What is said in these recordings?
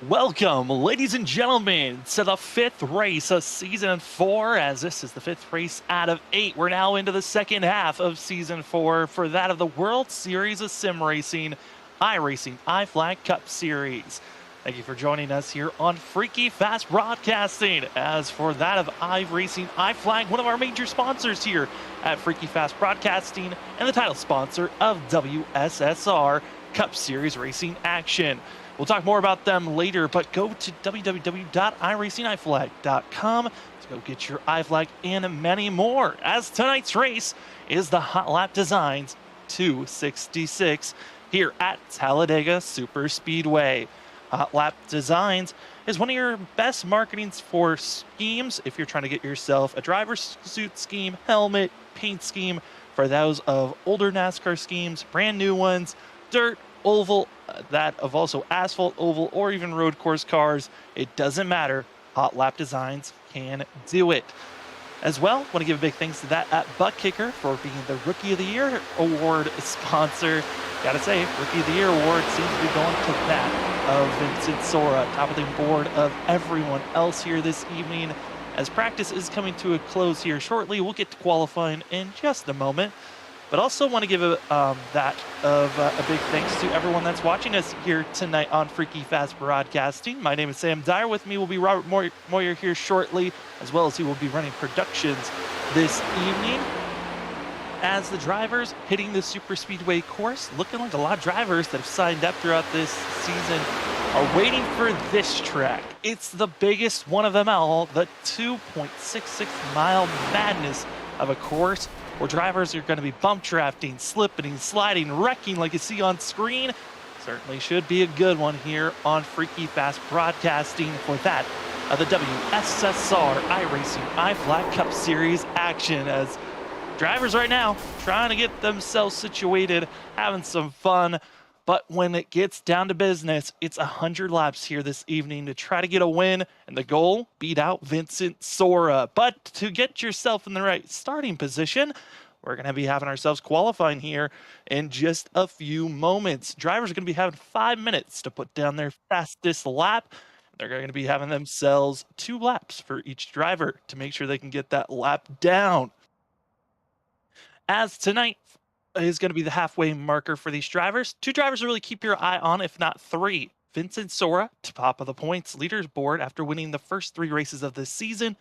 Welcome, ladies and gentlemen, to the 5th race of Season 4, as this is the 5th race out of 8. We're now into the second half of Season 4 for that of the World Series of Sim Racing iRacingiFlag Cup Series. Thank you for joining us here on Freaky Fast Broadcasting. As for that of iRacingiFlag, one of our major sponsors here at Freaky Fast Broadcasting and the title sponsor of WSSR Cup Series Racing Action. We'll talk more about them later, but go to www.iRacingiFlag.com to go get your iFlag and many more, as tonight's race is the Hot Lap Designs 266 here at Talladega Super Speedway. Hot Lap Designs is one of your best marketing for schemes if you're trying to get yourself a driver's suit scheme, helmet, paint scheme, for those of older NASCAR schemes, brand new ones, dirt, oval, that of also asphalt, oval, or even road course cars. It doesn't matter. Hot Lap Designs can do it. As well, want to give a big thanks to that at ButtKicker for being the Rookie of the Year award sponsor. Gotta say, Rookie of the Year award seems to be going to that of Vincent Sora, top of the board of everyone else here this evening. As practice is coming to a close here shortly, we'll get to qualifying in just a moment. But also want to give a big thanks to everyone that's watching us here tonight on Freaky Fast Broadcasting. My name is Sam Dyer. With me will be Robert Moyer here shortly, as well as he will be running productions this evening. As the drivers hitting the Super Speedway course, looking like a lot of drivers that have signed up throughout this season are waiting for this track. It's the biggest one of them all, the 2.66 mile madness of a course, where drivers are going to be bump drafting, slipping, sliding, wrecking like you see on screen. Certainly should be a good one here on Freaky Fast Broadcasting for that of the WSSR iRacingiFlag Cup Series action, as drivers right now trying to get themselves situated, having some fun. But when it gets down to business, it's 100 laps here this evening to try to get a win, and the goal, beat out Vincent Sora. But to get yourself in the right starting position, we're going to be having ourselves qualifying here in just a few moments. Drivers are going to be having 5 minutes to put down their fastest lap. They're going to be having themselves 2 laps for each driver to make sure they can get that lap down. As tonight is going to be the halfway marker for these drivers. 2 drivers to really keep your eye on, if not 3. Vincent Sora, top of the points leaderboard after winning the first 3 races of this season.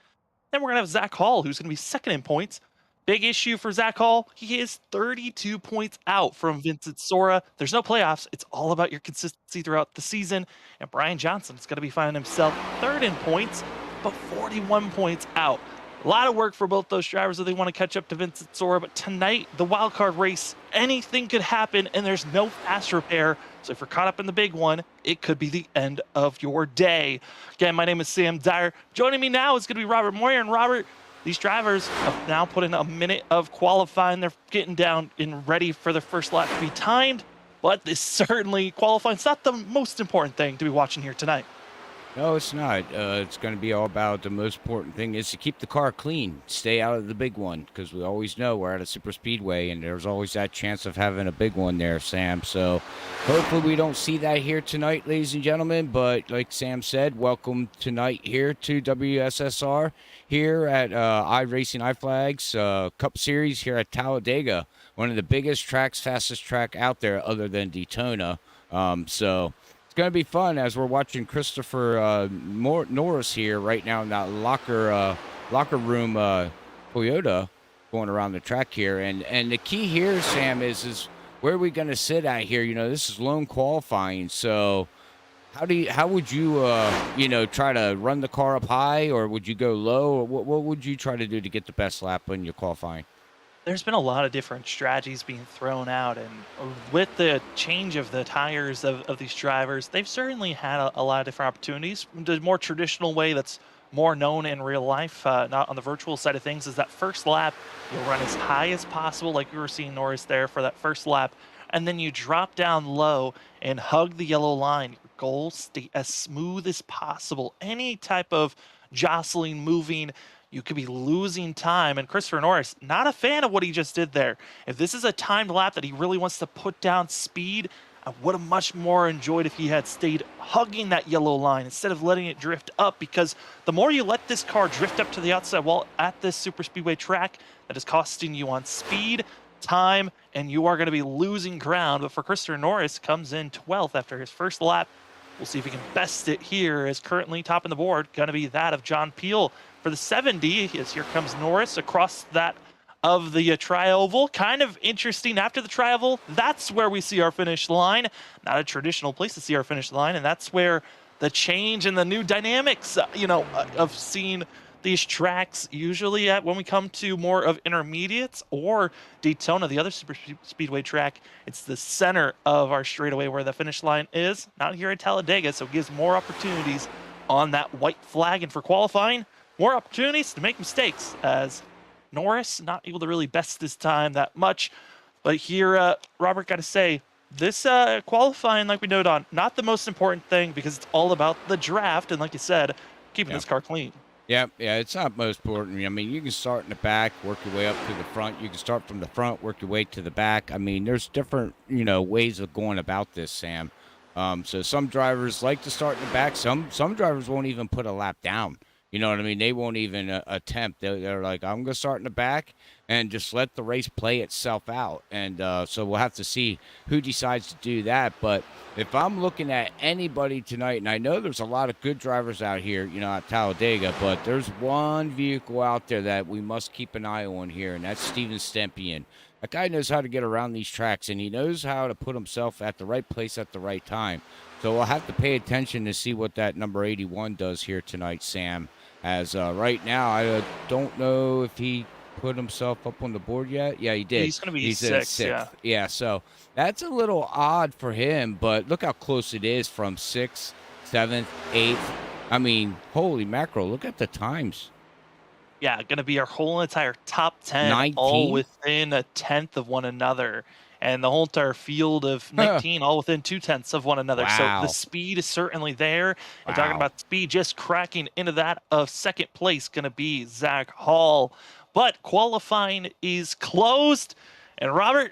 Then we're going to have Zach Hall, who's going to be second in points. Big issue for Zach Hall, he is 32 points out from Vincent Sora. There's no playoffs. It's all about your consistency throughout the season. And Brian Johnson is going to be finding himself third in points, but 41 points out. A lot of work for both those drivers if they want to catch up to Vincent Sora, but tonight, the wildcard race, anything could happen, and there's no fast repair. So if you're caught up in the big one, it could be the end of your day. Again, my name is Sam Dyer. Joining me now is going to be Robert Moyer. And Robert, these drivers have now put in a minute of qualifying. They're getting down and ready for their first lap to be timed, but this certainly qualifying's not the most important thing to be watching here tonight. No, it's not. It's going to be all about the most important thing is to keep the car clean, stay out of the big one, because we always know we're at a super speedway, and there's always that chance of having a big one there, Sam. So hopefully we don't see that here tonight, ladies and gentlemen. But like Sam said, welcome tonight here to WSSR here at iRacingiFlag's Cup Series here at Talladega, one of the biggest tracks, fastest track out there other than Daytona. So going to be fun as we're watching Christopher Norris here right now in that locker room Toyota going around the track here, and the key here, Sam, is where are we going to sit at here? You know, this is lone qualifying, so how would you try to run the car up high, or would you go low, or what would you try to do to get the best lap when you're qualifying? There's been a lot of different strategies being thrown out, and with the change of the tires of these drivers, they've certainly had a lot of different opportunities. The more traditional way that's more known in real life, not on the virtual side of things, is that first lap, you'll run as high as possible, like we were seeing Norris there for that first lap, and then you drop down low and hug the yellow line. Your goal, stay as smooth as possible. Any type of jostling, moving, you could be losing time. And Christopher Norris, not a fan of what he just did there. If this is a timed lap that he really wants to put down speed, I would have much more enjoyed if he had stayed hugging that yellow line instead of letting it drift up, because the more you let this car drift up to the outside wall at this super speedway track, that is costing you on speed, time, and you are going to be losing ground. But for Christopher Norris, comes in 12th after his first lap. We'll see if he can best it here, as currently top in the board going to be that of John Peel for the 70. As here comes Norris across that of the tri-oval. Kind of interesting after the tri-oval, that's where we see our finish line. Not a traditional place to see our finish line, and that's where the change and the new dynamics, of seeing these tracks usually at when we come to more of intermediates or Daytona, the other super speedway track. It's the center of our straightaway where the finish line is, not here at Talladega, so it gives more opportunities on that white flag. And for qualifying, more opportunities to make mistakes, as Norris not able to really best this time that much. But here, Robert, got to say, this qualifying, like we noted on, not the most important thing because it's all about the draft. And like you said, keeping this car clean. Yeah, it's not most important. I mean, you can start in the back, work your way up to the front. You can start from the front, work your way to the back. I mean, there's different, ways of going about this, Sam. So some drivers like to start in the back. Some drivers won't even put a lap down. You know what I mean? They won't even attempt. They're like, I'm going to start in the back and just let the race play itself out. And so we'll have to see who decides to do that. But if I'm looking at anybody tonight, and I know there's a lot of good drivers out here, at Talladega, but there's one vehicle out there that we must keep an eye on here, and that's Steven Stempien. That guy knows how to get around these tracks, and he knows how to put himself at the right place at the right time. So we'll have to pay attention to see what that number 81 does here tonight, Sam. As right now, I don't know if he put himself up on the board yet. Yeah, he did. He's going to be sixth. Yeah, so that's a little odd for him, but look how close it is from 6th, 7th, 8th. I mean, holy mackerel, look at the times. Yeah, going to be our whole entire top 10, 19? All within a tenth of one another. And the whole entire field of 19, all within 0.2 of one another. Wow. So the speed is certainly there. And talking about speed, just cracking into that of second place, going to be Zach Hall. But qualifying is closed. And Robert,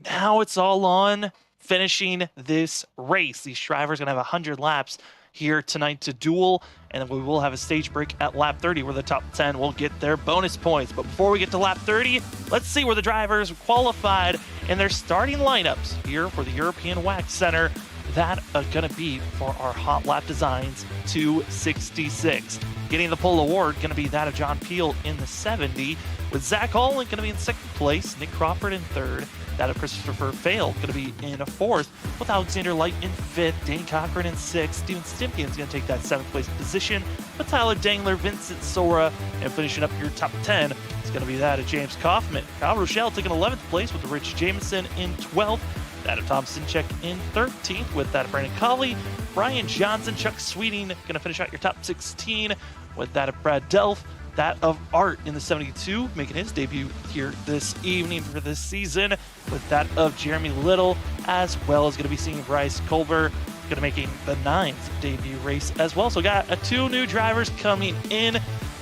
now it's all on finishing this race. These drivers are going to have 100 laps here tonight to duel, and we will have a stage break at lap 30 where the top 10 will get their bonus points. But before we get to lap 30, let's see where the drivers qualified in their starting lineups here for the European Wax Center. That are going to be for our Hot Lap Designs 266. Getting the pole award going to be that of John Peel in the 70, with Zach Holland going to be in second place, Nick Crawford in third, that of Christopher Fail going to be in a fourth, with Alexander Light in fifth, Danny Cochran in sixth, Steven Stempien is going to take that seventh place position, with Tyler Dangler, Vincent Sora, and finishing up your top 10 is going to be that of James Kaufman. Kyle Rochelle taking 11th place with Rich Jameson in 12th, that of Tom Sinchek in 13th, with that of Brandon Colley, Brian Johnson, Chuck Sweeting going to finish out your top 16, with that of Brad Delph, that of Art in the 72, making his debut here this evening for this season, with that of Jeremy Little, as well as going to be seeing Bryce Culver, going to making the 9th debut race as well. So got two new drivers coming in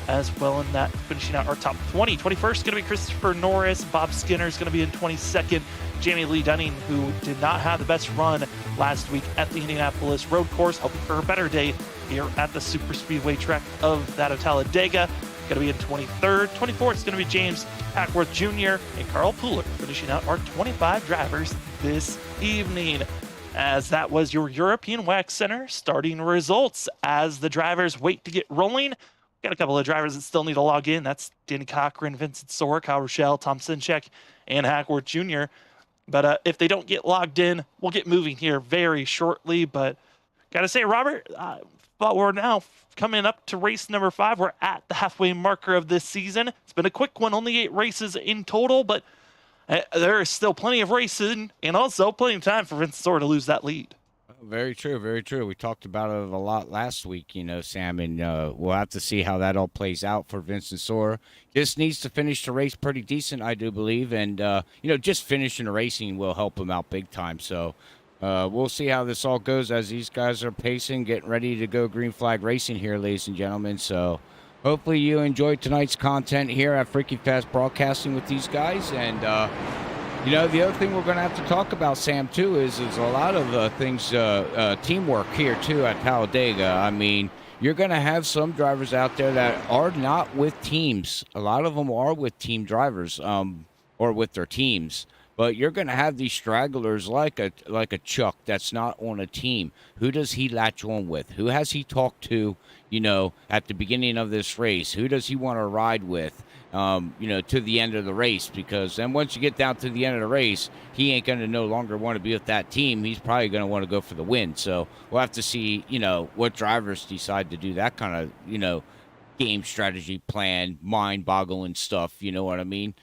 as well in that, finishing out our top 20. 21st is going to be Christopher Norris. Bob Skinner is going to be in 22nd. Jamie Lee Dunning, who did not have the best run last week at the Indianapolis Road Course, hoping for a better day here at the Super Speedway track of that of Talladega, going to be in 23rd. 24th is going to be James Hackworth Jr. and Carl Pooler, finishing out our 25 drivers this evening. As that was your European Wax Center starting results. As the drivers wait to get rolling, got a couple of drivers that still need to log in. That's Danny Cochran, Vincent Sora, Kyle Rochelle, Tom Sinchek, and Hackworth Jr. But if they don't get logged in, we'll get moving here very shortly. But got to say, Robert, but we're now coming up to race number 5. We're at the halfway marker of this season. It's been a quick one, only 8 races in total, but there is still plenty of racing and also plenty of time for Vincent Sora to lose that lead. Very true, very true. We talked about it a lot last week, Sam, and we'll have to see how that all plays out for Vincent Sora. Just needs to finish the race pretty decent, I do believe, and, just finishing the racing will help him out big time. So we'll see how this all goes as these guys are pacing, getting ready to go green flag racing here, ladies and gentlemen. So hopefully you enjoyed tonight's content here at Freaky Fast Broadcasting with these guys, and the other thing we're going to have to talk about, Sam, too, is a lot of things, teamwork here, too, at Talladega. I mean, you're going to have some drivers out there that are not with teams. A lot of them are with team drivers or with their teams. But you're going to have these stragglers like a Chuck that's not on a team. Who does he latch on with? Who has he talked to, at the beginning of this race? Who does he want to ride with, to the end of the race? Because then once you get down to the end of the race, he ain't going to no longer want to be with that team. He's probably going to want to go for the win. So we'll have to see, what drivers decide to do that kind of, game strategy plan, mind-boggling stuff. You know what I mean?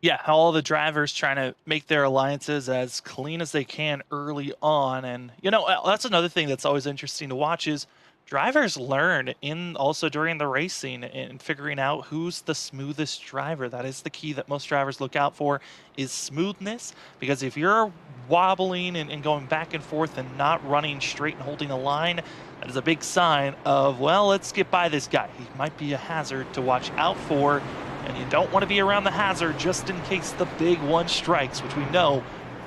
Yeah, all the drivers trying to make their alliances as clean as they can early on. And, that's another thing that's always interesting to watch is drivers learn in also during the racing and figuring out who's the smoothest driver. That is the key that most drivers look out for is smoothness. Because if you're wobbling and going back and forth and not running straight and holding a line, that is a big sign of, well, let's get by this guy. He might be a hazard to watch out for. And you don't want to be around the hazard just in case the big one strikes, which we know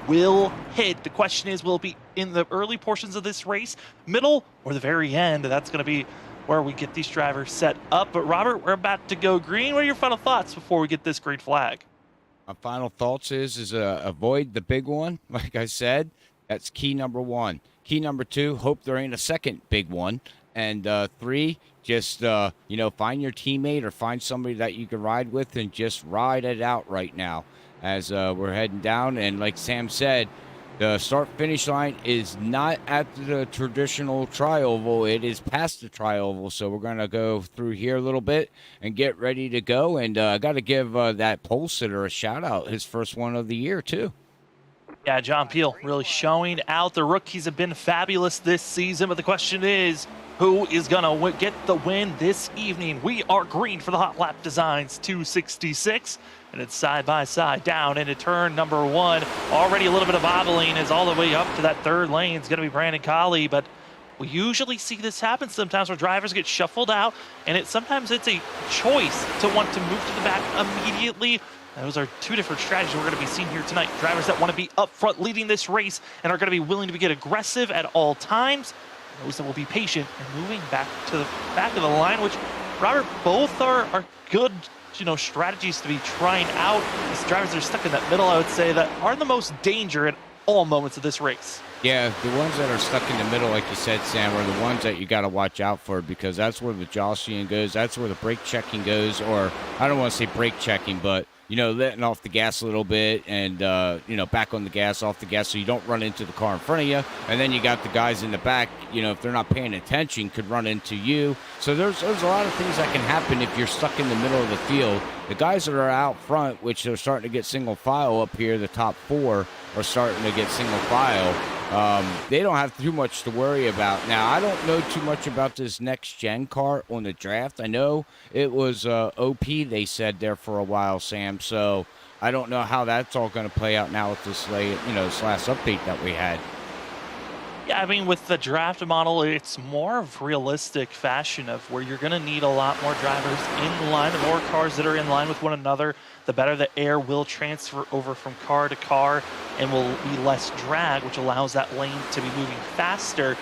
will hit. The question is, will it be in the early portions of this race, middle, or the very end? That's going to be where we get these drivers set up. But Robert, we're about to go green. What are your final thoughts before we get this green flag? My final thoughts is avoid the big one. Like I said, that's key number one. Key number two, hope there ain't a second big one. And three, just, find your teammate or find somebody that you can ride with and just ride it out right now as we're heading down. And like Sam said, the start-finish line is not at the traditional tri-oval. It is past the tri-oval. So we're going to go through here a little bit and get ready to go. And I got to give that pole sitter a shout-out, his first one of the year, too. Yeah, John Peel really showing out. The rookies have been fabulous this season, but the question is, who is going to get the win this evening? We are green for the Hot Lap Designs 266, and it's side by side down into turn number one. Already a little bit of bobbling is all the way up to that third lane. It's going to be Brandon Colley, but we usually see this happen sometimes where drivers get shuffled out, and sometimes it's a choice to want to move to the back immediately. Those are two different strategies we're going to be seeing here tonight. Drivers that want to be up front leading this race and are going to be willing to get aggressive at all times. Those that will be patient and moving back to the back of the line, which, Robert, both are good, strategies to be trying out. These drivers that are stuck in that middle, I would say, that are the most danger in all moments of this race. Yeah, the ones that are stuck in the middle, like you said, Sam, are the ones that you got to watch out for because that's where the jostling goes. That's where the brake checking goes, or I don't want to say brake checking, but letting off the gas a little bit and, back on the gas, off the gas so you don't run into the car in front of you. And then you got the guys in the back, if they're not paying attention, could run into you. So there's a lot of things that can happen if you're stuck in the middle of the field. The guys that are out front, which are starting to get single file up here, the top four are starting to get single file. They don't have too much to worry about. Now, I don't know too much about this next-gen car on the draft. I know it was OP, they said, there for a while, Sam. So I don't know how that's all going to play out now with this this last update that we had. Yeah, I mean, with the draft model, it's more of realistic fashion of where you're going to need a lot more drivers in line. The more cars that are in line with one another, the better the air will transfer over from car to car and will be less drag, which allows that lane to be moving faster.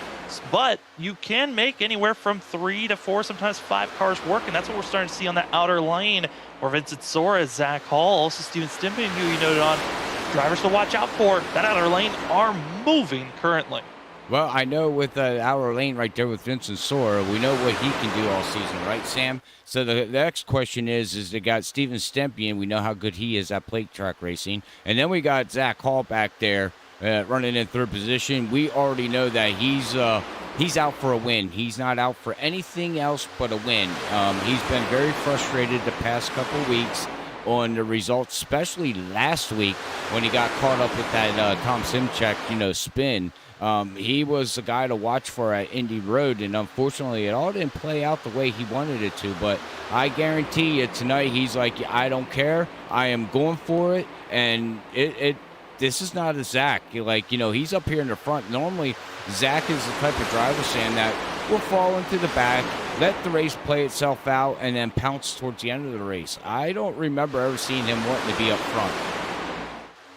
But you can make anywhere from 3 to 4, sometimes 5 cars work, and that's what we're starting to see on that outer lane where Vincent Sora, Zach Hall, also Steven Stimping, who you noted on, drivers to watch out for. That outer lane are moving currently. Well, I know with the outer lane right there with Vincent Sora, we know what he can do all season, right, Sam? So the next question is they got Steven Stempian. We know how good he is at plate track racing. And then we got Zach Hall back there running in third position. We already know that he's out for a win. He's not out for anything else but a win. He's been very frustrated the past couple of weeks on the results, especially last week when he got caught up with that Tom Simchek, spin. He was the guy to watch for at Indy Road, and unfortunately, it all didn't play out the way he wanted it to. But I guarantee you, tonight he's like, I don't care. I am going for it, and this is not a Zach. He's up here in the front. Normally, Zach is the type of driver, Sam, that will fall into the back, let the race play itself out, and then pounce towards the end of the race. I don't remember ever seeing him wanting to be up front.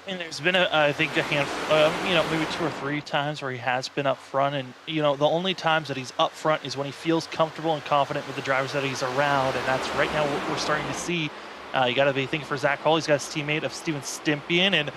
And there's been, I think, a handful, maybe 2 or 3 times where he has been up front. And, the only times that he's up front is when he feels comfortable and confident with the drivers that he's around. And that's right now what we're starting to see You got to be thinking for Zach Hall. He's got his teammate of Steven Stimpian and,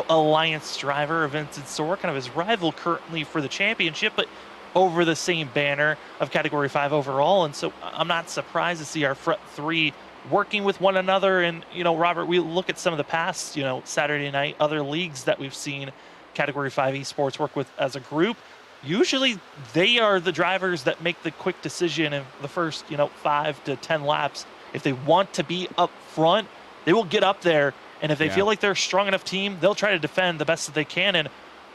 Alliance driver of Vincent Soar, kind of his rival currently for the championship, but over the same banner of Category 5 overall. And so I'm not surprised to see our front three working with one another. And, Robert, we look at some of the past, Saturday night, other leagues that we've seen Category 5 esports work with as a group. Usually they are the drivers that make the quick decision in the first, 5 to 10 laps. If they want to be up front, they will get up there. And if they feel like they're a strong enough team, they'll try to defend the best that they can. And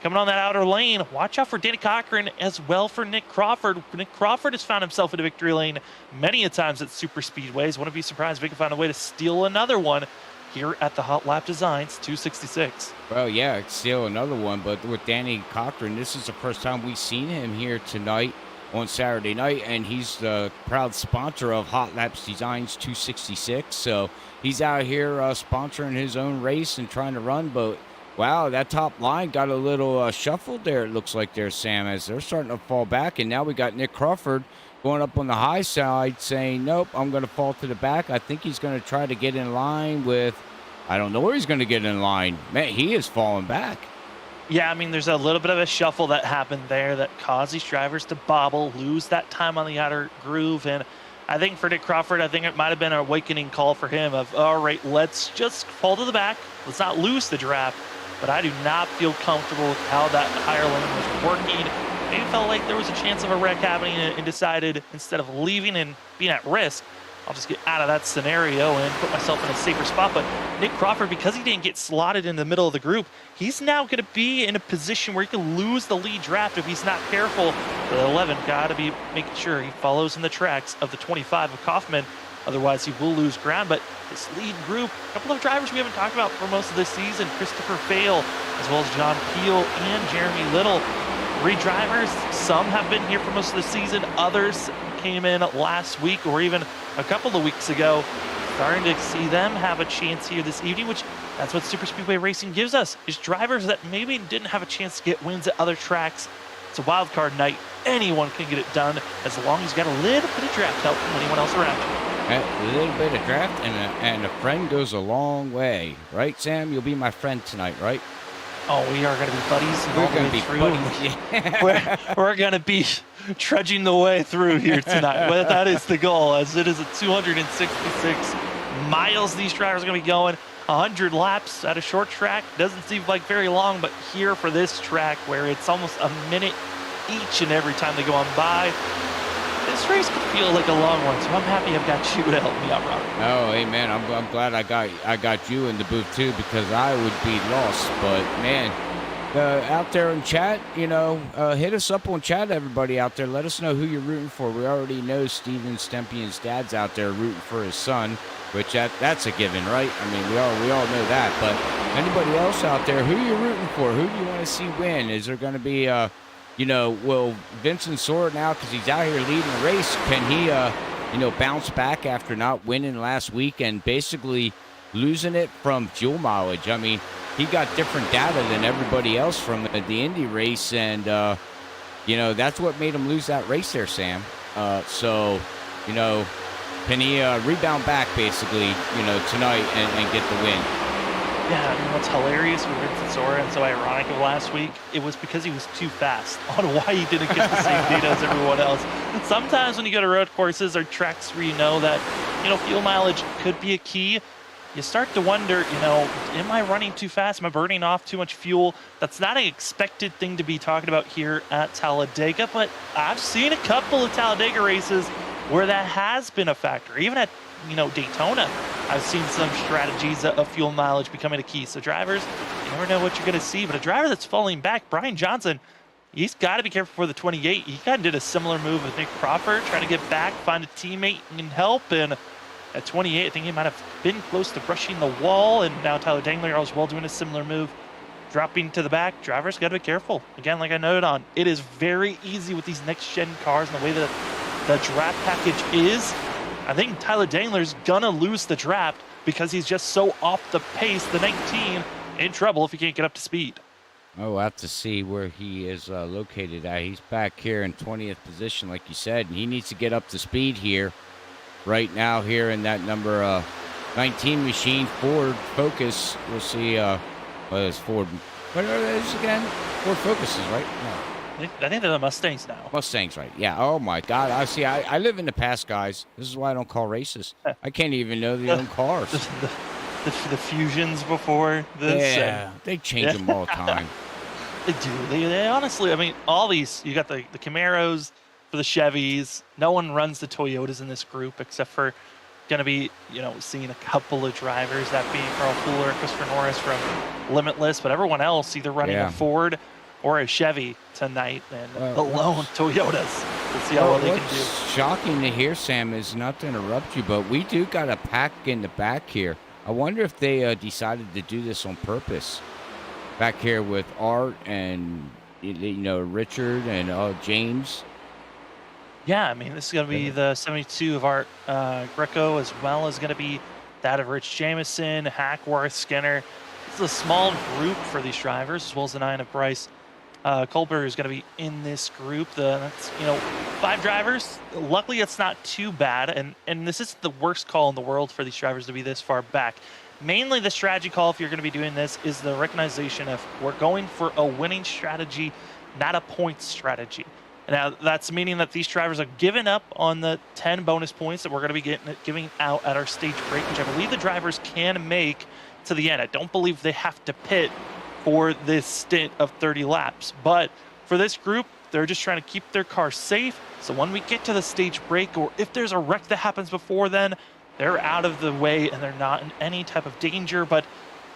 coming on that outer lane, watch out for Danny Cochran as well for Nick Crawford. Nick Crawford has found himself in a victory lane many a times at super speedways. Wouldn't be surprised if he can find a way to steal another one here at the Hot Lap Designs 266. Well, yeah, steal another one, but with Danny Cochran, this is the first time we've seen him here tonight on Saturday night, and he's the proud sponsor of Hot Laps Designs 266. So he's out here sponsoring his own race and trying to run, but wow, that top line got a little shuffled there, it looks like there, Sam, as they're starting to fall back. And now we got Nick Crawford going up on the high side saying, nope, I'm going to fall to the back. I think he's going to try to get in line with, I don't know where he's going to get in line. Man, he is falling back. Yeah, there's a little bit of a shuffle that happened there that caused these drivers to bobble, lose that time on the outer groove. And I think for Nick Crawford, I think it might have been an awakening call for him of, all right, let's just fall to the back. Let's not lose the draft. But I do not feel comfortable with how that higher lane was working. Maybe felt like there was a chance of a wreck happening and decided instead of leaving and being at risk, I'll just get out of that scenario and put myself in a safer spot. But Nick Crawford, because he didn't get slotted in the middle of the group, he's now going to be in a position where he can lose the lead draft if he's not careful. The 11 got to be making sure he follows in the tracks of the 25 of Kaufman. Otherwise, he will lose ground. But this lead group, a couple of drivers we haven't talked about for most of this season, Christopher Fail, as well as John Peel and Jeremy Little. 3 drivers, some have been here for most of the season. Others came in last week or even a couple of weeks ago. Starting to see them have a chance here this evening, which that's what Super Speedway Racing gives us, is drivers that maybe didn't have a chance to get wins at other tracks. It's a wild card night. Anyone can get it done as long as you got a little bit of draft help from anyone else around you. A little bit of draft and a friend goes a long way. Right, Sam? You'll be my friend tonight, right? Oh, we are going to be buddies. We're going to be buddies. We're going to be trudging the way through here tonight. Well, that is the goal, as it is a 266 miles these drivers are going to be going. 100 laps at a short track. Doesn't seem like very long, but here for this track where it's almost a minute each and every time they go on by, this race could feel like a long one, so I'm happy I've got you to help me out, Robert. Oh, hey, man, I'm glad I got you in the booth, too, because I would be lost. But, man, out there in chat, hit us up on chat, everybody out there. Let us know who you're rooting for. We already know Steven Stempian's dad's out there rooting for his son, which that's a given, right? We all know that. But anybody else out there, who you rooting for? Who do you want to see win? Is there going to be will Vincent Soar now, because he's out here leading the race, can he, bounce back after not winning last week and basically losing it from fuel mileage? He got different data than everybody else from the Indy race, and, that's what made him lose that race there, Sam. Can he rebound back, basically, tonight and get the win? Yeah, what's hilarious with Vincent Soar and so ironic of last week, it was because he was too fast on why he didn't get the same data as everyone else. Sometimes when you go to road courses or tracks where that, fuel mileage could be a key, you start to wonder, am I running too fast? Am I burning off too much fuel? That's not an expected thing to be talking about here at Talladega, but I've seen a couple of Talladega races where that has been a factor. Even at Daytona, I've seen some strategies of fuel mileage becoming a key. So drivers, you never know what you're going to see. But a driver that's falling back, Brian Johnson, he's got to be careful for the 28. He kind of did a similar move with Nick Crawford, trying to get back, find a teammate and help. And at 28, I think he might have been close to brushing the wall. And now Tyler Dangler as well doing a similar move, dropping to the back. Drivers got to be careful. Again, like I noted on, it is very easy with these next-gen cars and the way that the draft package is. I think Tyler Dangler's gonna lose the draft because he's just so off the pace. The 19 in trouble if he can't get up to speed. Oh, we'll have to see where he is located at. He's back here in 20th position, like you said, and he needs to get up to speed here, right now, here in that number 19 machine Ford Focus. We'll see. What is Ford? What are those again? Ford Focuses, right? No. I think they're the Mustangs now. Mustangs, right? Yeah. Oh my God. I see. I live in the past, guys. This is why I don't call races. I can't even know they own cars. The Fusions before this. Yeah, they change them all the time. They do. They honestly, I mean, all these, you got the Camaros for the Chevys. No one runs the Toyotas in this group except for going to be, seeing a couple of drivers, that being Carl Fuller, Christopher Norris from Limitless, but everyone else either running a Ford or a Chevy tonight, and the lone Toyotas. We'll see how well they can do. What's shocking to hear, Sam, is not to interrupt you, but we do got a pack in the back here. I wonder if they decided to do this on purpose. Back here with Art and, Richard and James. Yeah, I mean, this is going to be the 72 of Art Greco, as well as going to be that of Rich Jamison, Hackworth, Skinner. This is a small group for these drivers, as well as the 9 of Bryce. Kohlberg is going to be in this group. That's 5 drivers. Luckily, it's not too bad, and this isn't the worst call in the world for these drivers to be this far back. Mainly the strategy call, if you're going to be doing this, is the recognition of we're going for a winning strategy, not a point strategy. Now, that's meaning that these drivers have given up on the 10 bonus points that we're going to be giving out at our stage break, which I believe the drivers can make to the end. I don't believe they have to pit for this stint of 30 laps. But for this group, they're just trying to keep their car safe. So when we get to the stage break, or if there's a wreck that happens before then, they're out of the way and they're not in any type of danger. But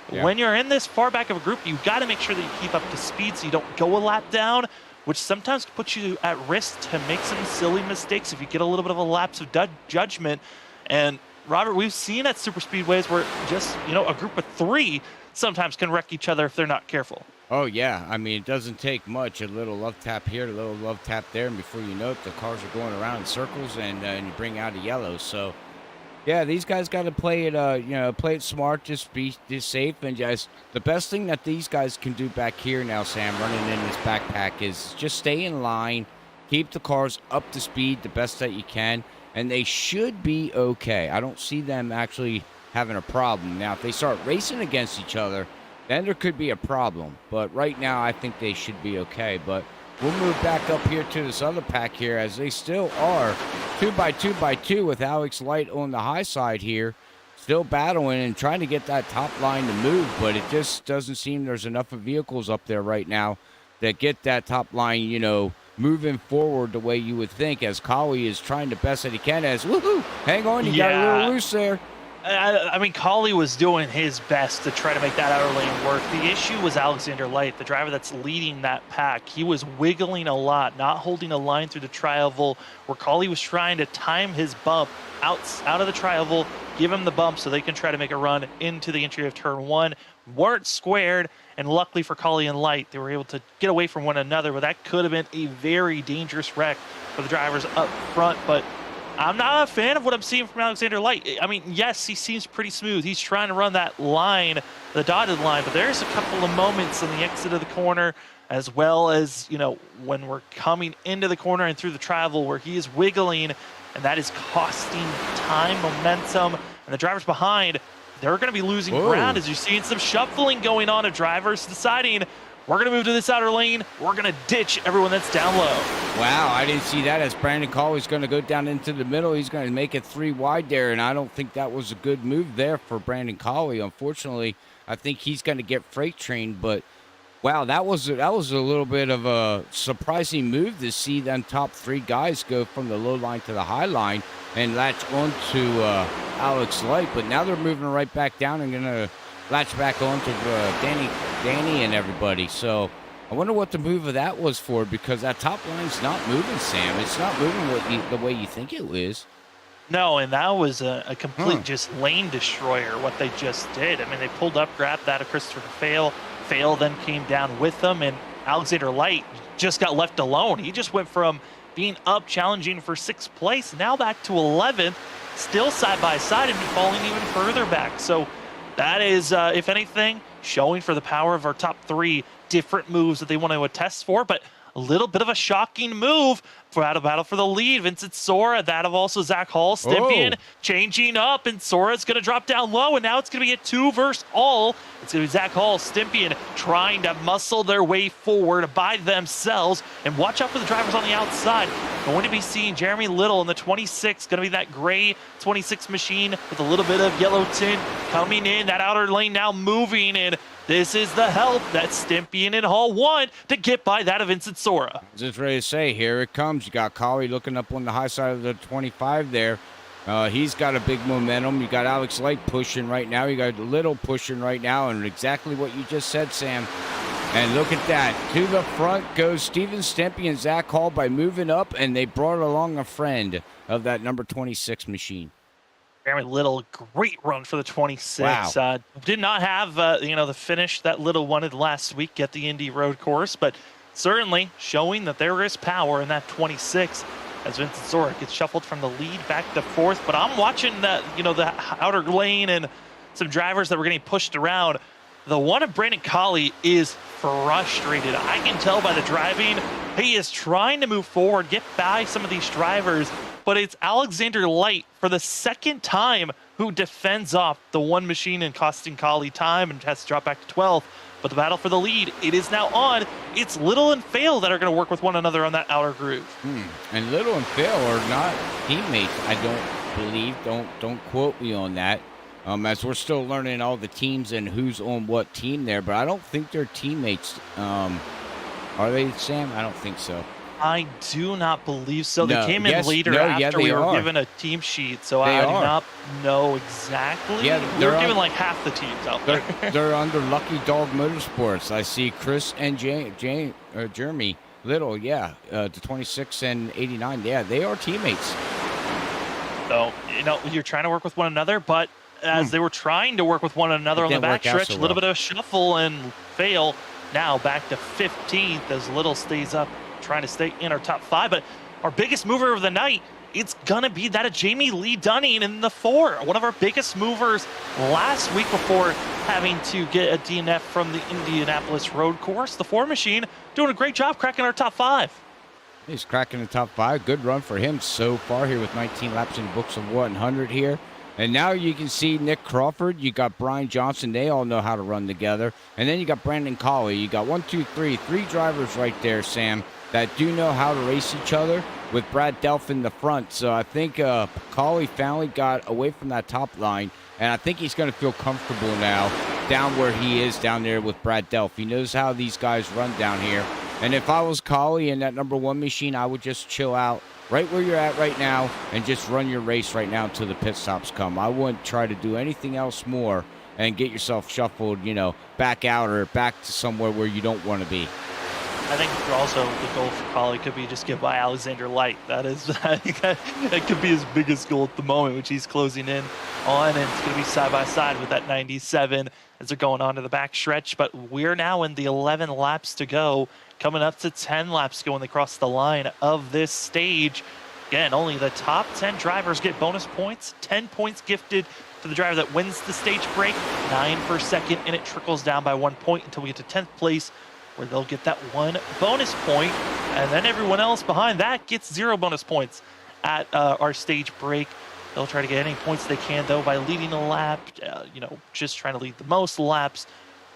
when you're in this far back of a group, you got to make sure that you keep up to speed so you don't go a lap down, which sometimes puts you at risk to make some silly mistakes if you get a little bit of a lapse of judgment. And Robert, we've seen at super speedways where just, a group of 3 sometimes can wreck each other if they're not careful. Oh, yeah. I mean, it doesn't take much. A little love tap here, a little love tap there, and before you know it, the cars are going around in circles, and you bring out a yellow. So, yeah, these guys got to play it, play it smart, just be safe, and just the best thing that these guys can do back here now, Sam, running in this backpack, is just stay in line, keep the cars up to speed the best that you can, and they should be okay. I don't see them actually having a problem. Now, if they start racing against each other, then there could be a problem. But right now, I think they should be okay. But we'll move back up here to this other pack here, as they still are 2x2x2 with Alex Light on the high side here, still battling and trying to get that top line to move. But it just doesn't seem there's enough of vehicles up there right now that get that top line, moving forward the way you would think, as Collie is trying the best that he can. As, woohoo, hang on, you got a little loose there. I mean, Collie was doing his best to try to make that outer lane work. The issue was Alexander Light, the driver that's leading that pack. He was wiggling a lot, not holding a line through the tri-oval, where Collie was trying to time his bump out of the tri-oval, give him the bump so they can try to make a run into the entry of turn 1. Weren't squared, and luckily for Collie and Light, they were able to get away from one another, but that could have been a very dangerous wreck for the drivers up front. But I'm not a fan of what I'm seeing from Alexander Light. I mean, yes, he seems pretty smooth. He's trying to run that line, the dotted line, but there's a couple of moments on the exit of the corner, as well as, when we're coming into the corner and through the travel, where he is wiggling, and that is costing time, momentum, and the drivers behind, they're going to be losing ground, as you're seeing some shuffling going on of drivers deciding, we're going to move to this outer lane. We're going to ditch everyone that's down low. Wow, I didn't see that, as Brandon Colley's going to go down into the middle. He's going to make it 3 wide there, and I don't think that was a good move there for Brandon Colley. Unfortunately, I think he's going to get freight trained, but wow, that was a little bit of a surprising move to see them top 3 guys go from the low line to the high line and latch onto Alex Light. But now they're moving right back down and going to latch back onto Danny and everybody. So I wonder what the move of that was for, because that top line's not moving, Sam. It's not moving the way you think it is. No, and that was a complete just lane destroyer, what they just did. I mean, they pulled up, grabbed that of Christopher Fail. Fail then came down with them, and Alexander Light just got left alone. He just went from being up, challenging for 6th place, now back to 11th, still side by side, and falling even further back. So that is, if anything, showing for the power of our top 3 different moves that they want to attest for. But a little bit of a shocking move for out of battle for the lead. Vincent Sora, that of also Zach Hall. Stympian changing up, and Sora's going to drop down low, and now it's going to be a 2 versus all. It's going to be Zach Hall, Stympian trying to muscle their way forward by themselves. And watch out for the drivers on the outside. Going to be seeing Jeremy Little in the 26, going to be that gray 26 machine with a little bit of yellow tint coming in. That outer lane now moving, and this is the help that Stympian and Hall want to get by that of Vincent Sora. Just ready to say, here it comes. You got Collie looking up on the high side of the 25 there. He's got a big momentum. You got Alex Light pushing right now. You got Little pushing right now, and exactly what you just said, Sam. And look at that. To the front goes Steven Stympian and Zach Hall by moving up, and they brought along a friend of that number 26 machine. Jeremy Little, great run for the 26. Wow. Did not have the finish that Little wanted last week at the Indy Road Course, but certainly showing that there is power in that 26 as Vincent Sora gets shuffled from the lead back to 4th. But I'm watching the outer lane and some drivers that were getting pushed around. The one of Brandon Colley is frustrated. I can tell by the driving. He is trying to move forward, get by some of these drivers, but it's Alexander Light for the second time who defends off the one machine and costing Colley time and has to drop back to 12th. But the battle for the lead, it is now on. It's Little and Fail that are going to work with one another on that outer groove. And Little and Fail are not teammates, I don't believe. Don't quote me on that. As we're still learning all the teams and who's on what team there, but I don't think they're teammates. Are they, Sam? I don't think so. I do not believe so. No, they came in later after we were given a team sheet, so I do not know exactly. Yeah, we were given like half the teams out there. They're under Lucky Dog Motorsports. I see Chris and Jeremy Little, the 26 and 89. Yeah, they are teammates. So, you're trying to work with one another, but as they were trying to work with one another on the backstretch, a little bit of a shuffle and Fail. Now back to 15th as Little stays up, trying to stay in our top 5. But our biggest mover of the night, it's going to be that of Jamie Lee Dunning in the 4. One of our biggest movers last week before having to get a DNF from the Indianapolis Road Course. The 4 machine doing a great job cracking our top 5. He's cracking the top 5. Good run for him so far here with 19 laps in the books of 100 here. And now you can see Nick Crawford. You got Brian Johnson. They all know how to run together. And then you got Brandon Colley. You got 3 drivers right there, Sam, that do know how to race each other with Brad Delph in the front. So I think Colley finally got away from that top line. And I think he's going to feel comfortable now down where he is down there with Brad Delph. He knows how these guys run down here. And if I was Colley in that number 1 machine, I would just chill out right where you're at right now and just run your race right now until the pit stops come. I wouldn't try to do anything else more and get yourself shuffled, back out or back to somewhere where you don't want to be. I think also the goal for Colley could be just get by Alexander Light. That could be his biggest goal at the moment, which he's closing in on, and it's going to be side by side with that 97 as they're going on to the back stretch. But we're now in the 11 laps to go, coming up to 10 laps to go when they cross the line of this stage. Again, only the top 10 drivers get bonus points. 10 points gifted to the driver that wins the stage break, 9 for second, and it trickles down by 1 point until we get to 10th place, where they'll get that 1 bonus point, and then everyone else behind that gets 0 bonus points at our stage break. They'll try to get any points they can, though, by leading a lap, just trying to lead the most laps,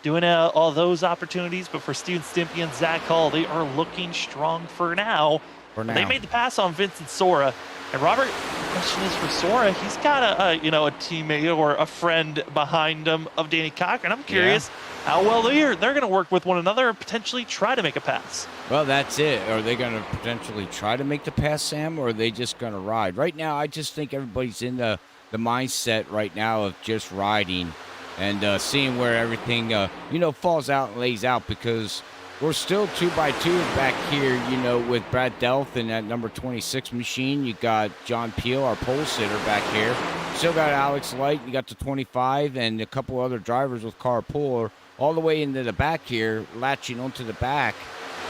doing all those opportunities. But for Steven Stympian and Zach Hall, they are looking strong for now. They made the pass on Vincent Sora. And Robert, the question is for Sora, he's got a teammate or a friend behind him of Danny Cochran. I'm curious how well they're going to work with one another and potentially try to make a pass. Well, that's it. Are they going to potentially try to make the pass, Sam, or are they just going to ride? Right now, I just think everybody's in the mindset right now of just riding and seeing where everything, falls out and lays out, because we're still 2x2 back here, with Brad Delph and that number 26 machine. You got John Peel, our pole sitter, back here. Still got Alex Light. You got the 25 and a couple other drivers with carpool all the way into the back here, latching onto the back.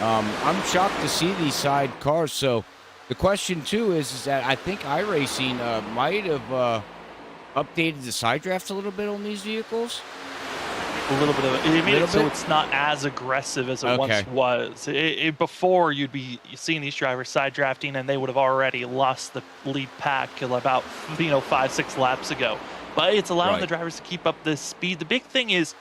I'm shocked to see these side cars. So the question, too, is that I think iRacing might have updated the side draft a little bit on these vehicles. A little bit of it. It made it so bit? it's not as aggressive as it Okay. once was. Before, you'd be seeing these drivers side drafting, and they would have already lost the lead pack about 5-6 laps ago. But it's allowing the Right. drivers to keep up this speed. The big thing is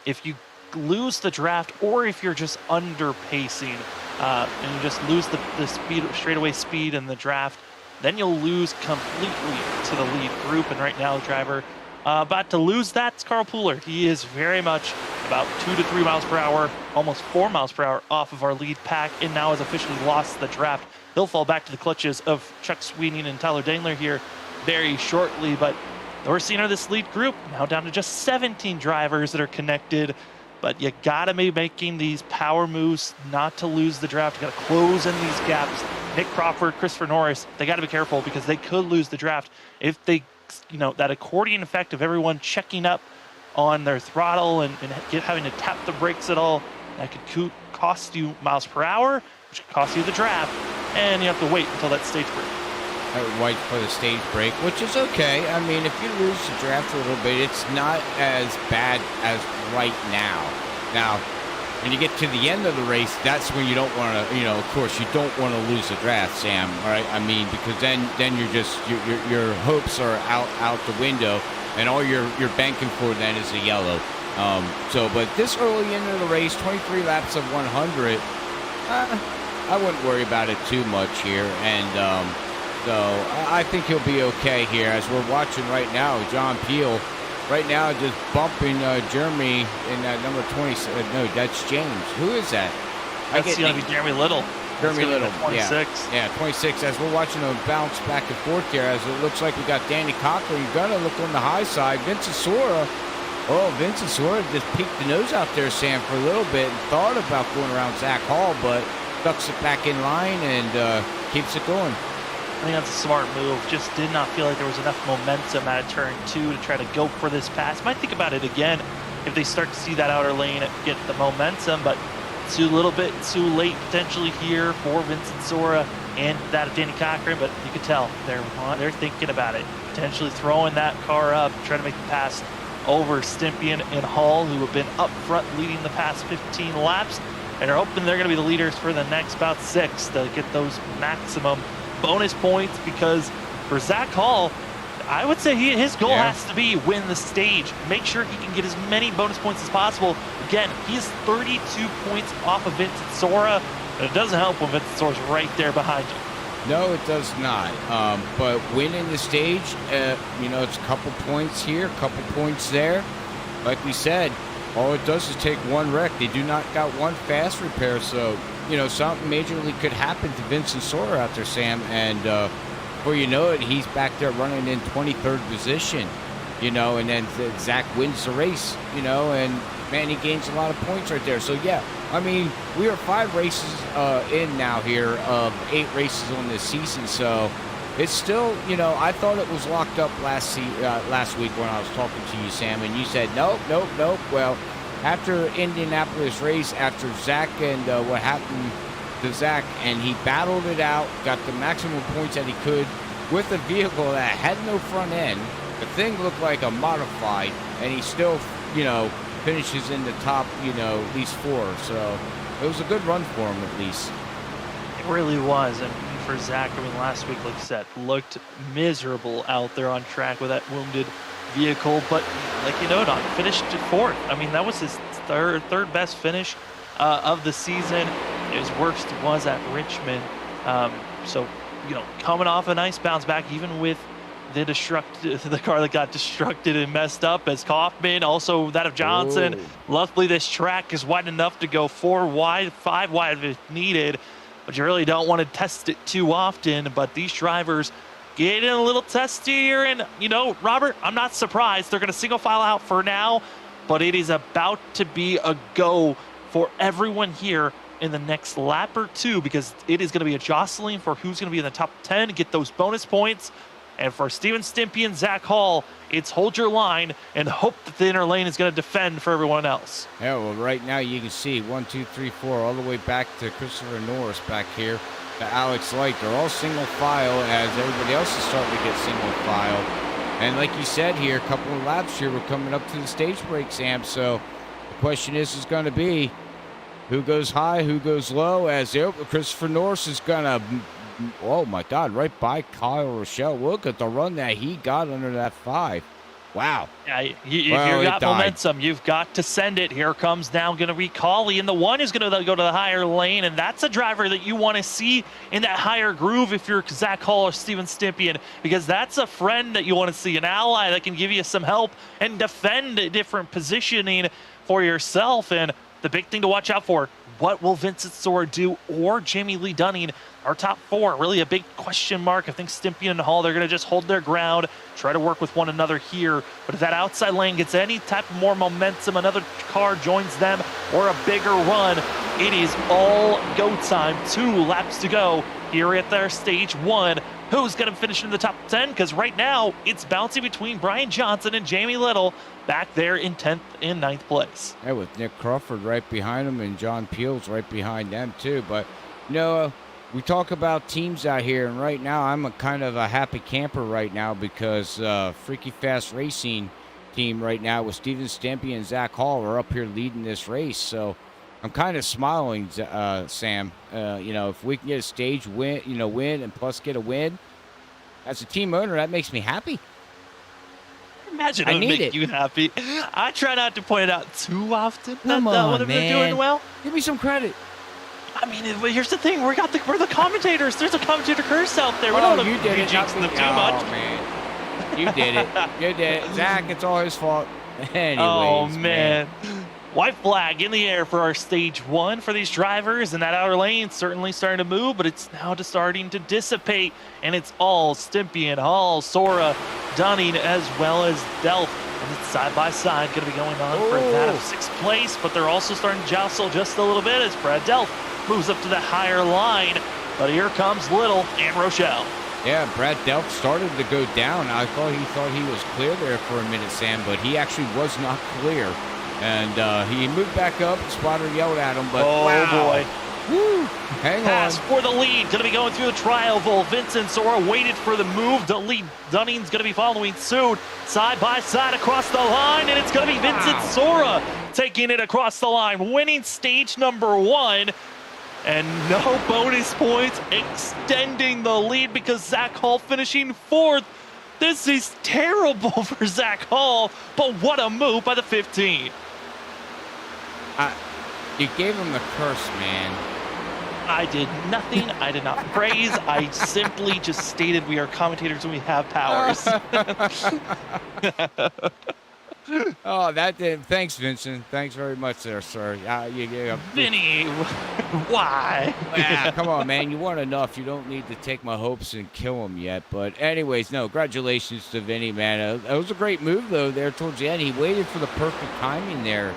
if you lose the draft, or if you're just under pacing, and you just lose the speed, straightaway speed in the draft, then you'll lose completely to the lead group. And right now, the driver about to lose that's Carl Pooler. He is very much about 2 to 3 miles per hour, almost 4 miles per hour off of our lead pack, and now has officially lost the draft. He'll fall back to the clutches of Chuck Sweeney and Tyler Dangler here very shortly. But we're seeing this lead group now down to just 17 drivers that are connected. But you gotta be making these power moves not to lose the draft. You gotta close in these gaps. Nick Crawford, Christopher Norris, they gotta be careful because they could lose the draft if they, that accordion effect of everyone checking up on their throttle and having to tap the brakes at all. That could cost you miles per hour, which could cost you the draft, and you have to wait until that stage break. Wait for the stage break, which is okay. I mean, if you lose the draft a little bit, it's not as bad as right now. Now, when you get to the end of the race, that's when you don't want to, of course, you don't want to lose the draft, Sam, right? I mean, because then you're just, your hopes are out the window, and all you're banking for then is a yellow. But this early into the race, 23 laps of 100, I wouldn't worry about it too much here, and so I think he'll be okay here. As we're watching right now, John Peel right now just bumping Jeremy in that number 20. No, that's James. Who is that? That's going to be Jeremy Little. Jeremy Little, 26. Yeah, 26. As we're watching them bounce back and forth here, as it looks like we got Danny Cochran. You're going to look on the high side. Vincent Sora. Oh, Vincent Sora just peeked the nose out there, Sam, for a little bit and thought about going around Zach Hall, but ducks it back in line and keeps it going. I think that's a smart move. Just did not feel like there was enough momentum out of turn 2 to try to go for this pass. Might think about it again if they start to see that outer lane and get the momentum, but it's a little bit too late potentially here for Vincent Sora and that of Danny Cochran. But you can tell they're thinking about it, potentially throwing that car up, trying to make the pass over Stimpian and Hall, who have been up front leading the past 15 laps, and are hoping they're going to be the leaders for the next about 6 to get those maximum bonus points. Because for Zach Hall, I would say his goal has to be win the stage, make sure he can get as many bonus points as possible. Again, he's 32 points off of Vincent Sora, and it doesn't help when Vincent Sora's right there behind you. No, it does not. But winning the stage, it's a couple points here, a couple points there. Like we said, all it does is take one wreck. They do not got one fast repair, so something majorly could happen to Vincent Sora out there, Sam. And before you know it, he's back there running in 23rd position. And then Zach wins the race. And man, he gains a lot of points right there. So yeah, I mean, we are 5 races in now here of 8 races on this season. So it's still, I thought it was locked up last week when I was talking to you, Sam, and you said nope. Well, after Indianapolis race, after Zach and what happened to Zach, and he battled it out, got the maximum points that he could with a vehicle that had no front end. The thing looked like a modified, and he still, finishes in the top, at least 4. So it was a good run for him, at least. It really was. And for Zach, last week, like you said, looked miserable out there on track with that wounded vehicle. But like Don finished 4th. That was his third best finish of the season. His worst was at Richmond. So coming off a nice bounce back, even with the car that got destructed and messed up as Kaufman, also that of Johnson. Ooh. Luckily, this track is wide enough to go 4 wide, 5 wide if needed, but you really don't want to test it too often. But these drivers getting a little testy here, and Robert, I'm not surprised. They're going to single file out for now, but it is about to be a go for everyone here in the next lap or 2, because it is going to be a jostling for who's going to be in the top 10 to get those bonus points. And for Steven Stimpy and Zach Hall, it's hold your line and hope that the inner lane is going to defend for everyone else. Yeah, well, right now you can see 1, 2, 3, 4, all the way back to Christopher Norris back here, to Alex Light. They're all single file as everybody else is starting to get single file. And like you said here, a couple of laps here, we're coming up to the stage break, Sam. So The question is going to be who goes high, who goes low, as Christopher Norris is going to, oh my God, right by Kyle Rochelle. Look at the run that he got under that 5. Wow. Yeah, if you've got momentum, you've got to send it. Here comes now going to be Cauley, and the 1 is going to go to the higher lane, and that's a driver that you want to see in that higher groove if you're Zach Hall or Steven Stympian, because that's a friend that you want to see, an ally that can give you some help and defend a different positioning for yourself. And the big thing to watch out for, what will Vincent Sora do, or Jamie Lee Dunning? Our top 4, really a big question mark. I think Stympian and Hall, they're going to just hold their ground, try to work with one another here. But if that outside lane gets any type of more momentum, another car joins them, or a bigger run, it is all go time. 2 laps to go here at their stage 1. Who's going to finish in the top 10? Because right now, it's bouncing between Brian Johnson and Jamie Little back there in 10th and 9th place. Yeah, with Nick Crawford right behind him and John Peels right behind them too. But, you know, we talk about teams out here, and right now I'm a kind of a happy camper right now because Freaky Fast Racing team right now with Steven Stympian and Zach Hall are up here leading this race. So I'm kind of smiling, Sam. You know, if we can get a stage win, and plus get a win, as a team owner, that makes me happy. Imagine it would make you happy. I try not to point it out too often. Come on, man. They're doing well. Give me some credit. I mean, here's the thing: we're the commentators. There's a commentator curse out there. We don't want to jinx them too much. Man. You did it. You did it. Zach, it's all his fault. Anyways, oh, man. White flag in the air for our stage 1 for these drivers, and that outer lane certainly starting to move, but it's now just starting to dissipate, and it's all Stympian, Hall, Sora, Dunning, as well as Delph. And it's side by side going to be going on for that of 6th place, but they're also starting to jostle just a little bit as Brad Delph moves up to the higher line. But here comes Little and Rochelle. Yeah, Brad Delph started to go down. I thought he was clear there for a minute, Sam, but he actually was not clear. And he moved back up. The spotter yelled at him, but wow. Boy. Woo. Hang Pass on. for the lead. Going to be going through the tri-oval. Vincent Sora waited for the move. The lead. Dunning's going to be following suit. Side by side across the line, and it's going to be Vincent Sora taking it across the line, winning stage number 1. And no bonus points, extending the lead because Zach Hall finishing 4th. This is terrible for Zach Hall, but what a move by the 15. You gave him the curse, man. I did nothing. I did not praise. I simply just stated we are commentators and we have powers. Oh, that did. Thanks, Vincent. Thanks very much there, sir. Vinny, why? Yeah, come on, man. You won enough. You don't need to take my hopes and kill them yet. But anyways, no, congratulations to Vinny, man. That was a great move, though, there towards the end. He waited for the perfect timing there,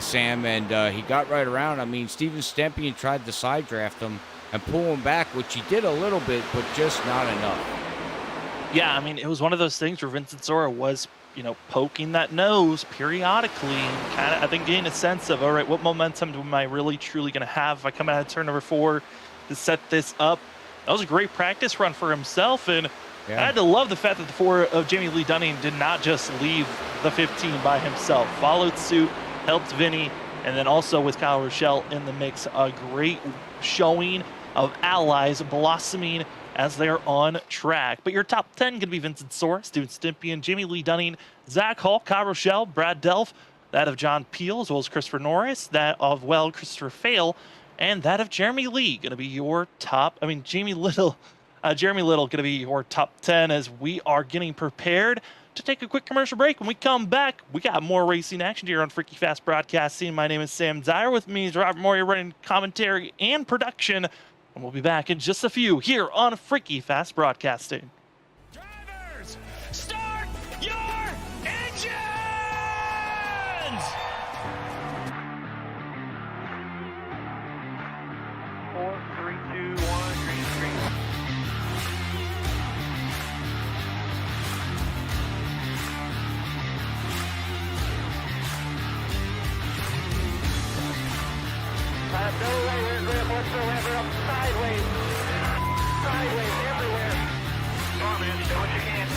Sam, and he got right around. I mean, Steven Stympian tried to side draft him and pull him back, which he did a little bit, but just not enough. Yeah, I mean, it was one of those things where Vincent Sora was, poking that nose periodically and kind of, I think, getting a sense of, all right, what momentum am I really truly going to have if I come out of turn number 4 to set this up? That was a great practice run for himself, and I had to love the fact that the 4 of Jamie Lee Dunning did not just leave the 15 by himself. Followed suit, helped Vinny, and then also with Kyle Rochelle in the mix, a great showing of allies blossoming as they're on track. But your top 10 going to be Vincent Sora, Steven Stympian, Jamie Lee Dunning, Zach Hall, Kyle Rochelle, Brad Delph, that of John Peel, as well as Christopher Norris, that of, Christopher Fail, and that of Jeremy Lee going to be your top, Jeremy Little going to be your top 10 as we are getting prepared to take a quick commercial break. When we come back, we got more racing action here on Freaky Fast Broadcasting. My name is Sam Dyer. With me is Robert Moyer running commentary and production. And we'll be back in just a few here on Freaky Fast Broadcasting. Drivers, start your engines! 4, 3, 2, 1, green screen. No right grip whatsoever, up sideways. Sideways everywhere. Come on, man, do what you can.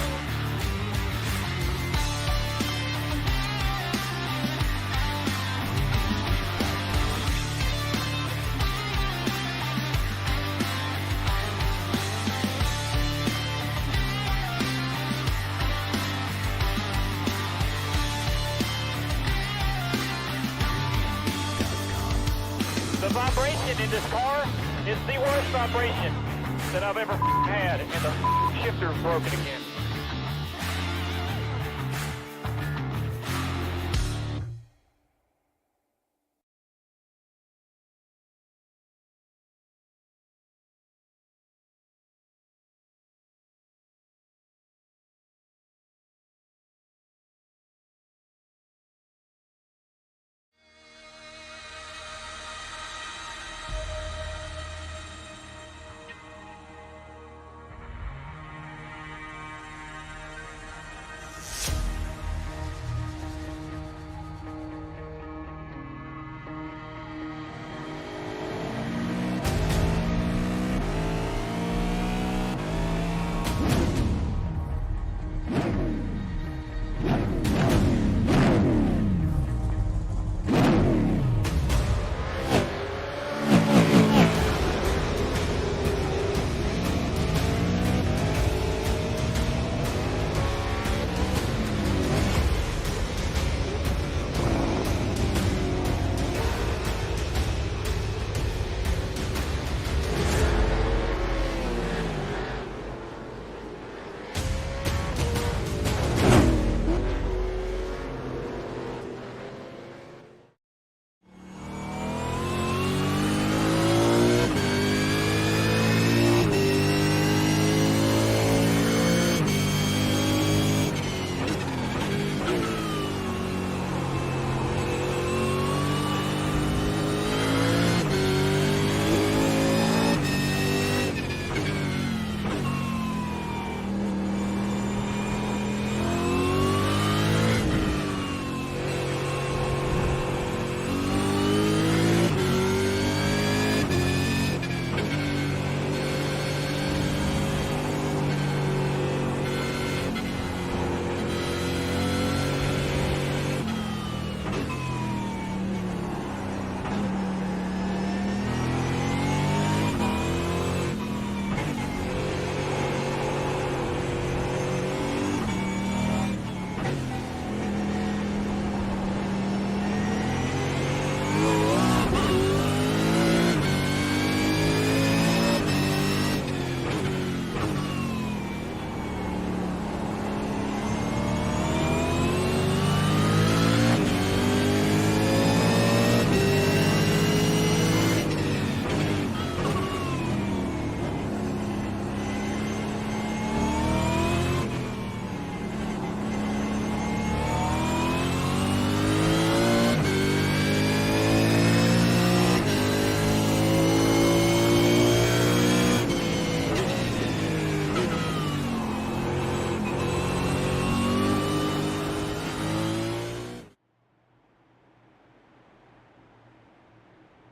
The vibration in this car is the worst vibration that I've ever had, and the shifter's broken again.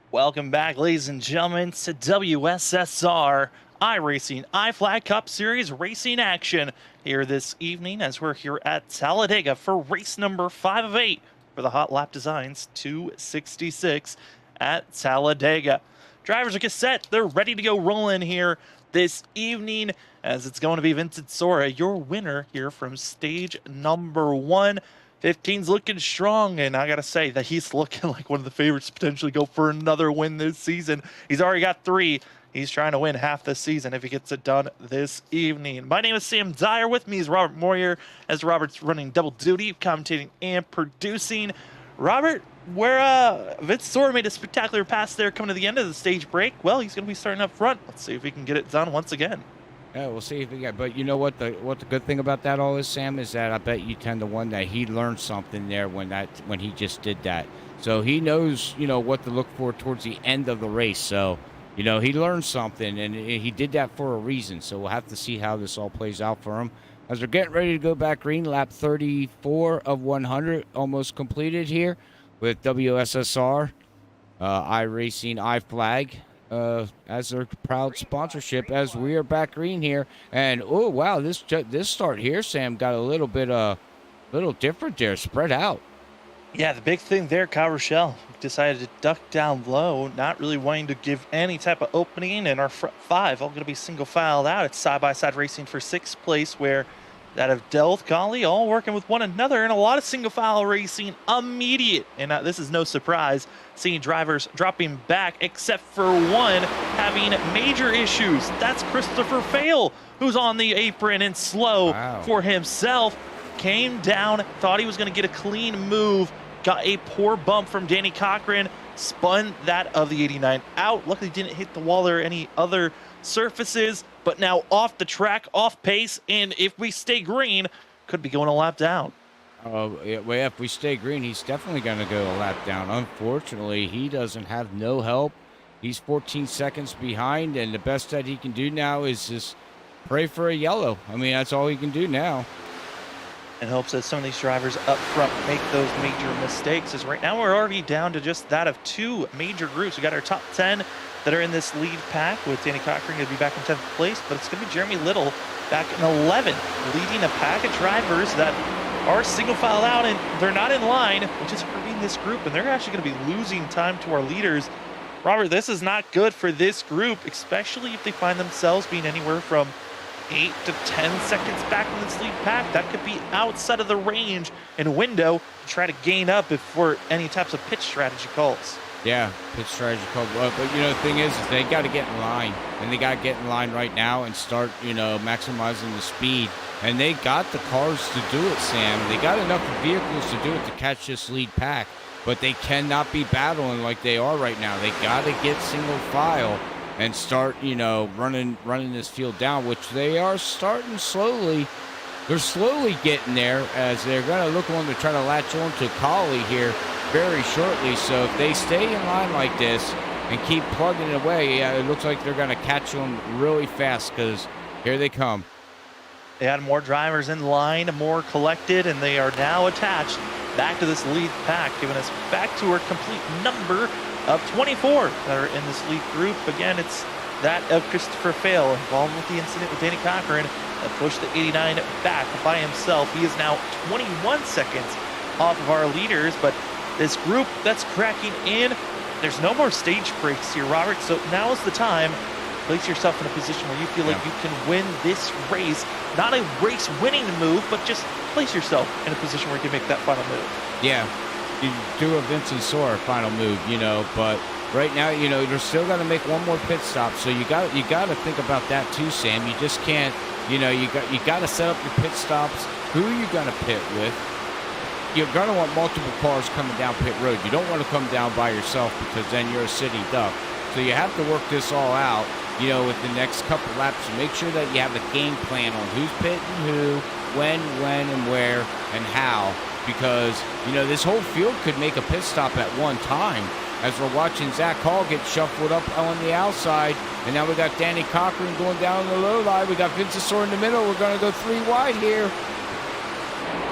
Welcome back, ladies and gentlemen, to WSSR iRacingiFlag Cup Series racing action here this evening as we're here at Talladega for race number 5 of 8 for the Hot Lap Designs 266 at Talladega. Drivers are set. They're ready to go rolling here this evening as it's going to be Vincent Sora, your winner here from stage number 1. 15's looking strong, and I gotta say that he's looking like one of the favorites to potentially go for another win this season. He's already got 3. He's trying to win half the season if he gets it done this evening. My name is Sam Dyer. With me is Robert Moyer, as Robert's running double duty, commentating and producing. Robert, where Vince Sora made a spectacular pass there coming to the end of the stage break. Well, he's going to be starting up front. Let's see if he can get it done once again. Yeah, we'll see if we get. But you know what the good thing about that all is, Sam, is that I bet you 10-1 that he learned something there when he just did that. So he knows, what to look for towards the end of the race. So, he learned something, and he did that for a reason. So we'll have to see how this all plays out for him. As we're getting ready to go back green, lap 34 of 100 almost completed here with WSSR iRacingiFlag. As their proud sponsorship, as we are back green here, and oh wow, this start here, Sam, got a little different there, spread out. Yeah, the big thing there, Kyle Rochelle decided to duck down low, not really wanting to give any type of opening, and our front 5 all going to be single filed out. It's side-by-side racing for 6th place, where that of Delth, Collie, all working with one another, and a lot of single file racing immediate. And this is no surprise, seeing drivers dropping back, except for one having major issues. That's Christopher Fail, who's on the apron and slow for himself. Came down, thought he was going to get a clean move, got a poor bump from Danny Cochran, spun that of the 89 out. Luckily didn't hit the wall or any other surfaces, but now off the track, off pace, and if we stay green, could be going a lap down. Well, if we stay green, he's definitely going to go a lap down. Unfortunately, he doesn't have no help. He's 14 seconds behind, and the best that he can do now is just pray for a yellow. I mean, that's all he can do now. And hopes that some of these drivers up front make those major mistakes, as right now we're already down to just that of two major groups. We got our top 10 that are in this lead pack, with Danny Cochran going to be back in 10th place, but it's going to be Jeremy Little back in 11th, leading a pack of drivers that are single file out and they're not in line, which is hurting this group, and they're actually going to be losing time to our leaders. Robert, this is not good for this group, especially if they find themselves being anywhere from 8 to 10 seconds back in this lead pack. That could be outside of the range and window to try to gain up before any types of pitch strategy calls. Yeah, pitch strategy called. But the thing is they got to get in line, and they got to get in line right now and start, maximizing the speed. And they got the cars to do it, Sam. They got enough vehicles to do it to catch this lead pack, but they cannot be battling like they are right now. They got to get single file and start, running this field down, which they are starting slowly. They're slowly getting there, as they're going to look on to try to latch on to Collie here very shortly. So if they stay in line like this and keep plugging it away, it looks like they're going to catch them really fast, because here they come. They had more drivers in line, more collected, and they are now attached back to this lead pack, giving us back to our complete number of 24 that are in this lead group. Again, it's that of Christopher Fail, involved with the incident with Danny Cochran that pushed the 89 back by himself. He is now 21 seconds off of our leaders, but this group that's cracking in, there's no more stage breaks here, Robert, so now is the time. Place yourself in a position where you feel like you can win this race. Not a race-winning move, but just place yourself in a position where you can make that final move. Yeah, you do a Vincent Soar final move, but right now, you're still going to make one more pit stop, so you got to think about that too, Sam. You just can't, you got to set up your pit stops. Who are you going to pit with? You're going to want multiple cars coming down pit road. You don't want to come down by yourself, because then you're a sitting duck. So you have to work this all out, with the next couple laps. Make sure that you have a game plan on who's pitting who, when, and where, and how. Because, this whole field could make a pit stop at one time. As we're watching Zach Hall get shuffled up on the outside. And now we got Danny Cochran going down the low line. We got Vincent Soar in the middle. We're going to go 3 wide here.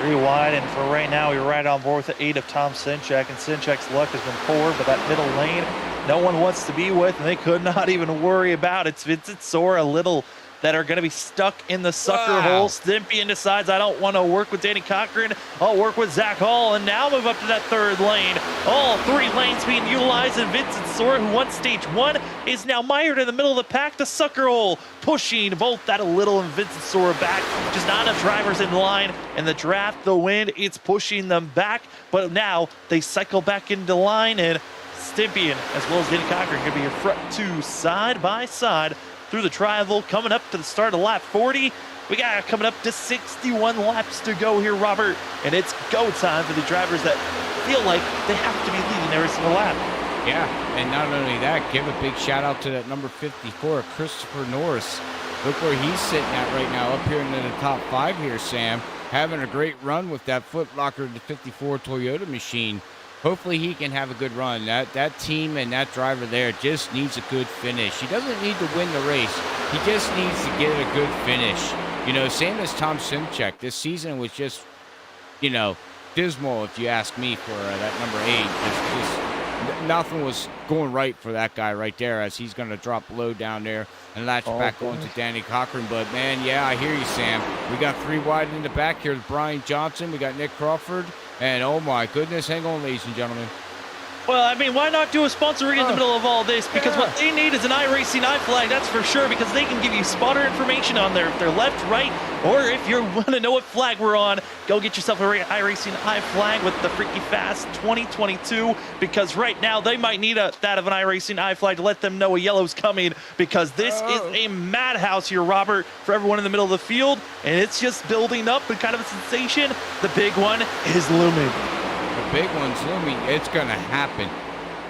3 wide, and for right now, we're right on board with the 8 of Tom Sinchek, and Sinchek's luck has been poor, but that middle lane, no one wants to be with, and they could not even worry about. It's Vincent Soar, a little that are going to be stuck in the sucker hole. Stympian decides, I don't want to work with Danny Cochran. I'll work with Zach Hall, and now move up to that 3rd lane. All 3 lanes being utilized, and Vincent Soar, who won stage 1, is now mired in the middle of the pack. The sucker hole pushing both that a little and Vincent Soar back. Just not enough drivers in line, and the draft, the wind, it's pushing them back. But now they cycle back into line, and Stympian, as well as Danny Cochran, going to be your front 2 side by side through the tri-oval, coming up to the start of lap 40. We got coming up to 61 laps to go here, Robert, and it's go time for the drivers that feel like they have to be leading every single lap. Yeah, and not only that, give a big shout out to that number 54, Christopher Norris. Look where he's sitting at right now, up here in the top 5 here, Sam. Having a great run with that Foot Locker, the 54 Toyota machine. Hopefully he can have a good run. That team and that driver there just needs a good finish. He doesn't need to win the race. He just needs to get a good finish. Same as Tom Simchek. This season was just, dismal, if you ask me, for that number 8. Just nothing was going right for that guy right there, as he's going to drop low down there and latch back onto Danny Cochran. But, man, yeah, I hear you, Sam. We got 3 wide in the back here with Brian Johnson. We got Nick Crawford. And, oh, my goodness, hang on, ladies and gentlemen. Well, I mean, why not do a sponsoring in the middle of all this? Because what they need is an iRacing iFlag, that's for sure, because they can give you spotter information on their left, right, or if you want to know what flag we're on, go get yourself an iRacing iFlag with the Freaky Fast 2022, because right now they might need that of an iRacing iFlag to let them know a yellow's coming, because this is a madhouse here, Robert, for everyone in the middle of the field, and it's just building up and kind of a sensation. The big one is looming. The big one's looming. It's going to happen.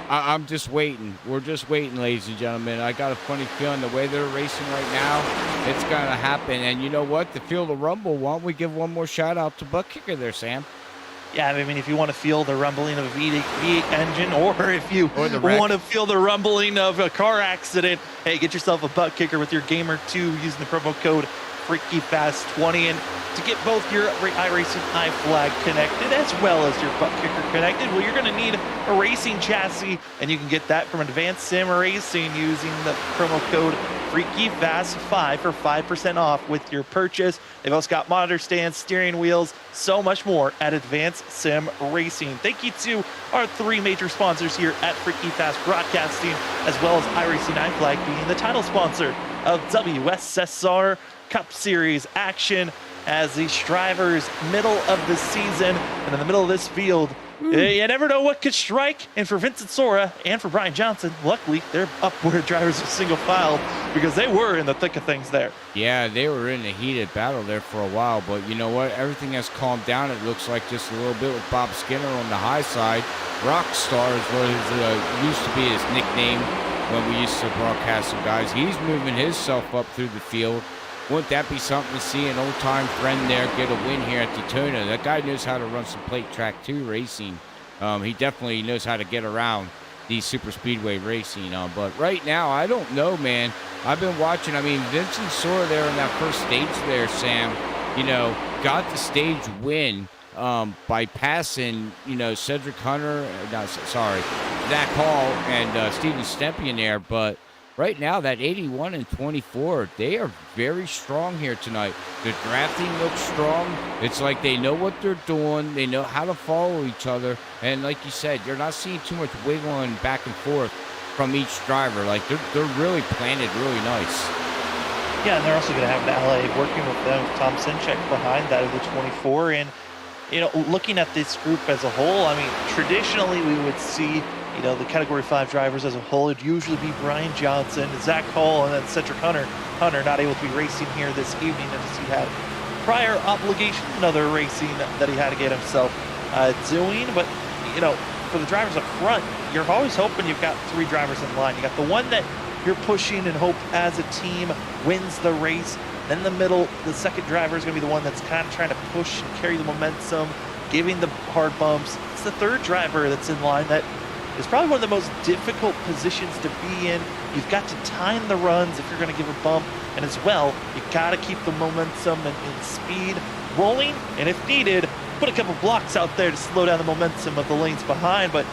I'm just waiting. We're just waiting, ladies and gentlemen. I got a funny feeling the way they're racing right now, it's going to happen. And you know what? To feel the rumble, why don't we give one more shout out to ButtKicker there, Sam? Yeah, I mean, if you want to feel the rumbling of a V8 engine, or if you wreck. want to feel the rumbling of a car accident, hey, get yourself a ButtKicker with your Gamer2 using the promo code FreakyFast20. And to get both your iRacing iFlag connected as well as your ButtKicker connected, well, you're going to need a racing chassis, and you can get that from Advanced Sim Racing using the promo code FreakyFast5 for 5% off with your purchase. They've also got monitor stands, steering wheels, so much more at Advanced Sim Racing. Thank you to our 3 major sponsors here at Freaky Fast Broadcasting, as well as iRacing iFlag being the title sponsor of WSSR Cup Series action, as these drivers, middle of the season, and in the middle of this field, you never know what could strike. And for Vincent Sora and for Brian Johnson, luckily they're upward drivers of single file, because they were in the thick of things there. Yeah, they were in a heated battle there for a while, but you know what? Everything has calmed down. It looks like just a little bit with Bob Skinner on the high side. Rockstar is what used to be his nickname when we used to broadcast some guys. He's moving himself up through the field. Wouldn't that be something to see an old-time friend there get a win here at Daytona? That guy knows how to run some plate track 2 racing. He definitely knows how to get around these super speedway racing. But right now, I don't know, man. I've been watching. I mean, Vincent Sora there in that first stage there, Sam, got the stage win by passing, Cedric Hunter, Zach Hall and Steven Stempien there. But right now, that 81 and 24, they are very strong here tonight. The drafting looks strong. It's like they know what they're doing. They know how to follow each other. And like you said, you're not seeing too much wiggling back and forth from each driver. Like, they're really planted really nice. Yeah, and they're also going to have an ally working with them, Tom Sinchek behind that of the 24. And, looking at this group as a whole, I mean, traditionally we would see the Category 5 drivers as a whole. It'd usually be Brian Johnson, Zach Hall, and then Cedric Hunter. Hunter not able to be racing here this evening as he had prior obligation and other racing that he had to get himself doing. But, for the drivers up front, you're always hoping you've got 3 drivers in line. You got the one that you're pushing and hope as a team wins the race. Then in the middle, the second driver is going to be the one that's kind of trying to push and carry the momentum, giving the hard bumps. It's the third driver that's in line that is probably one of the most difficult positions to be in. You've got to time the runs if you're going to give a bump, and as well, you've got to keep the momentum and speed rolling, and if needed, put a couple blocks out there to slow down the momentum of the lanes behind. But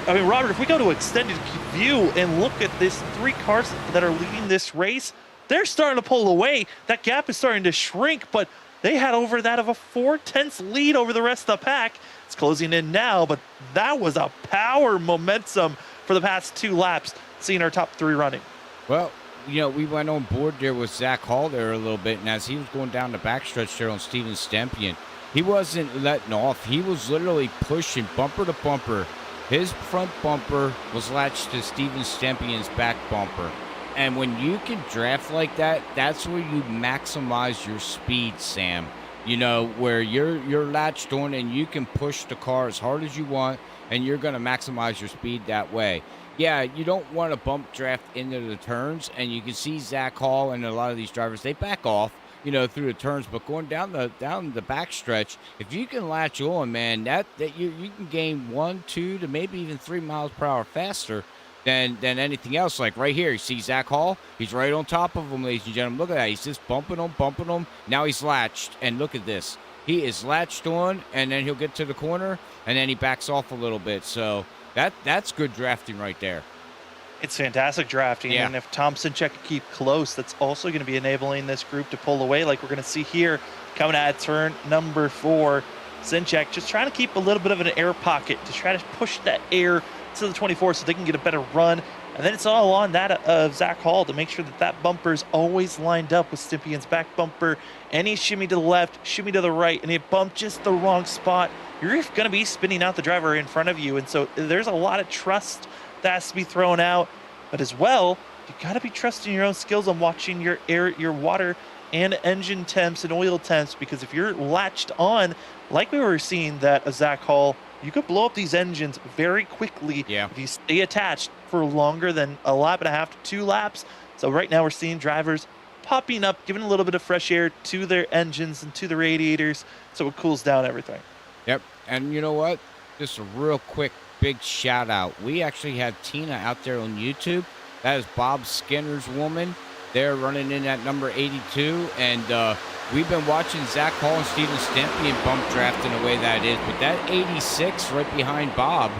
I mean, Robert, if we go to extended view and look at this 3 cars that are leading this race, they're starting to pull away. That gap is starting to shrink, but they had over that of a 4/10 lead over the rest of the pack. It's closing in now, but that was a power momentum for the past 2 laps, seeing our top 3 running. Well, we went on board there with Zach Hall there a little bit, and as he was going down the backstretch there on Steven Stempien, he wasn't letting off. He was literally pushing bumper to bumper. His front bumper was latched to Steven Stempien's back bumper. And when you can draft like that, that's where you maximize your speed, Sam. Where you're latched on and you can push the car as hard as you want, and you're going to maximize your speed that way. Yeah, you don't want to bump draft into the turns, and you can see Zach Hall and a lot of these drivers, they back off, through the turns, but going down the back stretch, if you can latch on, man, that you can gain 1, 2 to maybe even 3 miles per hour faster than anything else. Like right here, you see Zach Hall, he's right on top of him, ladies and gentlemen. Look at that. He's just bumping him. Now he's latched, and look at this. He is latched on, and then he'll get to the corner, and then he backs off a little bit. So that's good drafting right there. It's fantastic drafting, yeah. And if Tom Sinchek can keep close, that's also going to be enabling this group to pull away, like we're going to see here coming at turn number 4. Sinchek just trying to keep a little bit of an air pocket to try to push that air to the 24 so they can get a better run. And then it's all on that of Zach Hall to make sure that that bumper is always lined up with Stympion's back bumper. Any shimmy to the left, shimmy to the right, and it bumped just the wrong spot, you're going to be spinning out the driver in front of you. And so there's a lot of trust that has to be thrown out. But as well, you got to be trusting your own skills on watching your air, your water and engine temps and oil temps, because if you're latched on, like we were seeing that Zach Hall, you could blow up these engines very quickly if you stay attached for longer than a lap and a half to 2 laps. So right now we're seeing drivers popping up, giving a little bit of fresh air to their engines and to the radiators so it cools down everything. Yep. And you know what? Just a real quick, big shout out. We actually had Tina out there on YouTube. That is Bob Skinner's woman. They're running in at number 82. And we've been watching Zach Hall and Steven Stempian bump drafting the way that is. But that 86 right behind Bob,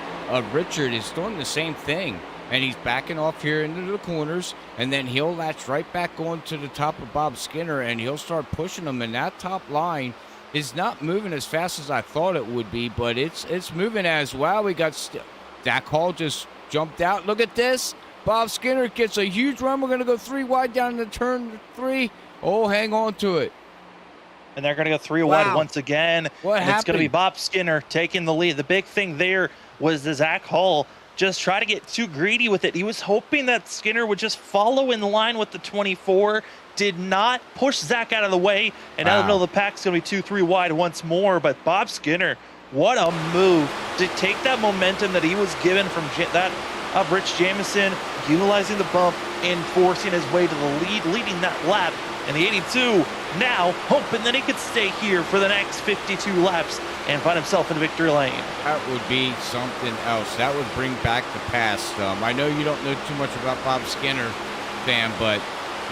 Richard, is doing the same thing. And he's backing off here into the corners. And then he'll latch right back on to the top of Bob Skinner. And he'll start pushing them. And that top line is not moving as fast as I thought it would be. But it's moving as well. We got Zach Hall just jumped out. Look at this. Bob Skinner gets a huge run. We're going to go 3 wide down the turn 3. Oh, hang on to it. And they're going to go 3 wide once again. What happened? It's going to be Bob Skinner taking the lead. The big thing there was the Zach Hall just try to get too greedy with it. He was hoping that Skinner would just follow in line with the 24, did not push Zach out of the way, and out of the middle of the pack is going to be 2-3 wide once more. But Bob Skinner, what a move to take that momentum that he was given from that of Rich Jamison, utilizing the bump and forcing his way to the lead, leading that lap. And the 82 now hoping that he could stay here for the next 52 laps and find himself in victory lane. That would be something else. That would bring back the past. I know you don't know too much about Bob Skinner, Sam, but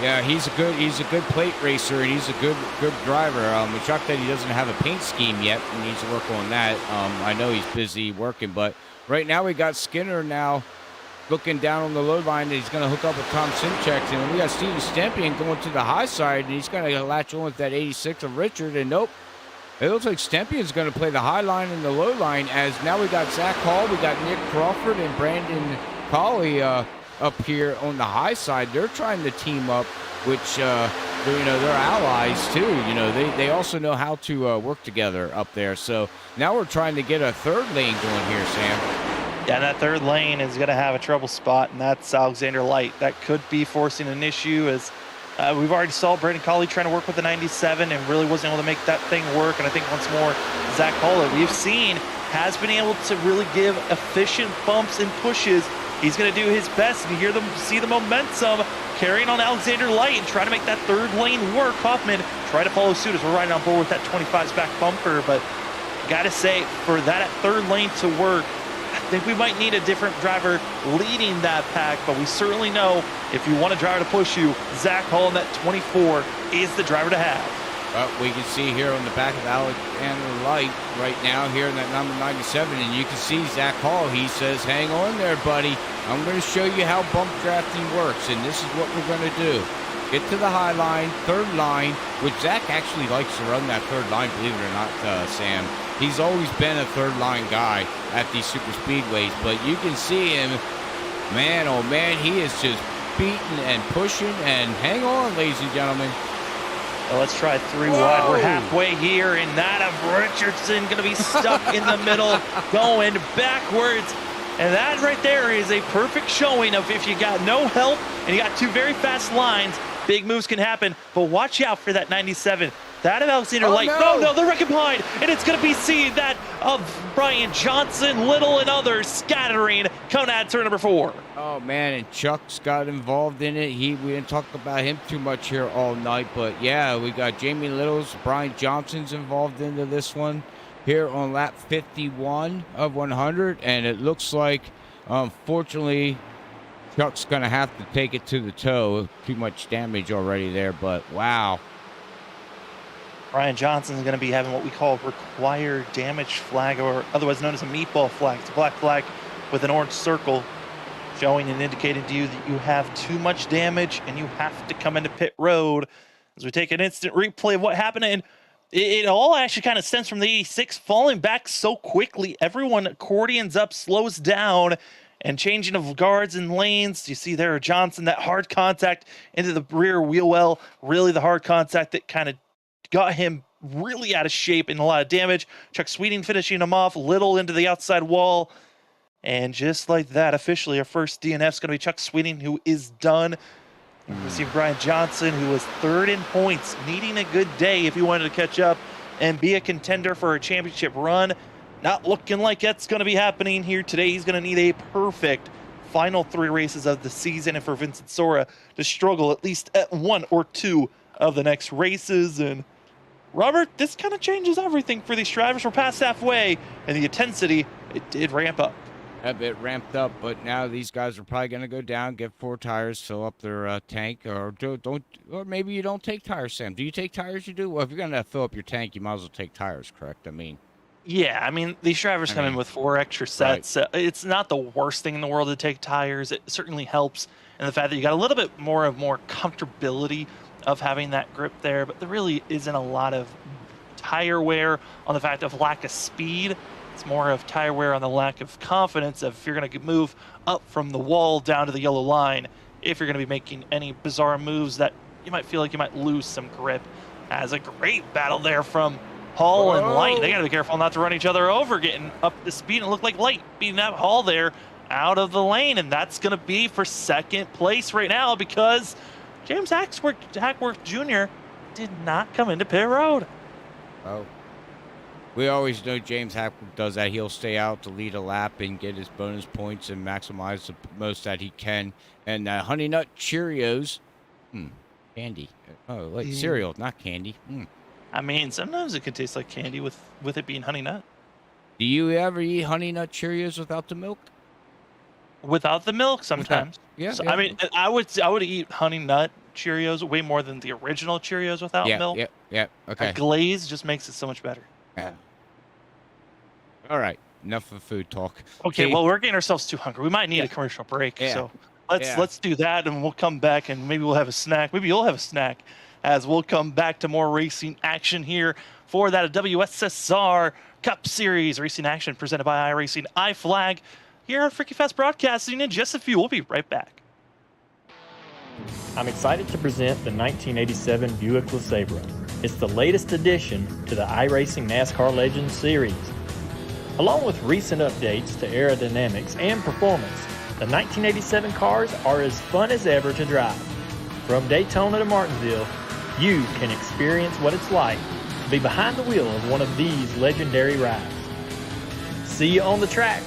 yeah, he's a good plate racer and he's a good driver. I'm shocked that he doesn't have a paint scheme yet. He needs to work on that. I know he's busy working, but right now we got Skinner now looking down on the low line. He's going to hook up with Tom Simchek, and we got Steven Stempian going to the high side, and he's going to latch on with that 86 of Richard, and nope. It looks like Stempian's going to play the high line and the low line, as now we got Zach Hall, we got Nick Crawford and Brandon Colley up here on the high side. They're trying to team up, which, they're allies too. They also know how to work together up there. So now we're trying to get a third lane going here, Sam. Yeah, and that third lane is going to have a trouble spot, and that's Alexander Light. That could be forcing an issue, as we've already saw Brandon Colley trying to work with the 97 and really wasn't able to make that thing work. And I think once more, Zach Hall, we've seen, has been able to really give efficient bumps and pushes. He's going to do his best, and you see the momentum carrying on Alexander Light and trying to make that third lane work. Hoffman try to follow suit as we're riding on board with that 25's back bumper, but got to say, for that third lane to work, I think we might need a different driver leading that pack, but we certainly know if you want a driver to push you, Zach Hall in that 24 is the driver to have. We can see here on the back of Alexander Light right now here in that number 97, and you can see Zach Hall. He says, hang on there, buddy. I'm going to show you how bump drafting works, and this is what we're going to do. Get to the high line, third line, which Zach actually likes to run that third line, believe it or not, Sam. He's always been a third line guy at these super speedways, but you can see him, man, oh man, he is just beating and pushing, and hang on, ladies and gentlemen. Well, let's try 3 wide. We're halfway here, and that of Richardson going to be stuck in the middle, going backwards. And that right there is a perfect showing of if you got no help and you got 2 very fast lines, big moves can happen. But watch out for that 97. That of Alexander Light. No, they're wrecking behind. And it's going to be seen that of Brian Johnson, Little, and others scattering coming at turn number 4. Oh, man, and Chuck's got involved in it. We didn't talk about him too much here all night. But, yeah, we got Jamie Littles, Brian Johnson's involved into this one here on lap 51 of 100. And it looks like, unfortunately, Chuck's going to have to take it to the toe. Too much damage already there, but wow. Brian Johnson is going to be having what we call required damage flag, or otherwise known as a meatball flag. It's a black flag with an orange circle showing and indicating to you that you have too much damage and you have to come into pit road. As we take an instant replay of what happened, and it all actually kind of stems from the 86 falling back so quickly. Everyone accordions up, slows down, And changing of guards and lanes, you see there Johnson, that hard contact into the rear wheel well, really the hard contact that kind of got him really out of shape and a lot of damage. Chuck Sweeting finishing him off, little into the outside wall. And just like that, officially, our first DNF is going to be Chuck Sweeting, who is done. We see Brian Johnson, who was third in points, needing a good day if he wanted to catch up and be a contender for a championship run. Not looking like that's going to be happening here today. He's going to need a perfect final 3 races of the season, and for Vincent Sora to struggle at least at 1 or 2 of the next races. And Robert, this kind of changes everything for these drivers. We're past halfway, and the intensity, it did ramp up. A bit ramped up, but now these guys are probably going to go down, get 4 tires, fill up their tank, or or maybe you don't take tires, Sam. Do you take tires? You do? Well, if you're going to fill up your tank, you might as well take tires, correct? I mean, yeah, I mean, these drivers come in with 4 extra sets. Right. It's not the worst thing in the world to take tires. It certainly helps in the fact that you got a little bit more comfortability of having that grip there, but there really isn't a lot of tire wear on the fact of lack of speed. It's more of tire wear on the lack of confidence of if you're going to move up from the wall down to the yellow line, if you're going to be making any bizarre moves that you might feel like you might lose some grip. As a great battle there from Hall and Light. They got to be careful not to run each other over, getting up the speed. And it looked like Light beating that Hall there out of the lane. And that's going to be for second place right now because James Hackworth Jr. did not come into pit road. oh. We always know James Hackworth does that. He'll stay out to lead a lap and get his bonus points and maximize the most that he can. And Honey Nut Cheerios, candy. Oh, like cereal, not candy. I mean, sometimes it can taste like candy with it being Honey Nut. Do you ever eat Honey Nut Cheerios without the milk? Without the milk, sometimes. Yeah, So, yeah. I mean, I would eat Honey Nut Cheerios way more than the original Cheerios without milk. Yeah. Okay. A glaze just makes it so much better. Yeah. All right. Enough of food talk. Okay, well, we're getting ourselves too hungry. We might need a commercial break. Yeah. So let's do that, and we'll come back, and maybe we'll have a snack. Maybe you'll have a snack as we'll come back to more racing action here for that WSSR Cup Series racing action presented by iRacingiFlag here on Freaky Fast Broadcasting in just a few. We'll be right back. I'm excited to present the 1987 Buick LeSabre. It's the latest addition to the iRacing NASCAR Legends series. Along with recent updates to aerodynamics and performance, the 1987 cars are as fun as ever to drive. From Daytona to Martinsville, you can experience what it's like to be behind the wheel of one of these legendary rides. See you on the track.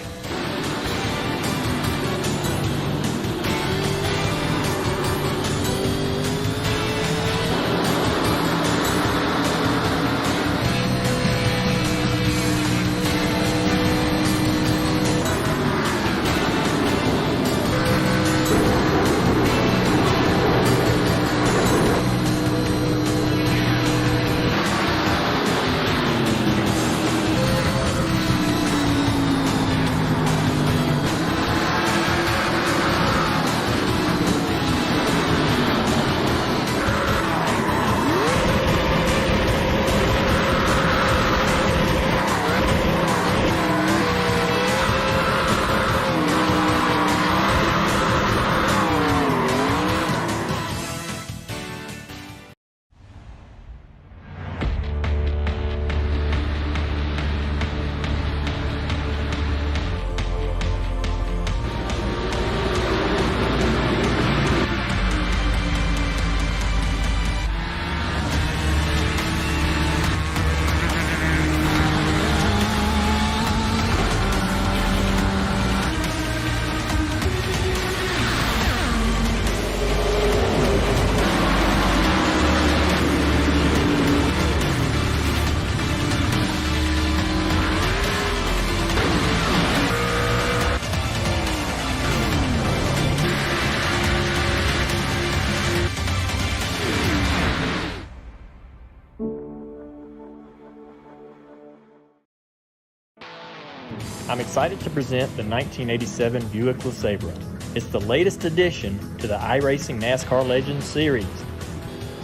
I'm excited to present the 1987 Buick LeSabre. It's the latest addition to the iRacing NASCAR Legends series.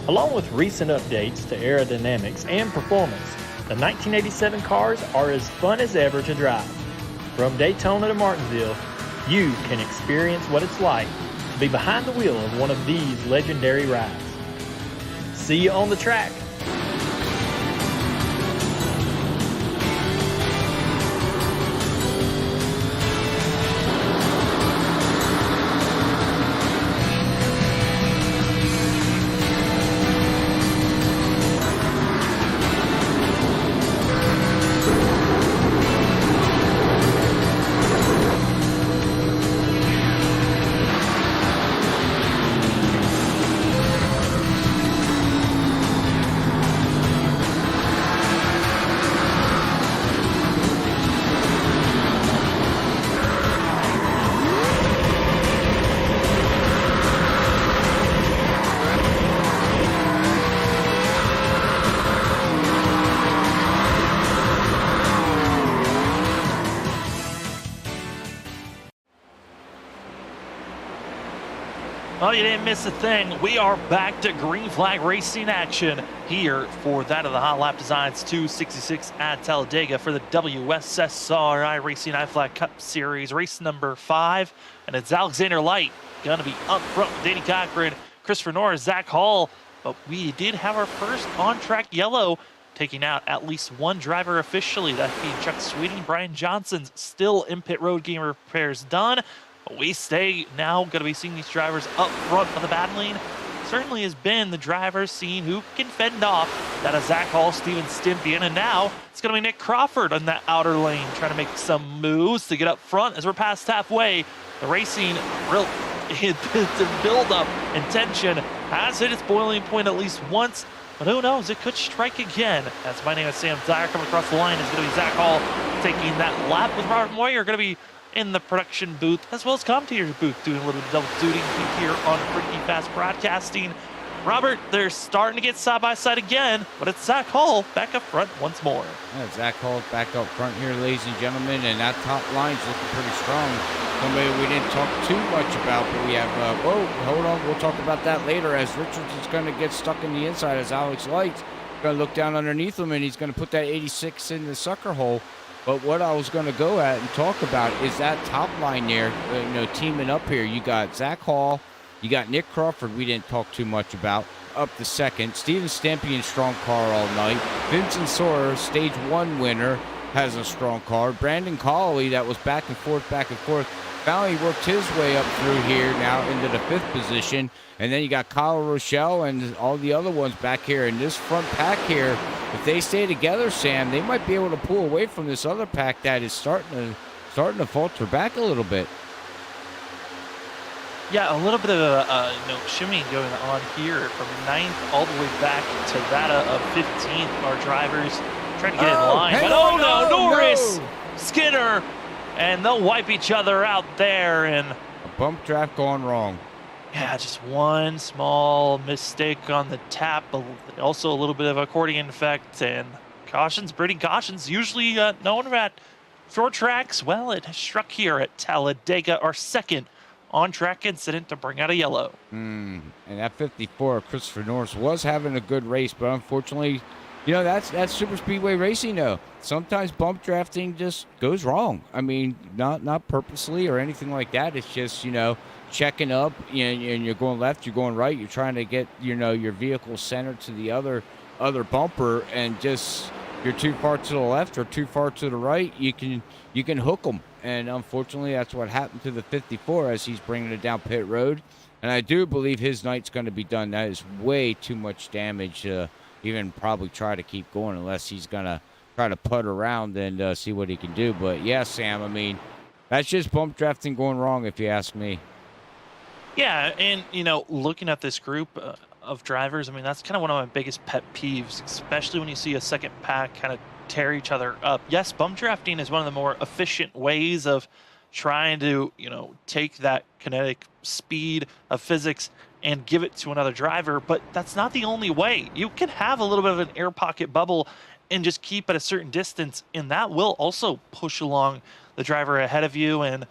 Along with recent updates to aerodynamics and performance, the 1987 cars are as fun as ever to drive. From Daytona to Martinsville, you can experience what it's like to be behind the wheel of one of these legendary rides. See you on the track. Oh, you didn't miss a thing. We are back to green flag racing action here for that of the Hot Lap Designs 266 at Talladega for the WSSR iRacingiFlag Cup Series, race number 5. And it's Alexander Light going to be up front with Danny Cochran, Christopher Norris, Zach Hall. But we did have our first on-track yellow, taking out at least one driver officially, that being Chuck Sweeting. Brian Johnson's still in pit road, getting repairs done. We stay now going to be seeing these drivers up front of the battling. Certainly has been the drivers seeing who can fend off that of Zach Hall, Steven Stimpian, and now it's going to be Nick Crawford on that outer lane trying to make some moves to get up front as we're past halfway. The racing real build up and tension has hit its boiling point at least once, but who knows, it could strike again. As my name is Sam Dyer, coming across the line is going to be Zach Hall taking that lap with Robert Moyer, going to be in the production booth as well as commentator's booth, doing a little bit of double duty here on Pretty Fast Broadcasting. Robert, they're starting to get side by side again, but it's Zach Hall back up front once more. Yeah, Zach Hall's back up front here, ladies and gentlemen, and that top line's looking pretty strong. Somebody we didn't talk too much about, but we have, hold on, we'll talk about that later, as Richards is going to get stuck in the inside as Alex Light's going to look down underneath him, and he's going to put that 86 in the sucker hole. But what I was going to go at and talk about is that top line there, teaming up here. You got Zach Hall, you got Nick Crawford, we didn't talk too much about, up to second. Steven Stampian, strong car all night. Vincent Sawyer, stage 1 winner, has a strong car. Brandon Colley, that was back and forth, finally worked his way up through here now into the 5th position. And then you got Kyle Rochelle and all the other ones back here. In this front pack here, if they stay together, Sam, they might be able to pull away from this other pack that is starting to falter back a little bit. Yeah, a little bit of shimmying going on here from 9th all the way back to that of 15th. Our drivers trying to get in line, but Norris, Skinner, and they'll wipe each other out there. And a bump draft gone wrong. Yeah, just one small mistake on the tap, also a little bit of accordion effect, and cautions, breeding cautions, usually known at short tracks. Well, it struck here at Talladega, our second on-track incident to bring out a yellow. And that 54, Christopher Norris, was having a good race, but unfortunately, that's super speedway racing, though. Sometimes bump drafting just goes wrong. I mean, not purposely or anything like that. It's just, checking up, and you're going left, you're going right, you're trying to get, your vehicle centered to the other bumper, and just you're too far to the left or too far to the right, you can hook them. And unfortunately, that's what happened to the 54 as he's bringing it down pit road. And I do believe his night's going to be done. That is way too much damage to even probably try to keep going, unless he's going to try to putt around and see what he can do. But yeah, Sam, I mean, that's just bump drafting going wrong, if you ask me. Yeah, and, looking at this group of drivers, I mean, that's kind of one of my biggest pet peeves, especially when you see a second pack kind of tear each other up. Yes, bump drafting is one of the more efficient ways of trying to, take that kinetic speed of physics and give it to another driver, but that's not the only way. You can have a little bit of an air pocket bubble and just keep at a certain distance, and that will also push along the driver ahead of you, and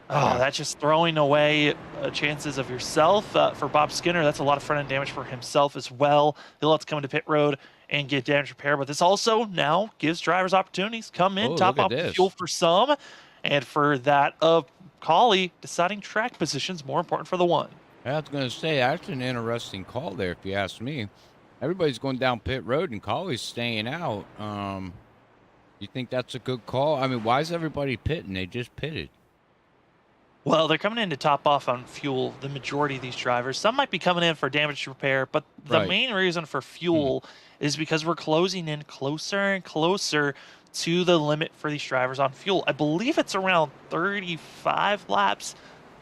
that's just throwing away chances of yourself. For Bob Skinner, that's a lot of front-end damage for himself as well. He'll have to come into pit road and get damage repair, but this also now gives drivers opportunities. Come in, top off the fuel for some, and for that of Cawley deciding track position's more important for the one. I was going to say, that's an interesting call there, if you ask me. Everybody's going down pit road, and Cawley's staying out. You think that's a good call? I mean, why is everybody pitting? They just pitted. Well, they're coming in to top off on fuel, the majority of these drivers. Some might be coming in for damage repair, but the Right. main reason for fuel is because we're closing in closer and closer to the limit for these drivers on fuel. I believe it's around 35 laps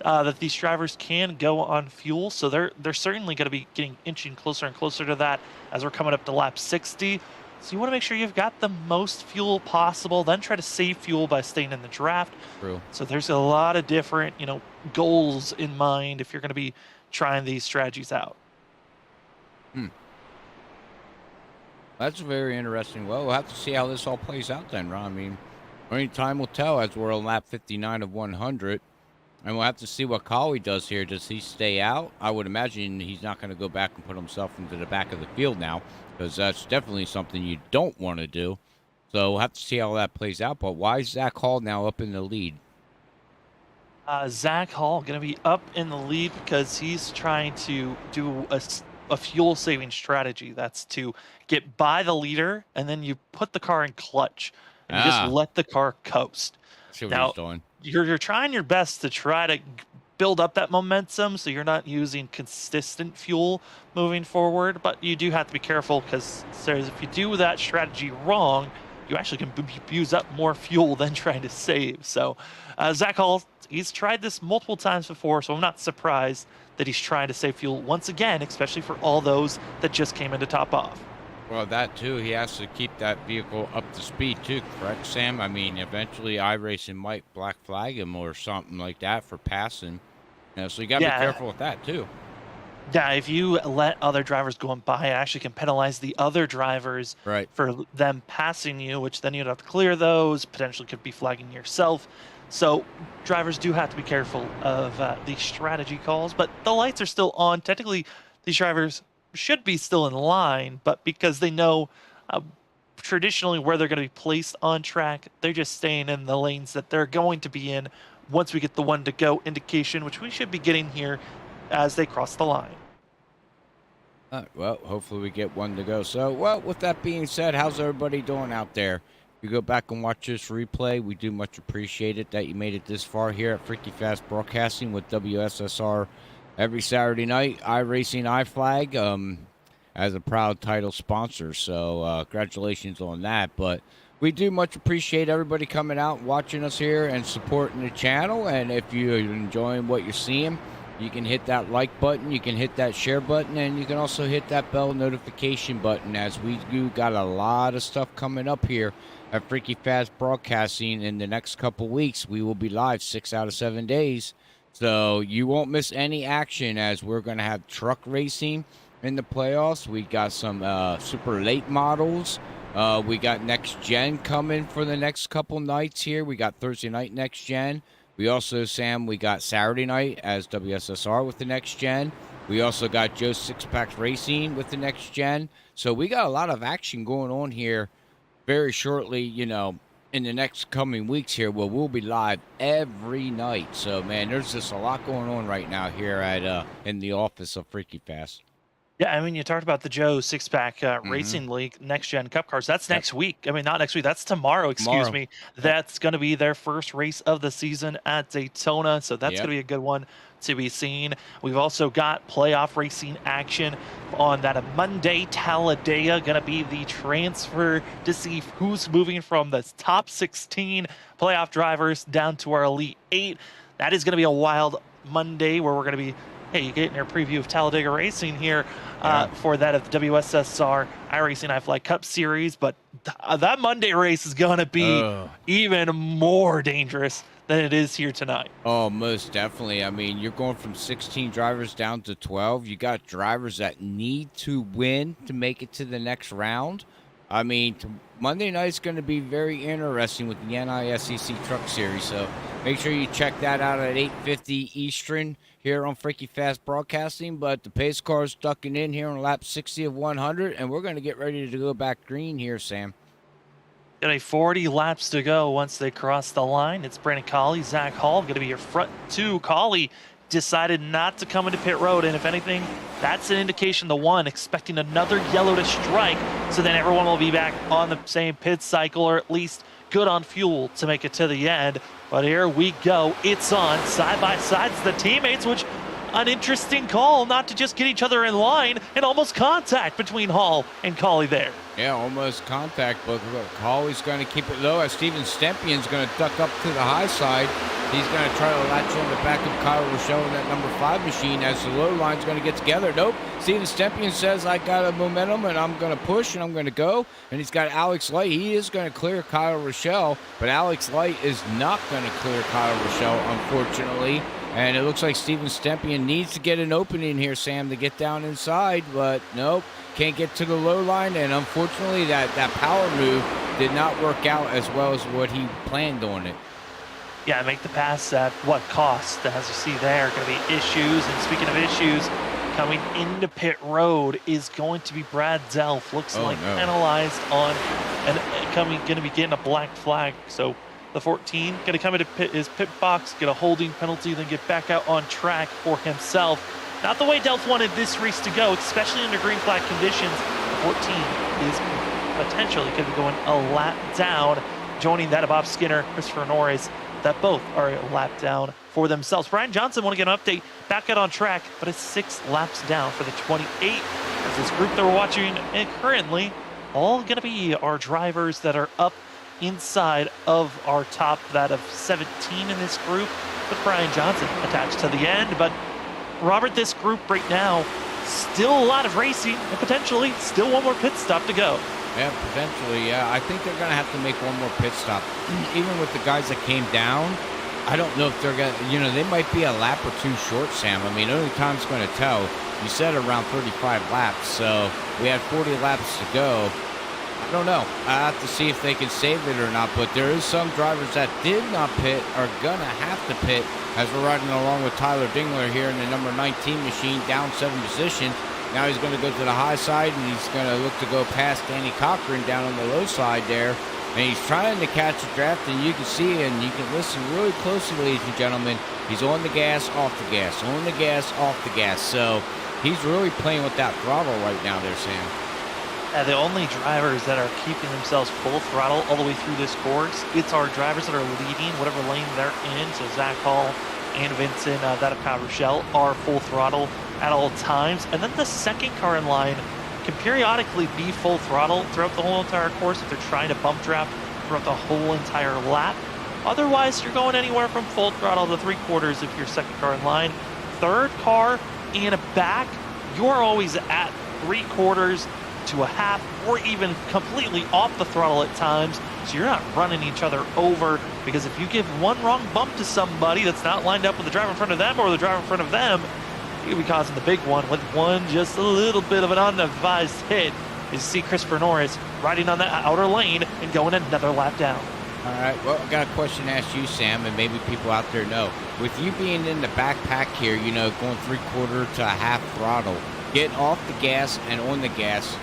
that these drivers can go on fuel, so they're certainly going to be inching closer and closer to that as we're coming up to lap 60. So you want to make sure you've got the most fuel possible, then try to save fuel by staying in the draft. True. So there's a lot of different, goals in mind if you're going to be trying these strategies out. That's very interesting. Well, we'll have to see how this all plays out then, Ron. I mean, only time will tell as we're on lap 59 of 100. And we'll have to see what Cawley does here. Does he stay out? I would imagine he's not going to go back and put himself into the back of the field now, because that's definitely something you don't want to do. So we'll have to see how that plays out. But why is Zach Hall now up in the lead? Zach Hall going to be up in the lead because he's trying to do a fuel saving strategy. That's to get by the leader, and then you put the car in clutch and you just let the car coast. See what Now, he's doing. You're trying your best to try to build up that momentum so you're not using consistent fuel moving forward, but you do have to be careful because if you do that strategy wrong, you actually can use up more fuel than trying to save. So Zach Hall, he's tried this multiple times before, so I'm not surprised that he's trying to save fuel once again, especially for all those that just came in to top off. Well, that too, he has to keep that vehicle up to speed too, correct, Sam? I mean, eventually iRacing might black flag him or something like that for passing. So you got to be careful with that too. Yeah, if you let other drivers go by, it actually can penalize the other drivers for them passing you, which then you'd have to clear those, potentially could be flagging yourself. So drivers do have to be careful of these strategy calls, but the lights are still on. Technically, these drivers should be still in line, but because they know traditionally where they're going to be placed on track, they're just staying in the lanes that they're going to be in once we get the one to go indication, which we should be getting here as they cross the line. Well, hopefully we get one to go. So, well, with that being said, how's everybody doing out there? If you go back and watch this replay, we do much appreciate it that you made it this far here at Freaky Fast Broadcasting with WSSR every Saturday night, iRacingiFlag, as a proud title sponsor. So congratulations on that. But we do much appreciate everybody coming out and watching us here and supporting the channel. And if you're enjoying what you're seeing, you can hit that like button, you can hit that share button, and you can also hit that bell notification button, as we do got a lot of stuff coming up here at Freaky Fast Broadcasting. In the next couple weeks, we will be live 6 out of 7 days. So you won't miss any action, as we're going to have truck racing in the playoffs. We got some super late models. We got next gen coming for the next couple nights here. We got Thursday night next gen. We also, Sam, we got Saturday night as WSSR with the next gen. We also got Joe Six-Pack Racing with the next gen. So we got a lot of action going on here very shortly, in the next coming weeks here, where we'll be live every night. So, man, there's just a lot going on right now here at in the office of Freaky Fast. Yeah, I mean, you talked about the Joe Six-Pack Racing League Next Gen Cup cars. That's next week. I mean, not next week. That's tomorrow, excuse me. That's going to be their first race of the season at Daytona, so that's going to be a good one to be seen. We've also got playoff racing action on that Monday. Talladega going to be the transfer to see who's moving from the top 16 playoff drivers down to our Elite 8. That is going to be a wild Monday where we're going to be you're getting your preview of Talladega Racing here for that of the WSSR iRacingiFlag Cup Series. But that Monday race is going to be even more dangerous than it is here tonight. Oh, most definitely. I mean, you're going from 16 drivers down to 12. You got drivers that need to win to make it to the next round. I mean, Monday night is going to be very interesting with the NISCC Truck Series. So make sure you check that out at 8:50 Eastern here on Freaky Fast Broadcasting. But the pace car is ducking in here on lap 60 of 100, and we're going to get ready to go back green here, Sam. Got a 40 laps to go once they cross the line. It's Brandon Colley, Zach Hall going to be your front two. Colley decided not to come into pit road, and if anything, that's an indication the one expecting another yellow to strike, so then everyone will be back on the same pit cycle, or at least good on fuel to make it to the end. But here we go. It's on side by sides the teammates, which an interesting call not to just get each other in line, and almost contact between Hall and Colley there. Yeah, almost contact, but look, Colley's going to keep it low as Steven Stempion's going to duck up to the high side. He's going to try to latch on the back of Kyle Rochelle in that number 5 machine as the low line's going to get together. Nope. Steven Stempion says, I got a momentum and I'm going to push and I'm going to go. And he's got Alex Light. He is going to clear Kyle Rochelle, but Alex Light is not going to clear Kyle Rochelle, unfortunately. And it looks like Steven Stempion needs to get an opening here, Sam, to get down inside, but nope, can't get to the low line, and unfortunately that power move did not work out as well as what he planned on it. Yeah, make the pass at what cost? As you see there, going to be issues, and speaking of issues, coming into pit road is going to be Brad Delph. Looks penalized on, and going to be getting a black flag, so the 14 going to come into his pit box, get a holding penalty, then get back out on track for himself. Not the way Delph wanted this race to go, especially under green flag conditions. The 14 is potentially going to be going a lap down, joining that of Bob Skinner, Christopher Norris, that both are a lap down for themselves. Brian Johnson want to get an update, back out on track, but it's 6 laps down for the 28. As this group that we're watching currently, all going to be our drivers that are up inside of our top, that of 17 in this group, with Brian Johnson attached to the end. But Robert, this group right now, still a lot of racing, and potentially still one more pit stop to go. Yeah, potentially, yeah. I think they're going to have to make one more pit stop. Even with the guys that came down, I don't know if they're going to, they might be a lap or two short, Sam. I mean, only time's going to tell. You said around 35 laps, so we had 40 laps to go. I don't know. I have to see if they can save it or not, but there is some drivers that did not pit are going to have to pit, as we're riding along with Tyler Dingler here in the number 19 machine, down 7 positions. Now he's going to go to the high side, and he's going to look to go past Danny Cochran down on the low side there. And he's trying to catch a draft, and you can see, and you can listen really closely, ladies and gentlemen. He's on the gas, off the gas, on the gas, off the gas. So he's really playing with that throttle right now there, Sam. The only drivers that are keeping themselves full throttle all the way through this course, it's our drivers that are leading whatever lane they're in. So Zach Hall and Vincent, that of Kyle Rochelle, are full throttle at all times. And then the second car in line can periodically be full throttle throughout the whole entire course if they're trying to bump draft throughout the whole entire lap. Otherwise, you're going anywhere from full throttle to 3/4 if you're second car in line. Third car and back, you're always at 3/4 to a half, or even completely off the throttle at times, so you're not running each other over, because if you give one wrong bump to somebody that's not lined up with the driver in front of them or the driver in front of them, you could be causing the big one with one just a little bit of an unadvised hit. You see Christopher Norris riding on that outer lane and going another lap down. All right, well, I got a question to ask you, Sam, and maybe people out there know. With you being in the backpack here, going 3/4 to a half throttle, getting off the gas and on the gas,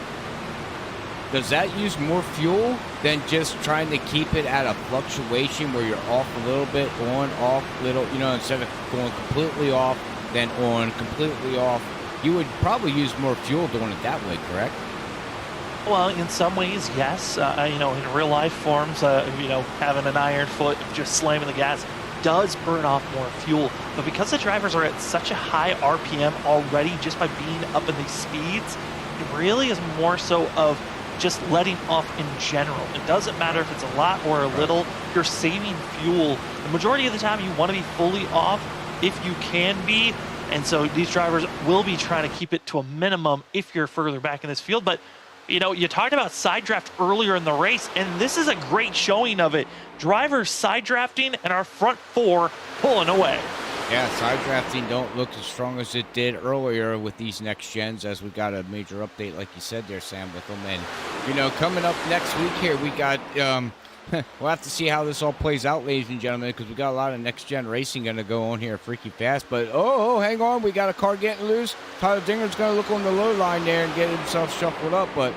does that use more fuel than just trying to keep it at a fluctuation where you're off a little bit, on, off, little, instead of going completely off, then on, completely off? You would probably use more fuel doing it that way, correct? Well, in some ways, yes. In real life forms, having an iron foot, just slamming the gas, does burn off more fuel. But because the drivers are at such a high RPM already, just by being up in these speeds, it really is more so of just letting off in general. It doesn't matter if it's a lot or a little, you're saving fuel. The majority of the time you want to be fully off if you can be, and so these drivers will be trying to keep it to a minimum if you're further back in this field. But you talked about side draft earlier in the race, and this is a great showing of it. Drivers side drafting and our front 4 pulling away. Yeah, side drafting don't look as strong as it did earlier with these next gens, as we got a major update, like you said there, Sam, with them. And, coming up next week here, we got, we'll have to see how this all plays out, ladies and gentlemen, because we got a lot of next-gen racing going to go on here freaky fast. But, hang on, we got a car getting loose. Tyler Dinger's going to look on the low line there and get himself shuffled up. But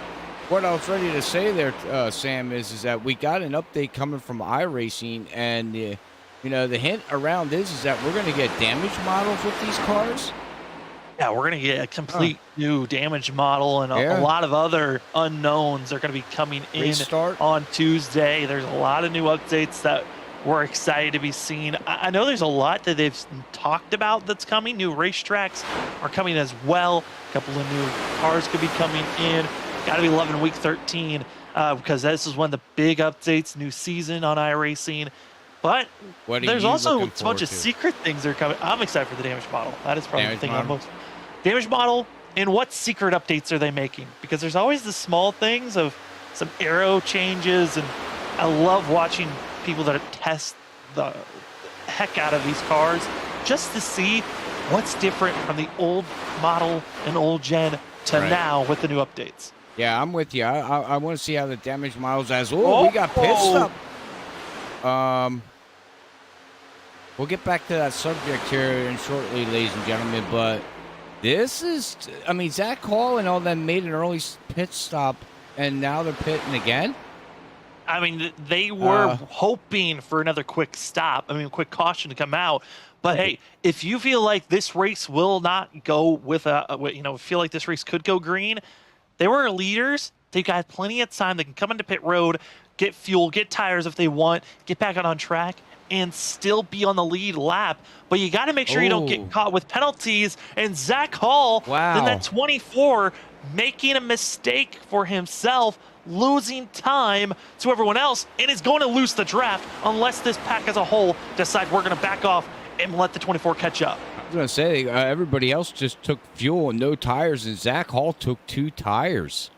what I was ready to say there, Sam, is that we got an update coming from iRacing, and the hint around is that we're going to get damage models with these cars. Yeah, we're going to get a complete new damage model, and a lot of other unknowns are going to be coming in Restart on Tuesday. There's a lot of new updates that we're excited to be seen. I know there's a lot that they've talked about that's coming. New racetracks are coming as well. A couple of new cars could be coming in. Got to be loving week 13 because this is one of the big updates, new season on iRacing. But there's also a bunch of secret things that are coming. I'm excited for the damage model. That is probably the thing I'm most. Damage model, and what secret updates are they making? Because there's always the small things of some aero changes, and I love watching people that test the heck out of these cars just to see what's different from the old model and old gen to now with the new updates. Yeah, I'm with you. I want to see how the damage models as well. We got pit stop. We'll get back to that subject here shortly, ladies and gentlemen, but this is, Zach Hall and all them made an early pit stop, and now they're pitting again? They were hoping for another quick stop, quick caution to come out. But hey, if you feel like this race will not go with feel like this race could go green, they were leaders. They've got plenty of time. They can come into pit road, get fuel, get tires if they want, get back out on track, and still be on the lead lap. But you got to make sure you don't get caught with penalties. And Zach Hall, then that 24, making a mistake for himself, losing time to everyone else, and is going to lose the draft unless this pack as a whole decide we're going to back off and let the 24 catch up. I was going to say, everybody else just took fuel and no tires, and Zach Hall took 2 tires.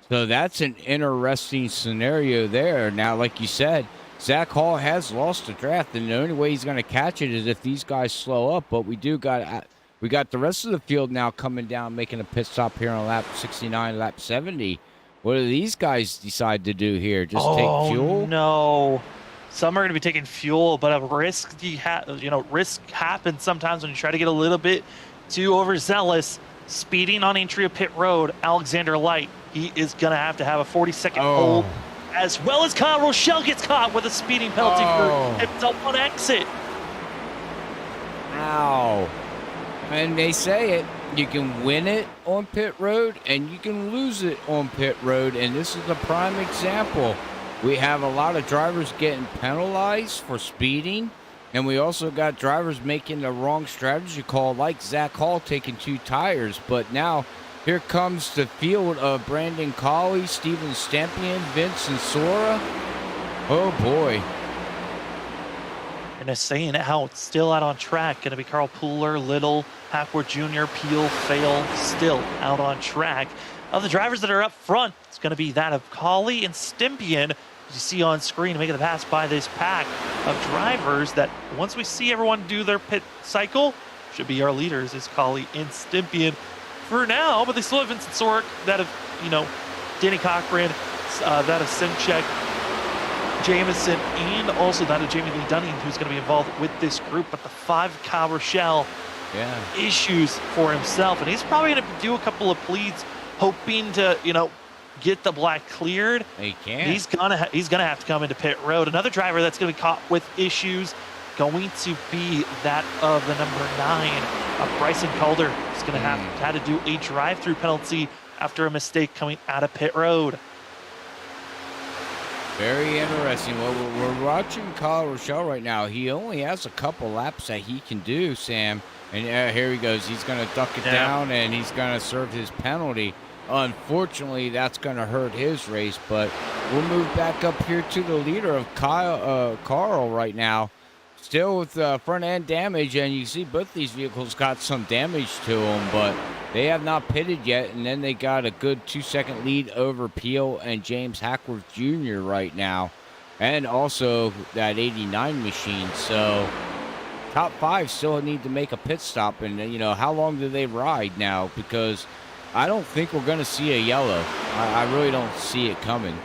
So that's an interesting scenario there. Now, like you said, Zach Hall has lost the draft, and the only way he's going to catch it is if these guys slow up. But we got the rest of the field now coming down, making a pit stop here on lap 69, lap 70. What do these guys decide to do here? Just take fuel? No. Some are going to be taking fuel, but a risk happens sometimes when you try to get a little bit too overzealous. Speeding on entry of pit road, Alexander Light, he is going to have a 40-second hold. As well as Kyle Rochelle gets caught with a speeding penalty for himself on exit. Ow. And they say it, you can win it on pit road and you can lose it on pit road. And this is a prime example. We have a lot of drivers getting penalized for speeding. And we also got drivers making the wrong strategy call, like Zach Hall taking 2 tires. But now here comes the field of Brandon Colley, Steven Stampian, Vincent Sora. Oh, boy. And just saying out, still out on track. Going to be Carl Pooler, Little, Hackworth Jr., Peel, Fail, still out on track. Of the drivers that are up front, it's going to be that of Colley and Stampian. As you see on screen, making the pass by this pack of drivers that once we see everyone do their pit cycle, should be our leaders is Colley and Stampian for now, but they still have Vincent Sorek, that of, Danny Cochran, that of Simchek, Jamison, and also that of Jamie Lee Dunning, who's going to be involved with this group. But the 5, Kyle Rochelle, issues for himself, and he's probably going to do a couple of pleads, hoping to, get the black cleared. He can. He's gonna have to come into pit road. Another driver that's going to be caught with issues, going to be that of the number 9, Bryson Calder. He's going to have to do a drive-through penalty after a mistake coming out of pit road. Very interesting. Well, we're watching Kyle Rochelle right now. He only has a couple laps that he can do, Sam. And here he goes. He's going to duck it down, and he's going to serve his penalty. Unfortunately, that's going to hurt his race, but we'll move back up here to the leader of Carl right now. Still with front end damage, and you see both these vehicles got some damage to them, but they have not pitted yet, and then they got a good 2-second lead over Peel and James Hackworth Jr. right now, and also that 89 machine. So top 5 still need to make a pit stop, and how long do they ride now? Because I don't think we're going to see a yellow. I really don't see it coming.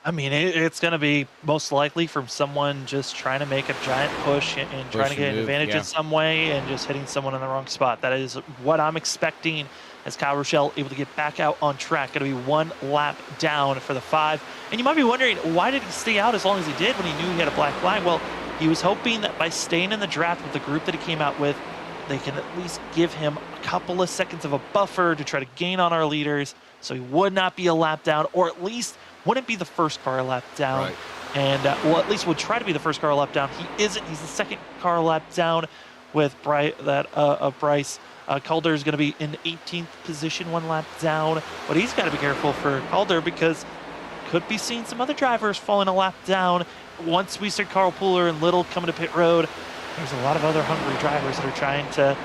I mean, it's going to be most likely from someone just trying to make a giant push and trying to get an advantage in some way and just hitting someone in the wrong spot. That is what I'm expecting as Kyle Rochelle able to get back out on track. Going to be one lap down for the 5. And you might be wondering, why did he stay out as long as he did when he knew he had a black flag? Well, he was hoping that by staying in the draft with the group that he came out with, they can at least give him a couple of seconds of a buffer to try to gain on our leaders so he would not be a lap down, or at least wouldn't be the first car lap down. Right. And, well, at least would try to be the first car lap down. He isn't. He's the second car lap down with Bryce. Calder is going to be in 18th position, one lap down. But he's got to be careful for Calder because could be seeing some other drivers falling a lap down. Once we start Carl Pooler and Little coming to pit road, there's a lot of other hungry drivers that are trying to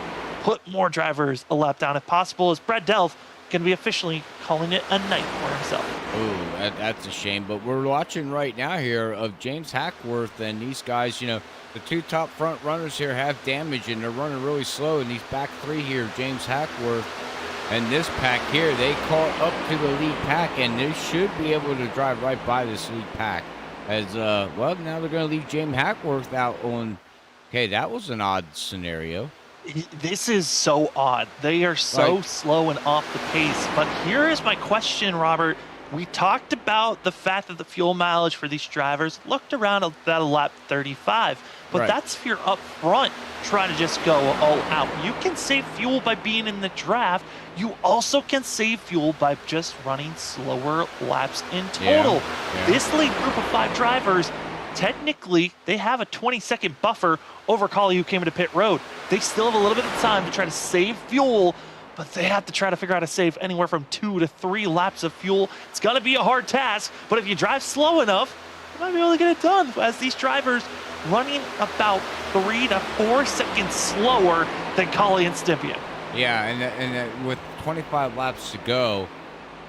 put more drivers a lap down if possible, as Brad Delph going to be officially calling it a night for himself. Ooh, that's a shame. But we're watching right now here of James Hackworth and these guys. You know, the two top front runners here have damage and they're running really slow. And these back three here, James Hackworth and this pack here, they caught up to the lead pack and they should be able to drive right by this lead pack. As well, now they're going to leave James Hackworth out on. Okay, that was an odd scenario. This is so odd. They are so slow and off the pace. But here is my question, Robert. We talked about the fact that the fuel mileage for these drivers looked around about a lap 35. But that's if you're up front trying to just go all out. You can save fuel by being in the draft. You also can save fuel by just running slower laps in total. Yeah. This lead group of 5 drivers, technically, they have a 20-second buffer over Collie who came into pit road. They still have a little bit of time to try to save fuel, but they have to try to figure out how to save anywhere from 2 to 3 laps of fuel. It's going to be a hard task, but if you drive slow enough, you might be able to get it done. As these drivers running about 3 to 4 seconds slower than Collie and Stympian. Yeah, and with 25 laps to go,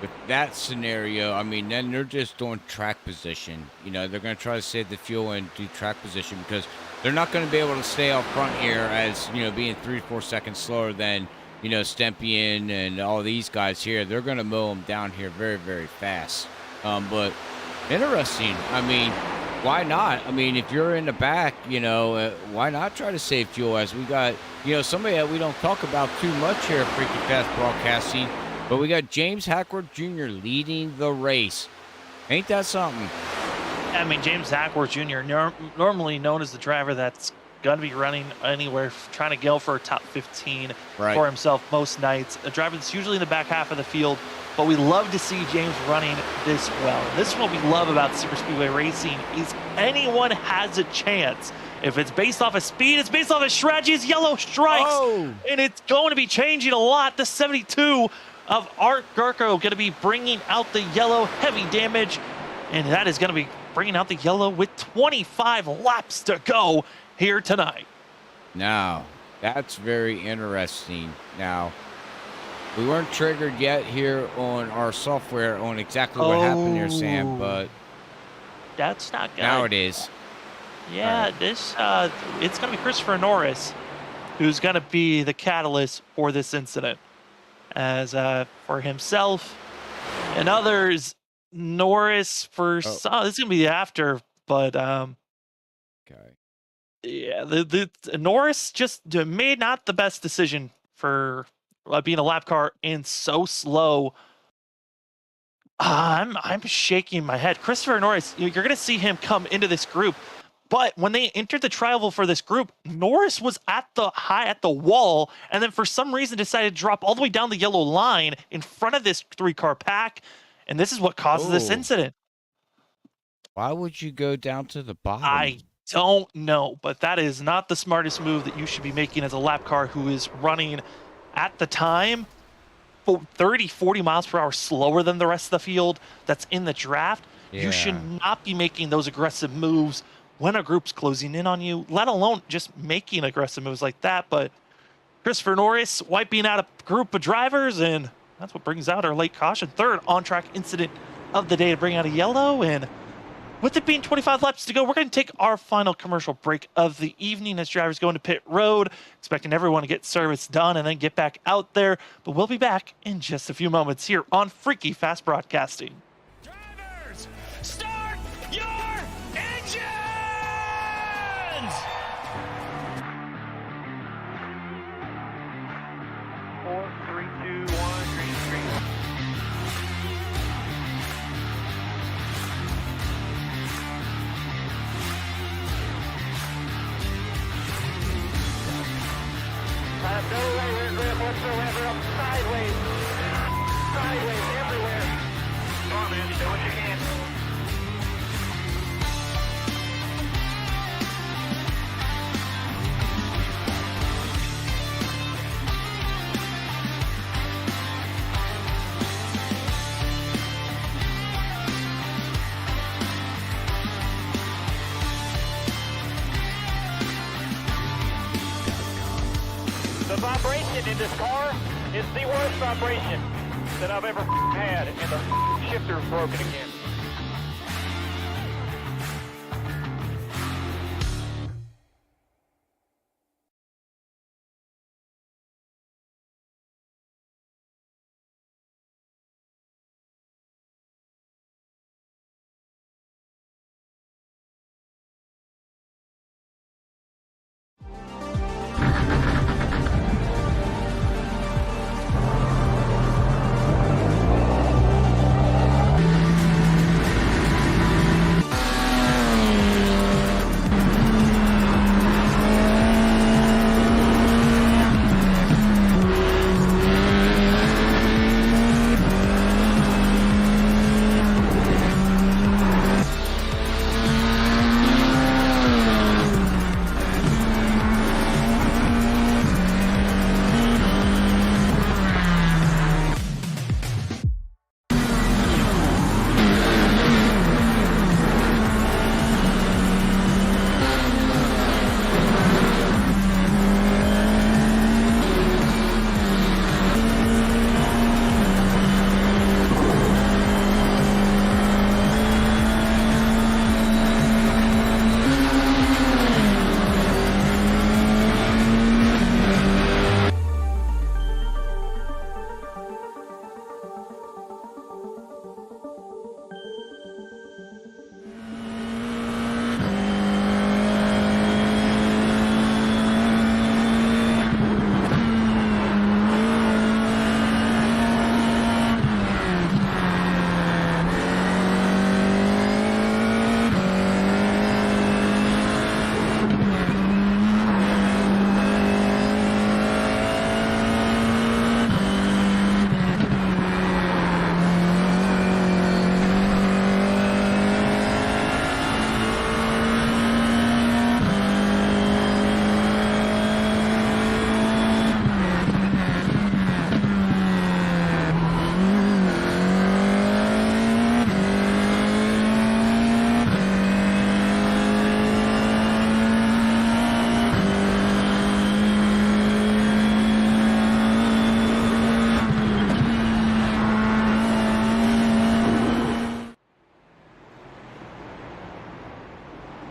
with that scenario, I mean, then they're just doing track position. You know, they're going to try to save the fuel and do track position because they're not going to be able to stay up front here as, you know, being 3 to 4 seconds slower than, you know, Stympian and all these guys here. They're going to mow them down here very, very fast. But interesting. I mean, why not? I mean, if you're in the back, you know, why not try to save fuel as we got, you know, somebody that we don't talk about too much here at Freaky Fast Broadcasting, but we got James Hackworth Jr. leading the race. Ain't that something? I mean, James Hackworth Jr., normally known as the driver that's going to be running anywhere, trying to go for a top 15 for himself most nights. A driver that's usually in the back half of the field, but we love to see James running this well. This is what we love about Super Speedway Racing is anyone has a chance. If it's based off of speed, it's based off of strategy. It's yellow strikes, and it's going to be changing a lot. The 72 of Art Garco going to be bringing out the yellow heavy damage, and that is going to be bringing out the yellow with 25 laps to go here tonight. Now, that's very interesting. Now, we weren't triggered yet here on our software on exactly what happened here, Sam, but that's not good. Now it is. Yeah, this it's going to be Christopher Norris who's going to be the catalyst for this incident. As for himself and others, Norris for some, this is going to be after, but yeah, the Norris just made not the best decision for being a lap car and so slow. I'm shaking my head. Christopher Norris, you're going to see him come into this group. But when they entered the trial for this group, Norris was at the wall, and then for some reason decided to drop all the way down the yellow line in front of this 3-car pack, and this is what causes this incident. Why would you go down to the bottom? I don't know, but that is not the smartest move that you should be making as a lap car who is running at the time 30, 40 miles per hour slower than the rest of the field that's in the draft. Yeah. You should not be making those aggressive moves when a group's closing in on you, let alone just making aggressive moves like that. But Christopher Norris wiping out a group of drivers, and that's what brings out our late caution. Third on-track incident of the day to bring out a yellow. And with it being 25 laps to go, we're going to take our final commercial break of the evening as drivers go into pit road, expecting everyone to get service done and then get back out there. But we'll be back in just a few moments here on Freaky Fast Broadcasting. Drivers, start 4, 3, 2, 1, green screen. No rear grip whatsoever, up sideways. Sideways everywhere. Come on, man, do what you can. The vibration in this car is the worst vibration that I've ever had, and the shifter's broken again.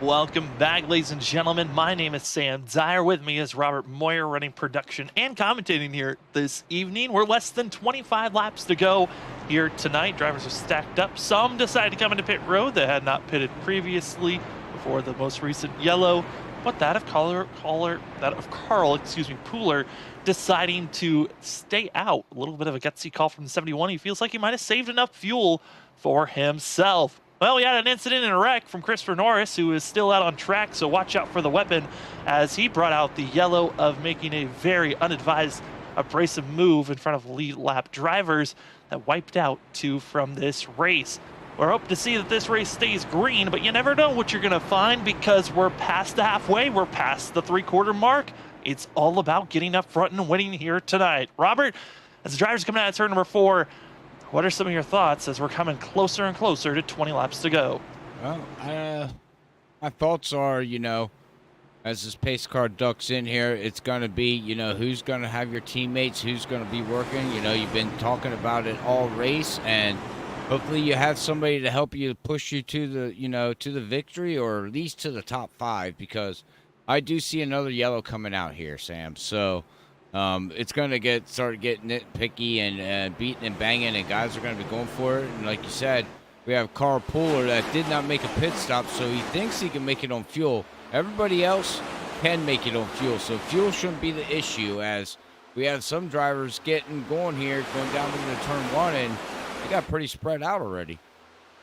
Welcome back, ladies and gentlemen. My name is Sam Dyer. With me is Robert Moyer, running production and commentating here this evening. We're less than 25 laps to go here tonight. Drivers are stacked up. Some decided to come into pit road that had not pitted previously before the most recent yellow. But that of Carl, Pooler, deciding to stay out. A little bit of a gutsy call from the 71. He feels like he might have saved enough fuel for himself. Well, we had an incident and a wreck from Christopher Norris, who is still out on track, so watch out for the weapon as he brought out the yellow of making a very unadvised abrasive move in front of lead lap drivers that wiped out 2 from this race. We're hoping to see that this race stays green, but you never know what you're going to find because we're past the halfway, we're past the 3/4 mark. It's all about getting up front and winning here tonight. Robert, as the drivers coming out of turn number 4, what are some of your thoughts as we're coming closer and closer to 20 laps to go? Well, my thoughts are, as this pace car ducks in here, it's going to be, who's going to have your teammates, who's going to be working. You've been talking about it all race, and hopefully you have somebody to help you push you to the victory, or at least to the top 5, because I do see another yellow coming out here, Sam. So it's going to start getting nitpicky and beating and banging, and guys are going to be going for it. And like you said, we have Carl Pooler that did not make a pit stop, so he thinks he can make it on fuel. Everybody else can make it on fuel, so fuel shouldn't be the issue, as we have some drivers getting going here, going down into turn 1, and they got pretty spread out already.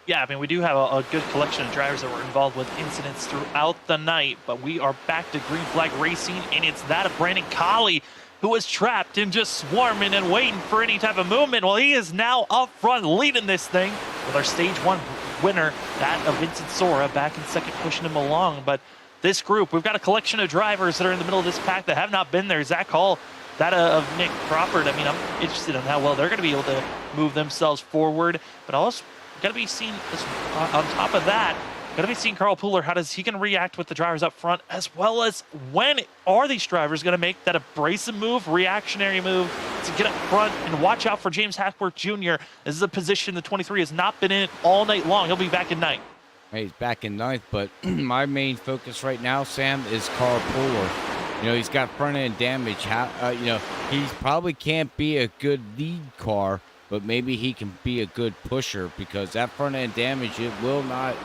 Yeah, I mean, we do have a good collection of drivers that were involved with incidents throughout the night, but we are back to green flag racing, and it's that of Brandon Colley, who was trapped and just swarming and waiting for any type of movement. Well, he is now up front leading this thing with our stage 1 winner, that of Vincent Sora, back in second, pushing him along. But this group, we've got a collection of drivers that are in the middle of this pack that have not been there. Zach Hall, that of Nick Crawford. I mean, I'm interested in how well they're going to be able to move themselves forward, but also got to be seen on top of that. Got to be seeing Carl Pooler. How does he can react with the drivers up front, as well as when are these drivers going to make that abrasive move, reactionary move to get up front and watch out for James Hackworth Jr. This is a position the 23 has not been in all night long. He'll be back in ninth. Hey, he's back in ninth, but my main focus right now, Sam, is Carl Pooler. You know, he's got front end damage. You know, he probably can't be a good lead car, but maybe he can be a good pusher, because that front end damage, it will not.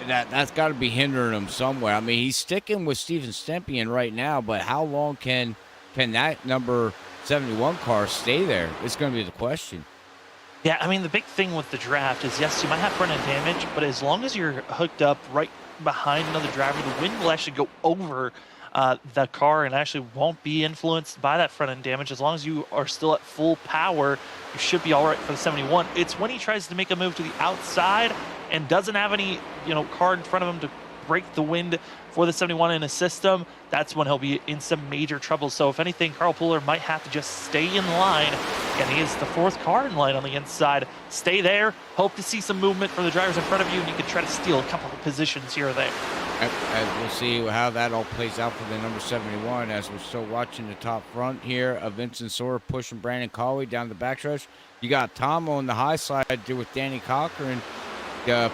That's got to be hindering him somewhere. I mean, he's sticking with Steven Stempien right now, but how long can that number 71 car stay there? It's going to be the question. Yeah, I mean, the big thing with the draft is, yes, you might have front end damage, but as long as you're hooked up right behind another driver, the wind will actually go over the car and actually won't be influenced by that front end damage. As long as you are still at full power, you should be all right for the 71. It's when he tries to make a move to the outside and doesn't have any, car in front of him to break the wind for the 71 in his system, that's when he'll be in some major trouble. So if anything, Carl Pooler might have to just stay in line, and he is the 4th car in line on the inside. Stay there, hope to see some movement from the drivers in front of you, and you can try to steal a couple of positions here or there. As we'll see how that all plays out for the number 71, as we're still watching the top front here of Vincent Sora pushing Brandon Colley down the backstretch. You got Tom on the high side there with Danny Cochran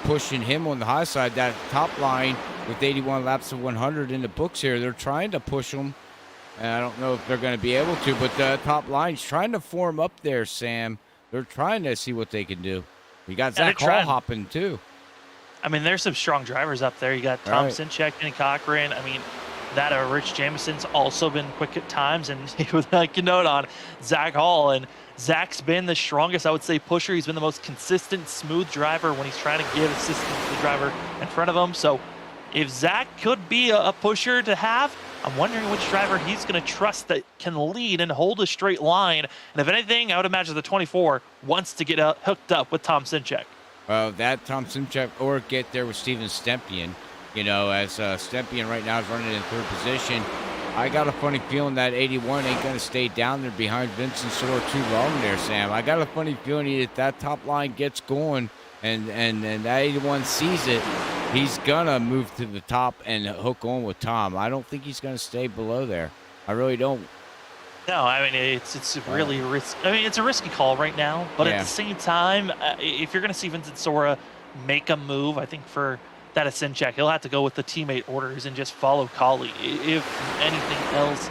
pushing him on the high side. That top line with 81 laps of 100 in the books here, they're trying to push him. And I don't know if they're going to be able to, but the top line's trying to form up there, Sam. They're trying to see what they can do. You got Zach Hall hopping too. I mean, there's some strong drivers up there. You got Tom Sinchek and Cochran. I mean, that Rich Jamison's also been quick at times, and he would like a note on Zach Hall. And Zach's been the strongest, I would say, pusher. He's been the most consistent, smooth driver when he's trying to give assistance to the driver in front of him. So if Zach could be a pusher to have, I'm wondering which driver he's going to trust that can lead and hold a straight line. And if anything, I would imagine the 24 wants to get hooked up with Tom Sinchek. Well, that Tom Simchek, or get there with Steven Stempien. As Stempien right now is running in 3rd position. I got a funny feeling that 81 ain't going to stay down there behind Vincent Sora too long there, Sam. I got a funny feeling if that top line gets going and that 81 sees it, he's going to move to the top and hook on with Tom. I don't think he's going to stay below there. I really don't. No, I mean, it's really risky. I mean, it's a risky call right now, but at the same time, if you're going to see Vincent Sora make a move, I think for that Sinchek, he'll have to go with the teammate orders and just follow Colley, if anything else,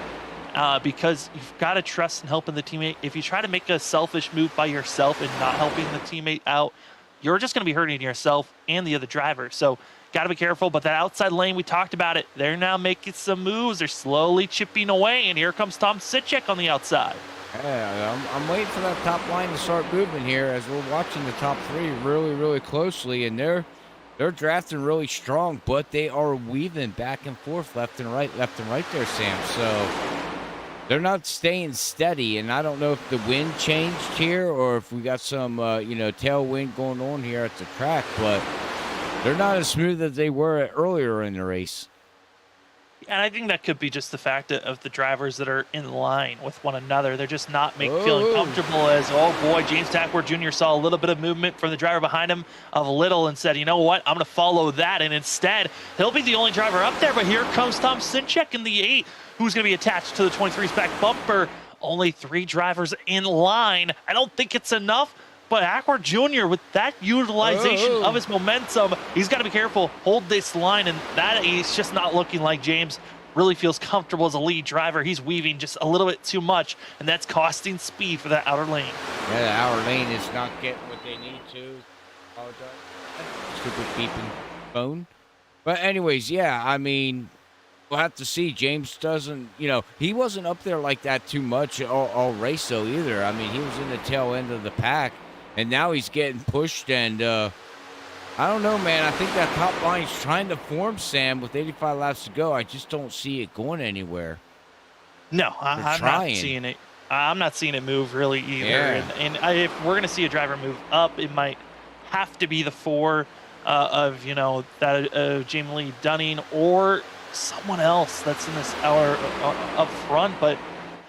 because you've got to trust and help in the teammate. If you try to make a selfish move by yourself and not helping the teammate out, you're just going to be hurting yourself and the other driver. So got to be careful. But that outside lane, we talked about it. They're now making some moves. They're slowly chipping away, and here comes Tom Sinchek on the outside. Yeah, I'm waiting for that top line to start moving here as we're watching the top 3 really, really closely, and they're drafting really strong, but they are weaving back and forth, left and right there, Sam. So they're not staying steady, and I don't know if the wind changed here or if we got some, tailwind going on here at the track, but they're not as smooth as they were earlier in the race. And I think that could be just the fact of the drivers that are in line with one another. They're just not feeling comfortable as, oh boy, James Hackworth Jr. saw a little bit of movement from the driver behind him of little and said, you know what, I'm going to follow that. And instead, he'll be the only driver up there. But here comes Tom Sinchek in the 8, who's going to be attached to the 23's back bumper. Only 3 drivers in line. I don't think it's enough. But Hackworth Jr., with that utilization of his momentum, he's got to be careful, hold this line, and that is just not looking like James really feels comfortable as a lead driver. He's weaving just a little bit too much, and that's costing speed for that outer lane. Yeah, the outer lane is not getting what they need to. Apologize. Stupid beeping phone. But anyways, yeah, I mean, We'll have to see. James doesn't, he wasn't up there like that too much all race though either. I mean, he was in the tail end of the pack, and now he's getting pushed. And I don't know, man. I think that top line's trying to form, Sam, with 85 laps to go. I just don't see it going anywhere. No, I'm not seeing it. I'm not seeing it move really either. Yeah. And if we're going to see a driver move up, it might have to be the 4 of, that Jamie Lee Dunning or someone else that's in this hour up front. But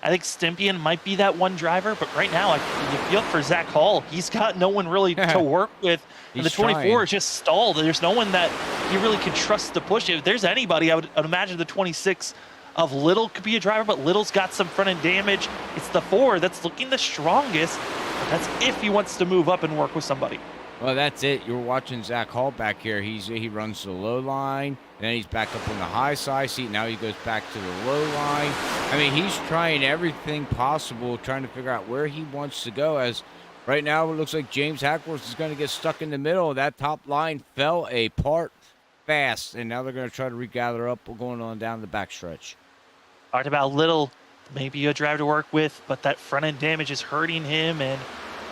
I think Stympian might be that one driver. But right now, you feel for Zach Hall. He's got no one really to work with. And the 24 is just stalled. There's no one that he really can trust to push. If there's anybody, I'd imagine the 26 of Little could be a driver, but Little's got some front end damage. It's the 4 that's looking the strongest. But that's if he wants to move up and work with somebody. Well, that's it. You're watching Zach Hall back here. He runs the low line, and then he's back up on the high side seat. Now he goes back to the low line. I mean, he's trying everything possible, trying to figure out where he wants to go. As right now, it looks like James Hackworth is going to get stuck in the middle. That top line fell apart fast, and now they're going to try to regather up going on down the backstretch. Talked about Little, maybe a driver to work with, but that front end damage is hurting him, and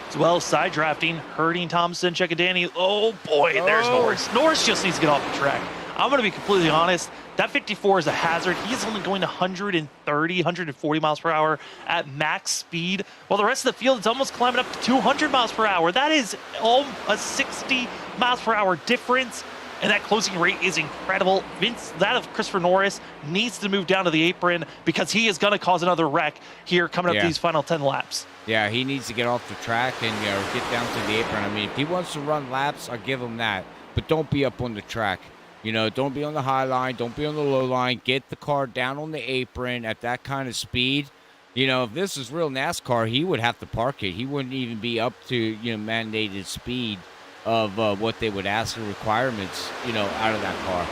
as well as side drafting, hurting Thompson, Checkadani. Oh boy, there's Norris. Norris just needs to get off the track. I'm going to be completely honest. That 54 is a hazard. He's only going 130, 140 miles per hour at max speed, while the rest of the field is almost climbing up to 200 miles per hour. That is a 60 miles per hour difference. And that closing rate is incredible. Vince, that of Christopher Norris, needs to move down to the apron because he is going to cause another wreck here coming up these final 10 laps. Yeah, he needs to get off the track and get down to the apron. I mean, if he wants to run laps, I'll give him that. But don't be up on the track. Don't be on the high line. Don't be on the low line. Get the car down on the apron at that kind of speed. If this is real NASCAR, he would have to park it. He wouldn't even be up to, mandated speed of what they would ask for requirements, out of that car.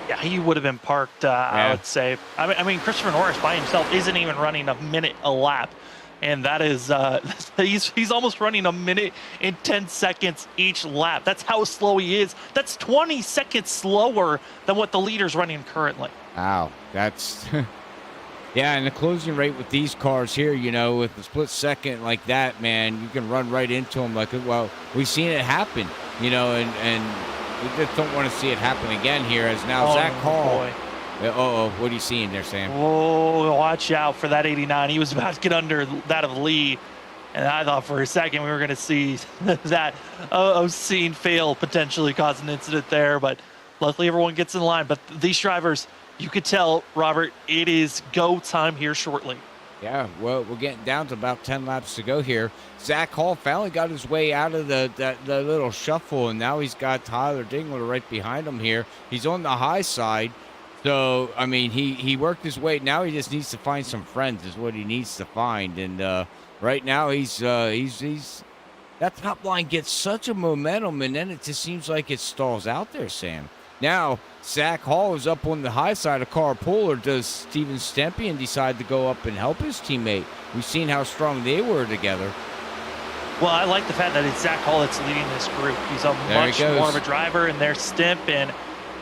Yeah, he would have been parked, I would say. I mean, Christopher Norris by himself isn't even running a minute a lap. And that is, he's almost running a minute and 10 seconds each lap. That's how slow he is. That's 20 seconds slower than what the leader's running currently. Wow, that's... Yeah, and the closing rate with these cars here, with a split second like that, man, you can run right into them. We've seen it happen, and we just don't want to see it happen again here. As now Zach Hall. What are you seeing there, Sam? Oh, watch out for that 89. He was about to get under that of Lee, and I thought for a second we were going to see that scene fail, potentially cause an incident there. But luckily, everyone gets in line. But these drivers. You could tell, Robert, it is go time here shortly. Yeah, well, we're getting down to about 10 laps to go here. Zach Hall finally got his way out of the little shuffle, and now he's got Tyler Dingler right behind him here. He's on the high side. So, I mean, he worked his way. Now he just needs to find some friends is what he needs to find. And right now he's that top line gets such a momentum, and then it just seems like it stalls out there, Sam. Now, Zach Hall is up on the high side of carpool, or does Steven Stympian decide to go up and help his teammate? We've seen how strong they were together. Well, I like the fact that it's Zach Hall that's leading this group. He's much more of a driver, and there's Stimp, and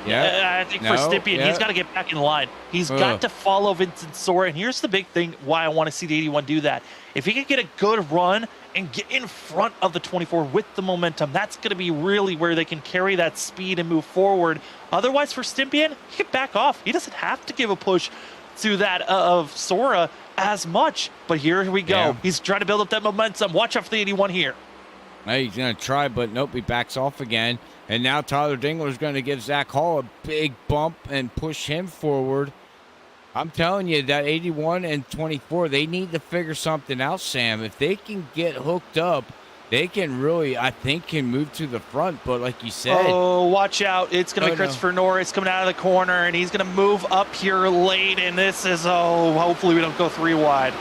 I think for Stympian, he's got to get back in line. He's got to follow Vincent Sora, and here's the big thing why I want to see the 81 do that. If he could get a good run and get in front of the 24 with the momentum, that's going to be really where they can carry that speed and move forward. Otherwise, for Stympian, he can back off. He doesn't have to give a push to that of Sora as much. But here we go. Yeah. He's trying to build up that momentum. Watch out for the 81 here. He's going to try, but nope, he backs off again. And now Tyler Dingler is going to give Zach Hall a big bump and push him forward. I'm telling you, that 81 and 24, they need to figure something out, Sam. If they can get hooked up, they can really, I think, can move to the front. But like you said... Oh, watch out. It's going to be Christopher Norris coming out of the corner, and he's going to move up here late. And this is, hopefully we don't go 3 wide.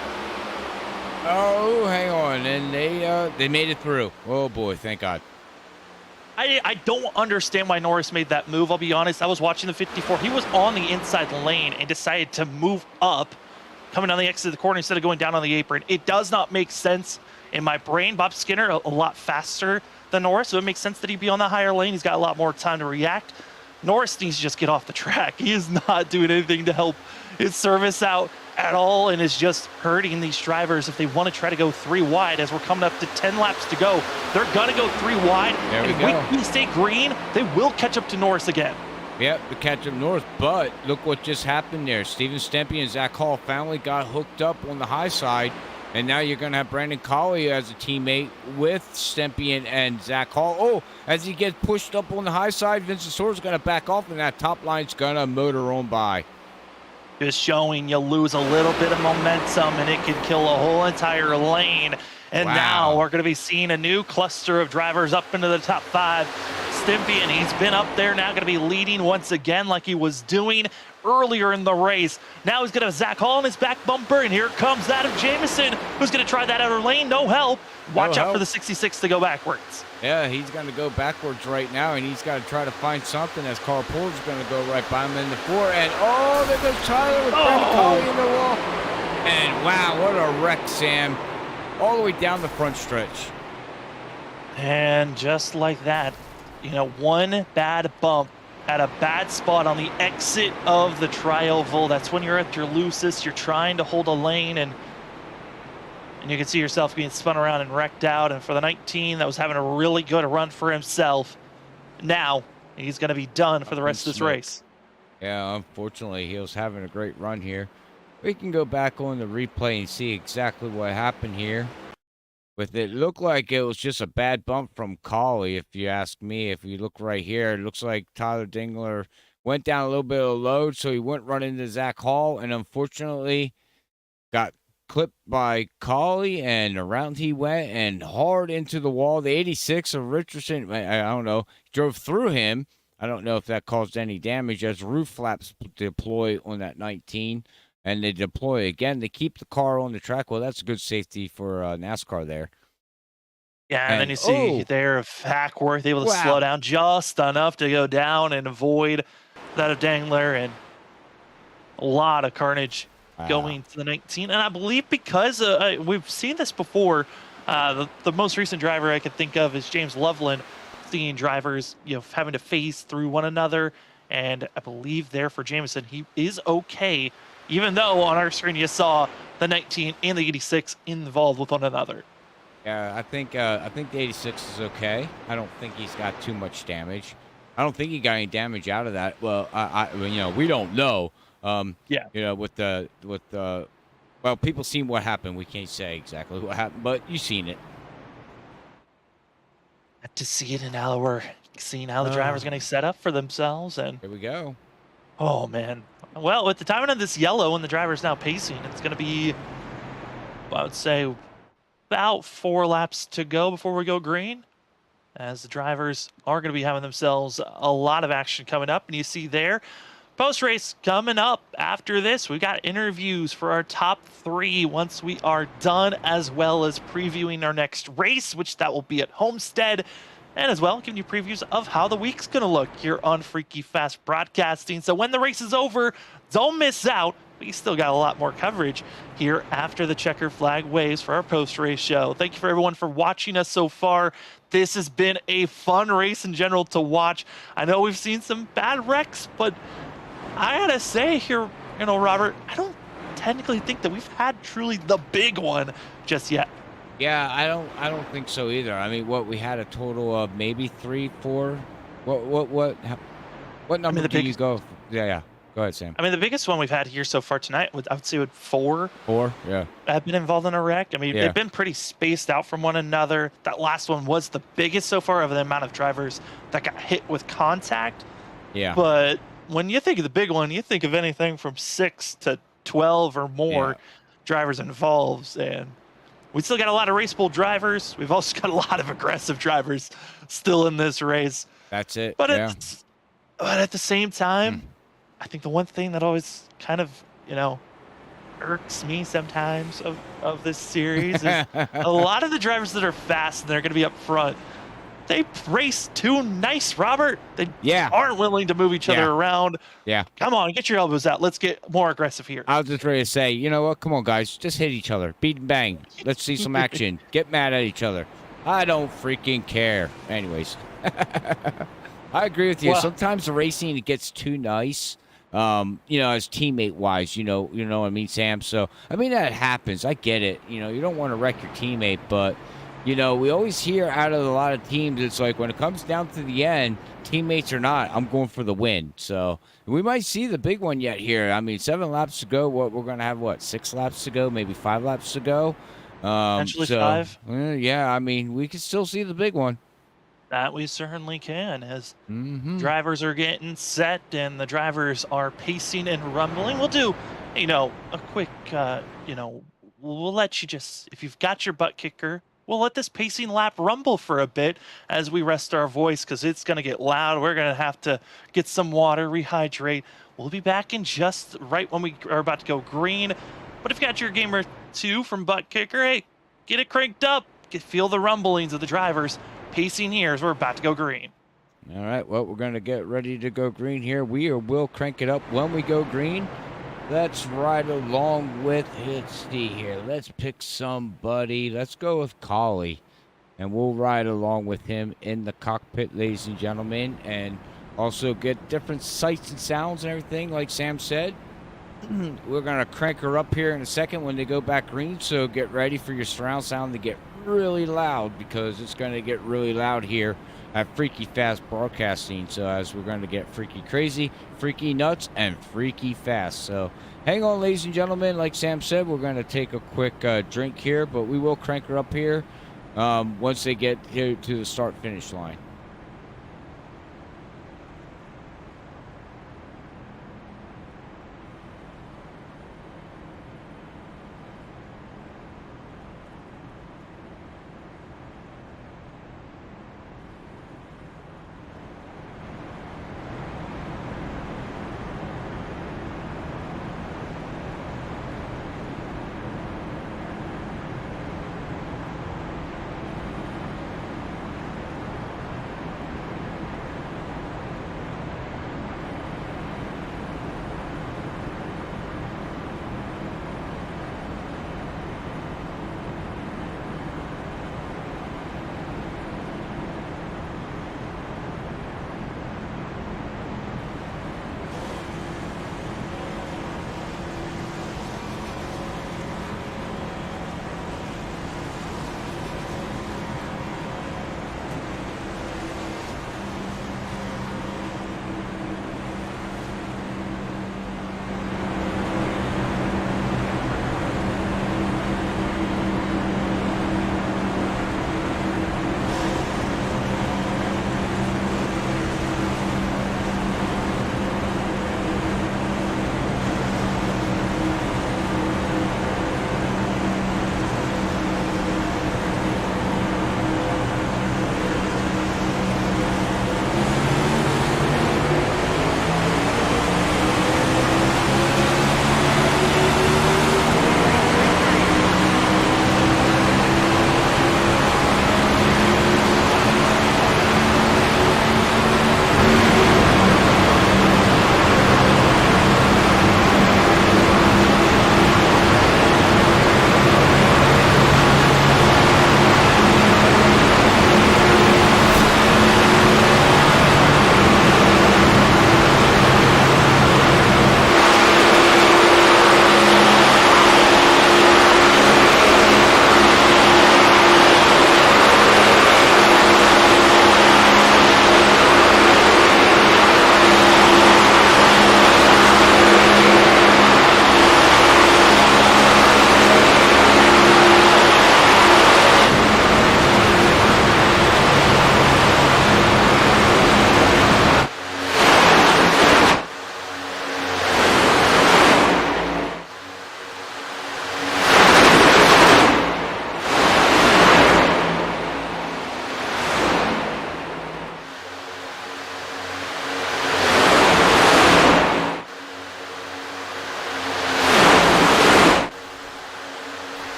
Oh, hang on. And they made it through. Oh, boy, thank God. I don't understand why Norris made that move. I'll be honest. I was watching the 54. He was on the inside lane and decided to move up, coming down the exit of the corner instead of going down on the apron. It does not make sense in my brain. Bob Skinner a lot faster than Norris, so it makes sense that he'd be on the higher lane. He's got a lot more time to react. Norris needs to just get off the track. He is not doing anything to help his service out at all, and is just hurting these drivers if they want to try to go 3 wide as we're coming up to 10 laps to go. They're going to go 3 wide. There we and go. if we stay green, they will catch up to Norris again. Yep, to catch up North, but look what just happened there. Steven Stempy and Zach Hall finally got hooked up on the high side, and now you're going to have Brandon Colley as a teammate with Stempy and Zach Hall. Oh, as he gets pushed up on the high side, Vincent Sor's going to back off, and that top line's going to motor on by. Just showing you lose a little bit of momentum, and it can kill a whole entire lane. And Wow. now we're going to be seeing a new cluster of drivers up into the top 5. Stimpy, and he's been up there now, going to be leading once again like he was doing earlier in the race. Now he's going to have Zach Hall in his back bumper, and here comes Adam Jamison, who's going to try that outer lane. No help. Watch out for the 66 to go backwards. Yeah, he's going to go backwards right now, and he's got to try to find something as Carl Poole's going to go right by him in the 4. And, oh, there goes Tyler with Brandon Colley in the wall. And, wow, what a wreck, Sam. All the way down the front stretch. And just like that, you know, one bad bump at a bad spot on the exit of the tri-oval. That's when you're at your loosest. You're trying to hold a lane, and you can see yourself being spun around and wrecked out. And for the 19 that was having a really good run for himself, now he's going to be done for the rest of this race. Yeah, unfortunately, he was having a great run here. We can go back on the replay and see exactly what happened here. With it looked like it was just a bad bump from Colley, if you ask me. If you look right here, it looks like Tyler Dingler went down a little bit of load, so he went run into Zach Hall, and unfortunately got clipped by Colley, and around he went and hard into the wall. The 86 of Richardson, I don't know, drove through him. I don't know if that caused any damage as roof flaps deploy on that 19. And they deploy again to keep the car on the track. Well, that's good safety for NASCAR there. Yeah, and then you see there Hackworth able to slow down just enough to go down and avoid that of Dangler, and a lot of carnage going to the 19. And I believe because we've seen this before, the most recent driver I could think of is James Loveland, seeing drivers, you know, having to phase through one another. And I believe there for Jamison, he is okay, even though on our screen you saw the 19 and the 86 involved with one another. Yeah, I think the 86 is okay. I don't think he's got too much damage. I don't think he got any damage out of that. Well, you know, we don't know. Yeah. You know, well, people seen what happened. We can't say exactly what happened, but you've seen it. To see it, and now we're seeing how the driver's going to set up for themselves. And here we go. Oh man. Well, with the timing of this yellow and the driver's now pacing, it's going to be, I would say, about 4 laps to go before we go green, as the drivers are going to be having themselves a lot of action coming up. And you see there, post-race coming up after this. We've got interviews for our top 3 once we are done, as well as previewing our next race, which that will be at Homestead. And as well, giving you previews of how the week's going to look here on Freaky Fast Broadcasting. So when the race is over, don't miss out. We still got a lot more coverage here after the checker flag waves for our post-race show. Thank you for everyone for watching us so far. This has been a fun race in general to watch. I know we've seen some bad wrecks, but I gotta say here, you know, Robert, I don't technically think that we've had truly the big one just yet. Yeah, I don't think so either. I mean, we had a total of maybe 3, 4. What number do you go? Yeah. Go ahead, Sam. I mean, the biggest one we've had here so far tonight, I would say, 4. 4, yeah. Have been involved in a wreck. I mean, they've been pretty spaced out from one another. That last one was the biggest so far of the amount of drivers that got hit with contact. Yeah. But when you think of the big one, you think of anything from 6 to 12 or more drivers involved. And we still got a lot of race bull drivers. We've also got a lot of aggressive drivers still in this race. That's it. But at the same time, I think the one thing that always kind of, you know, irks me sometimes of this series is a lot of the drivers that are fast and they're going to be up front, they race too nice, Robert. They aren't willing to move each other around. Yeah. Come on, get your elbows out. Let's get more aggressive here. I was just ready to say, you know what? Come on, guys. Just hit each other. Beat and bang. Let's see some action. Get mad at each other. I don't freaking care. Anyways. I agree with you. Well- Sometimes the racing, it gets too nice. As teammate wise, you know what I mean, Sam. So I mean that happens. I get it. You don't want to wreck your teammate, but we always hear out of a lot of teams, it's like when it comes down to the end, teammates or not, I'm going for the win. So we might see the big one yet here. I mean, 7 laps to go. We're going to have 6 laps to go, maybe 5 laps to go. Potentially 5. Yeah, I mean, we can still see the big one. That we certainly can, as Mm-hmm. drivers are getting set and the drivers are pacing and rumbling. We'll do, a quick, we'll let you just, if you've got your butt kicker, we'll let this pacing lap rumble for a bit as we rest our voice because it's going to get loud. We're going to have to get some water, rehydrate. We'll be back in just right when we are about to go green. But if you got your game or two from ButtKicker, hey, get it cranked up. Feel the rumblings of the drivers pacing here as we're about to go green. All right, well, we're going to get ready to go green here. We'll crank it up when we go green. Let's ride along with, let's see here. Let's pick somebody. Let's go with Collie. And we'll ride along with him in the cockpit, ladies and gentlemen. And also get different sights and sounds and everything, like Sam said. We're going to crank her up here in a second when they go back green. So get ready for your surround sound to get really loud, because it's going to get really loud here at Freaky Fast Broadcasting. So as we're going to get freaky crazy, freaky nuts, and freaky fast. So hang on, ladies and gentlemen. Like Sam said, we're going to take a quick drink here, but we will crank her up here once they get here to the start-finish line.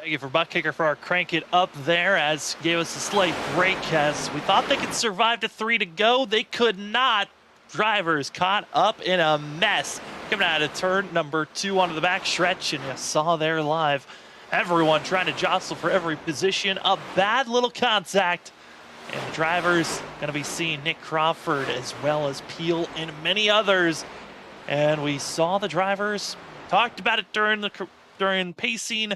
Thank you for ButtKicker for our crank it up there, as gave us a slight break, as we thought they could survive to 3 to go. They could not. Drivers caught up in a mess. Coming out of turn number 2 onto the back stretch, and you saw there live. Everyone trying to jostle for every position. A bad little contact. And the drivers going to be seeing Nick Crawford as well as Peel and many others. And we saw the drivers, talked about it during pacing.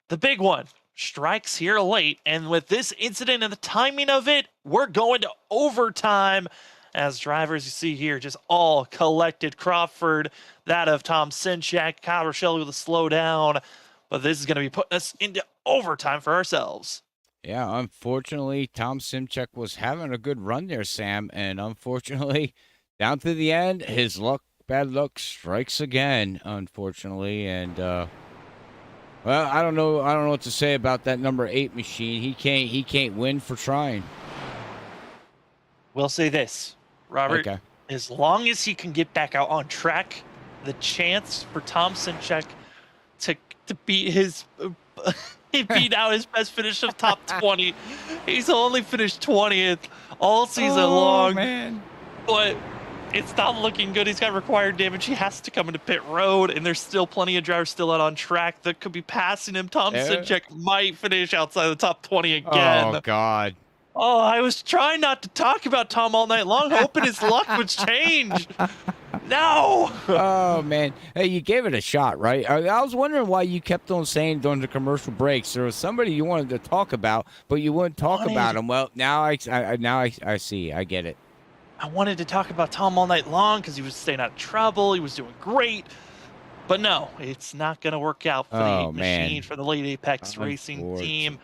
The big one strikes here late, and with this incident and the timing of it, we're going to overtime. As drivers, you see here, just all collected. Crawford, that of Tom Sinchak, Kyle Rochelle with a slow down. But this is going to be putting us into overtime for ourselves. Yeah, unfortunately, Tom Simchek was having a good run there, Sam. And unfortunately, down to the end, his bad luck strikes again, unfortunately. And, well, I don't know what to say about that number 8 machine. He can't win for trying. We'll say this, Robert. Okay. As long as he can get back out on track, the chance for Tom Sinchek to beat his he beat out his best finish of top 20. He's only finished 20th all season long. Man. But it's not looking good. He's got required damage. He has to come into pit road, and there's still plenty of drivers still out on track that could be passing him. Tom Sinchek might finish outside the top 20 again. Oh, God. Oh, I was trying not to talk about Tom all night long, hoping his luck would change. No. Oh, man. Hey, you gave it a shot, right? I was wondering why you kept on saying during the commercial breaks there was somebody you wanted to talk about, but you wouldn't talk about him. Well, now I see. I get it. I wanted to talk about Tom all night long because he was staying out of trouble. He was doing great. But no, it's not going to work out for the machine, for the Late Apex Racing team.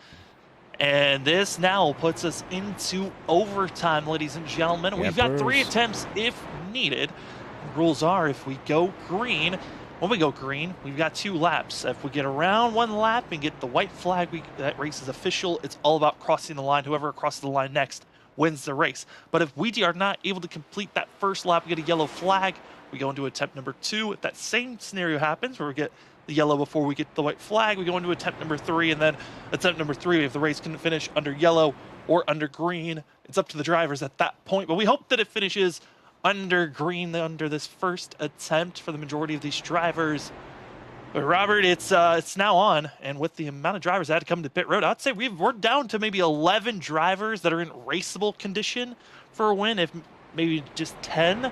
And this now puts us into overtime, ladies and gentlemen. We've got 3 attempts if needed. The rules are if we go green, when we go green, we've got 2 laps. If we get around 1 lap and get the white flag, that race is official. It's all about crossing the line. Whoever crosses the line next wins the race. But if we are not able to complete that first lap, we get a yellow flag, we go into attempt number 2. If that same scenario happens where we get the yellow before we get the white flag, we go into attempt number 3, and then attempt number 3, if the race can finish under yellow or under green, it's up to the drivers at that point. But we hope that it finishes under green under this first attempt for the majority of these drivers. But Robert, it's now on, and with the amount of drivers that had to come to pit road, I'd say we're down to maybe 11 drivers that are in raceable condition for a win, if maybe just 10.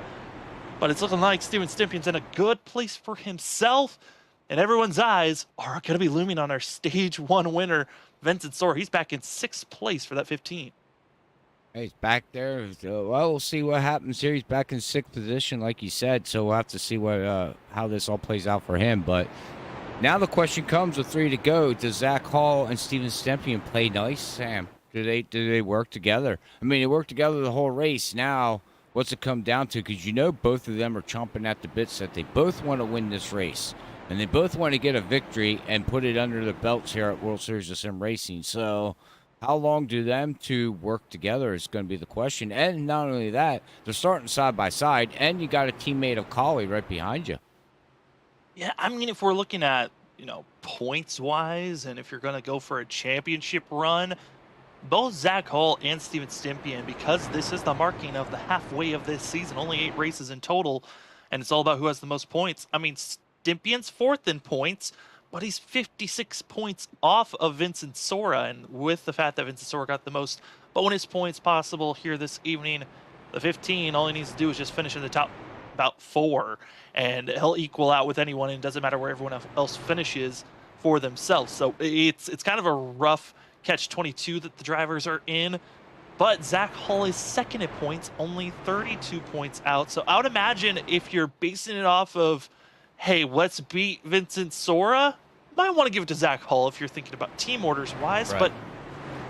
But it's looking like Steven Stimpion's in a good place for himself, and everyone's eyes are going to be looming on our Stage 1 winner, Vincent Sora. He's back in 6th place for that 15. He's back there. Well, we'll see what happens here. He's back in 6th position, like you said, so we'll have to see what how this all plays out for him. But now the question comes with 3 to go. Does Zach Hall and Steven Stempion play nice, Sam? Do they work together? I mean, they work together the whole race. Now, what's it come down to? Because you know both of them are chomping at the bits that they both want to win this race. And they both want to get a victory and put it under their belts here at World Series of Sim Racing. So how long do them two work together is going to be the question. And not only that, they're starting side by side, and you got a teammate of Collie right behind you. Yeah, I mean, if we're looking at, points-wise, and if you're going to go for a championship run, both Zach Hall and Steven Stempion, because this is the marking of the halfway of this season, only 8 races in total, and it's all about who has the most points. I mean, Stempion's 4th in points, but he's 56 points off of Vincent Sora, and with the fact that Vincent Sora got the most bonus points possible here this evening, the 15, all he needs to do is just finish in the top about 4, and he'll equal out with anyone, and it doesn't matter where everyone else finishes for themselves. So it's kind of a rough catch-22 that the drivers are in, but Zach Hall is 2nd in points, only 32 points out. So I would imagine if you're basing it off of, hey, let's beat Vincent Sora, you might want to give it to Zach Hall if you're thinking about team orders wise, right.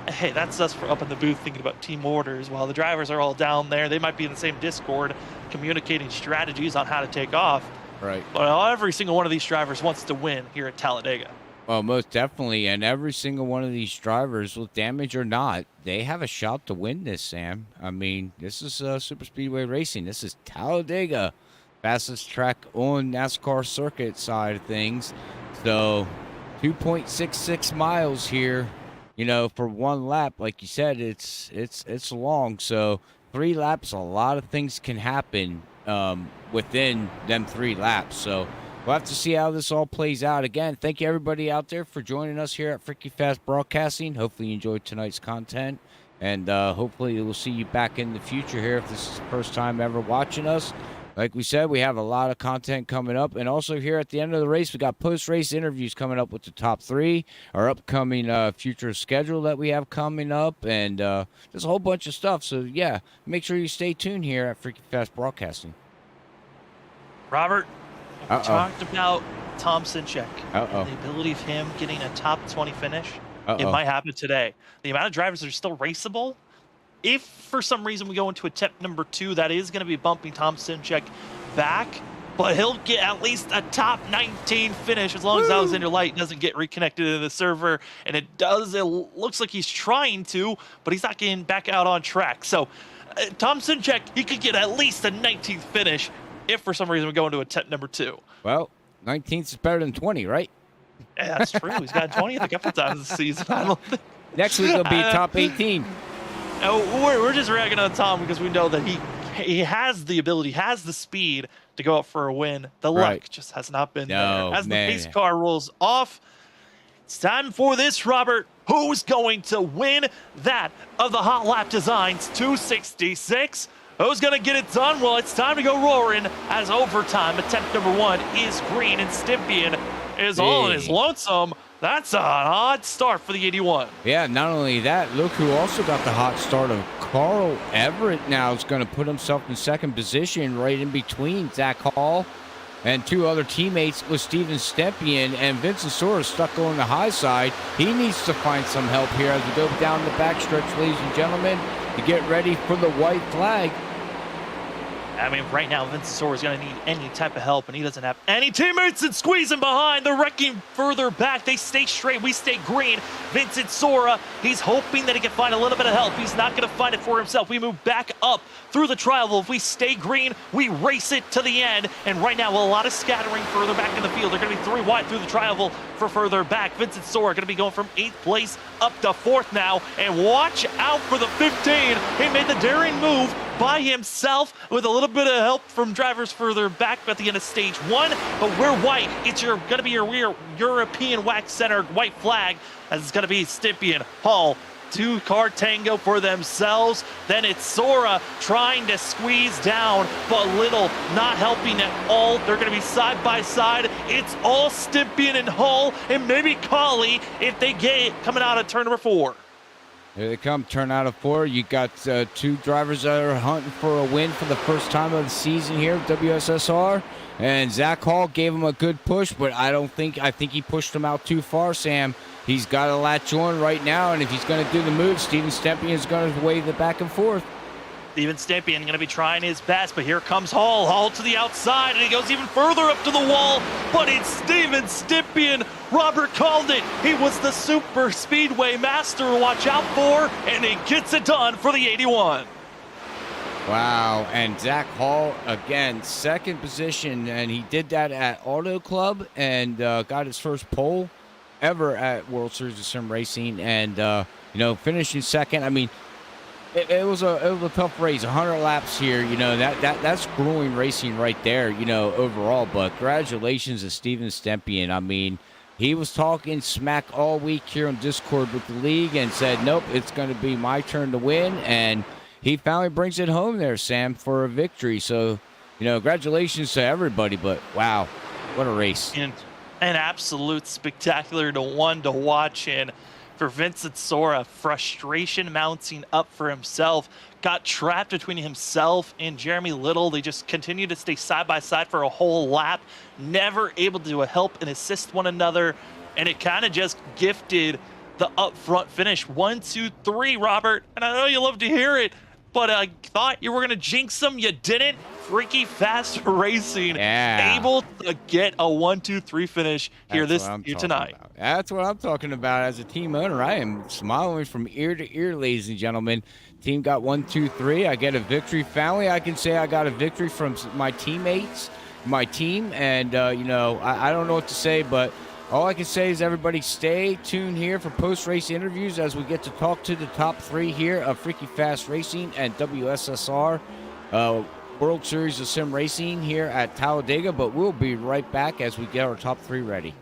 But hey, that's us up in the booth thinking about team orders while the drivers are all down there. They might be in the same Discord communicating strategies on how to take off. Right. But every single one of these drivers wants to win here at Talladega. Well, most definitely, and every single one of these drivers, with damage or not, they have a shot to win this, Sam. I mean, this is Super Speedway Racing. This is Talladega, fastest track on NASCAR circuit side of things. So 2.66 miles here, for one lap. Like you said, it's long. So 3 laps, a lot of things can happen within them 3 laps. So we'll have to see how this all plays out. Again, thank you everybody out there for joining us here at Freaky Fast Broadcasting. Hopefully you enjoyed tonight's content, and hopefully we'll see you back in the future here if this is the first time ever watching us. Like we said, we have a lot of content coming up. And also here at the end of the race, we got post-race interviews coming up with the top 3, our upcoming future schedule that we have coming up, and there's a whole bunch of stuff. So, yeah, make sure you stay tuned here at Freaky Fast Broadcasting. Robert, we talked about Tom Sinchek. Uh-oh. The ability of him getting a top 20 finish. Uh-oh. It might happen today. The amount of drivers that are still raceable, if for some reason we go into attempt number 2, that is going to be bumping Tom Sinchek back, but he'll get at least a top 19 finish as long as Alexander Light doesn't get reconnected to the server. And it looks like he's trying to, but he's not getting back out on track. So Tom Sinchek, he could get at least a 19th finish if for some reason we go into attempt number 2. Well, 19th is better than 20, right? Yeah, that's true. He's got 20th a couple times this season. I don't think. Next week will be top 18. We're just ragging on Tom because we know that he has the ability, has the speed to go up for a win. The luck just has not been there. As the pace car rolls off, it's time for this, Robert. Who's going to win that of the Hot Lap Designs 266? Who's going to get it done? Well, it's time to go roaring as overtime. Attempt number 1 is green, and Stympian is all in his lonesome. That's an odd start for the 81. Yeah, not only that, look who also got the hot start of Carl Everett now is going to put himself in second position right in between Zach Hall and 2 other teammates with Steven Stympian, and Vincent Sora stuck on the high side. He needs to find some help here as we go down the backstretch, ladies and gentlemen, to get ready for the white flag. I mean, right now, Vincent Sora is going to need any type of help, and he doesn't have any teammates and squeezing behind. They're wrecking further back. They stay straight. We stay green. Vincent Sora, he's hoping that he can find a little bit of help. He's not going to find it for himself. We move back up through the tri-oval. If we stay green, we race it to the end. And right now, a lot of scattering further back in the field. They're going to be 3 wide through the tri-oval for further back. Vincent Sora going to be going from 8th place up to 4th now. And watch out for the 15. He made the daring move by himself with a little bit of help from drivers further back at the end of stage 1, but we're white. It's going to be your European wax-centered white flag, as it's going to be Stympian, Hall, 2-car tango for themselves. Then it's Sora trying to squeeze down, but Little not helping at all. They're going to be side by side. It's all Stympian and Hall, and maybe Colley if they get it coming out of turn number 4. Here they come, turn out of 4. You got 2 drivers that are hunting for a win for the first time of the season here at WSSR. And Zach Hall gave him a good push, but I think he pushed him out too far, Sam. He's got to latch on right now, and if he's going to do the move, Steven Stympian is going to wave it back and forth. Steven Stympian going to be trying his best, but here comes Hall. Hall to the outside, and he goes even further up to the wall, but it's Steven Stympian. Robert called it. He was the super speedway master to watch out for, and he gets it done for the 81. Wow, and Zach Hall, again, second position, and he did that at Auto Club and got his first pole ever at World Series of Sim Racing, and, finishing second. I mean, it was a tough race, 100 laps here, that's grueling racing right there, overall, but congratulations to Steven Stympian. I mean, he was talking smack all week here on Discord with the league and said, nope, it's going to be my turn to win, and he finally brings it home there, Sam, for a victory. So, congratulations to everybody, but wow, what a race. And an absolute spectacular one to watch, and for Vincent Sora, frustration mounting up for himself. Got trapped between himself and Jeremy Little. They just continue to stay side by side for a whole lap, never able to help and assist one another, and it kind of just gifted the up front finish. 1, 2, 3, Robert, and I know you love to hear it, but I thought you were going to jinx them. You didn't. Freaky Fast Racing, able to get a 1, 2, 3 finish here tonight. That's what I'm talking about. As a team owner, I am smiling from ear to ear, ladies and gentlemen. Team got 1, 2, 3. I get a victory. Finally, I can say I got a victory from my teammates, my team, and I don't know what to say, but All I can say is everybody stay tuned here for post-race interviews as we get to talk to the top three here of Freaky Fast Racing and WSSR World Series of Sim Racing here at Talladega, but we'll be right back as we get our top three ready.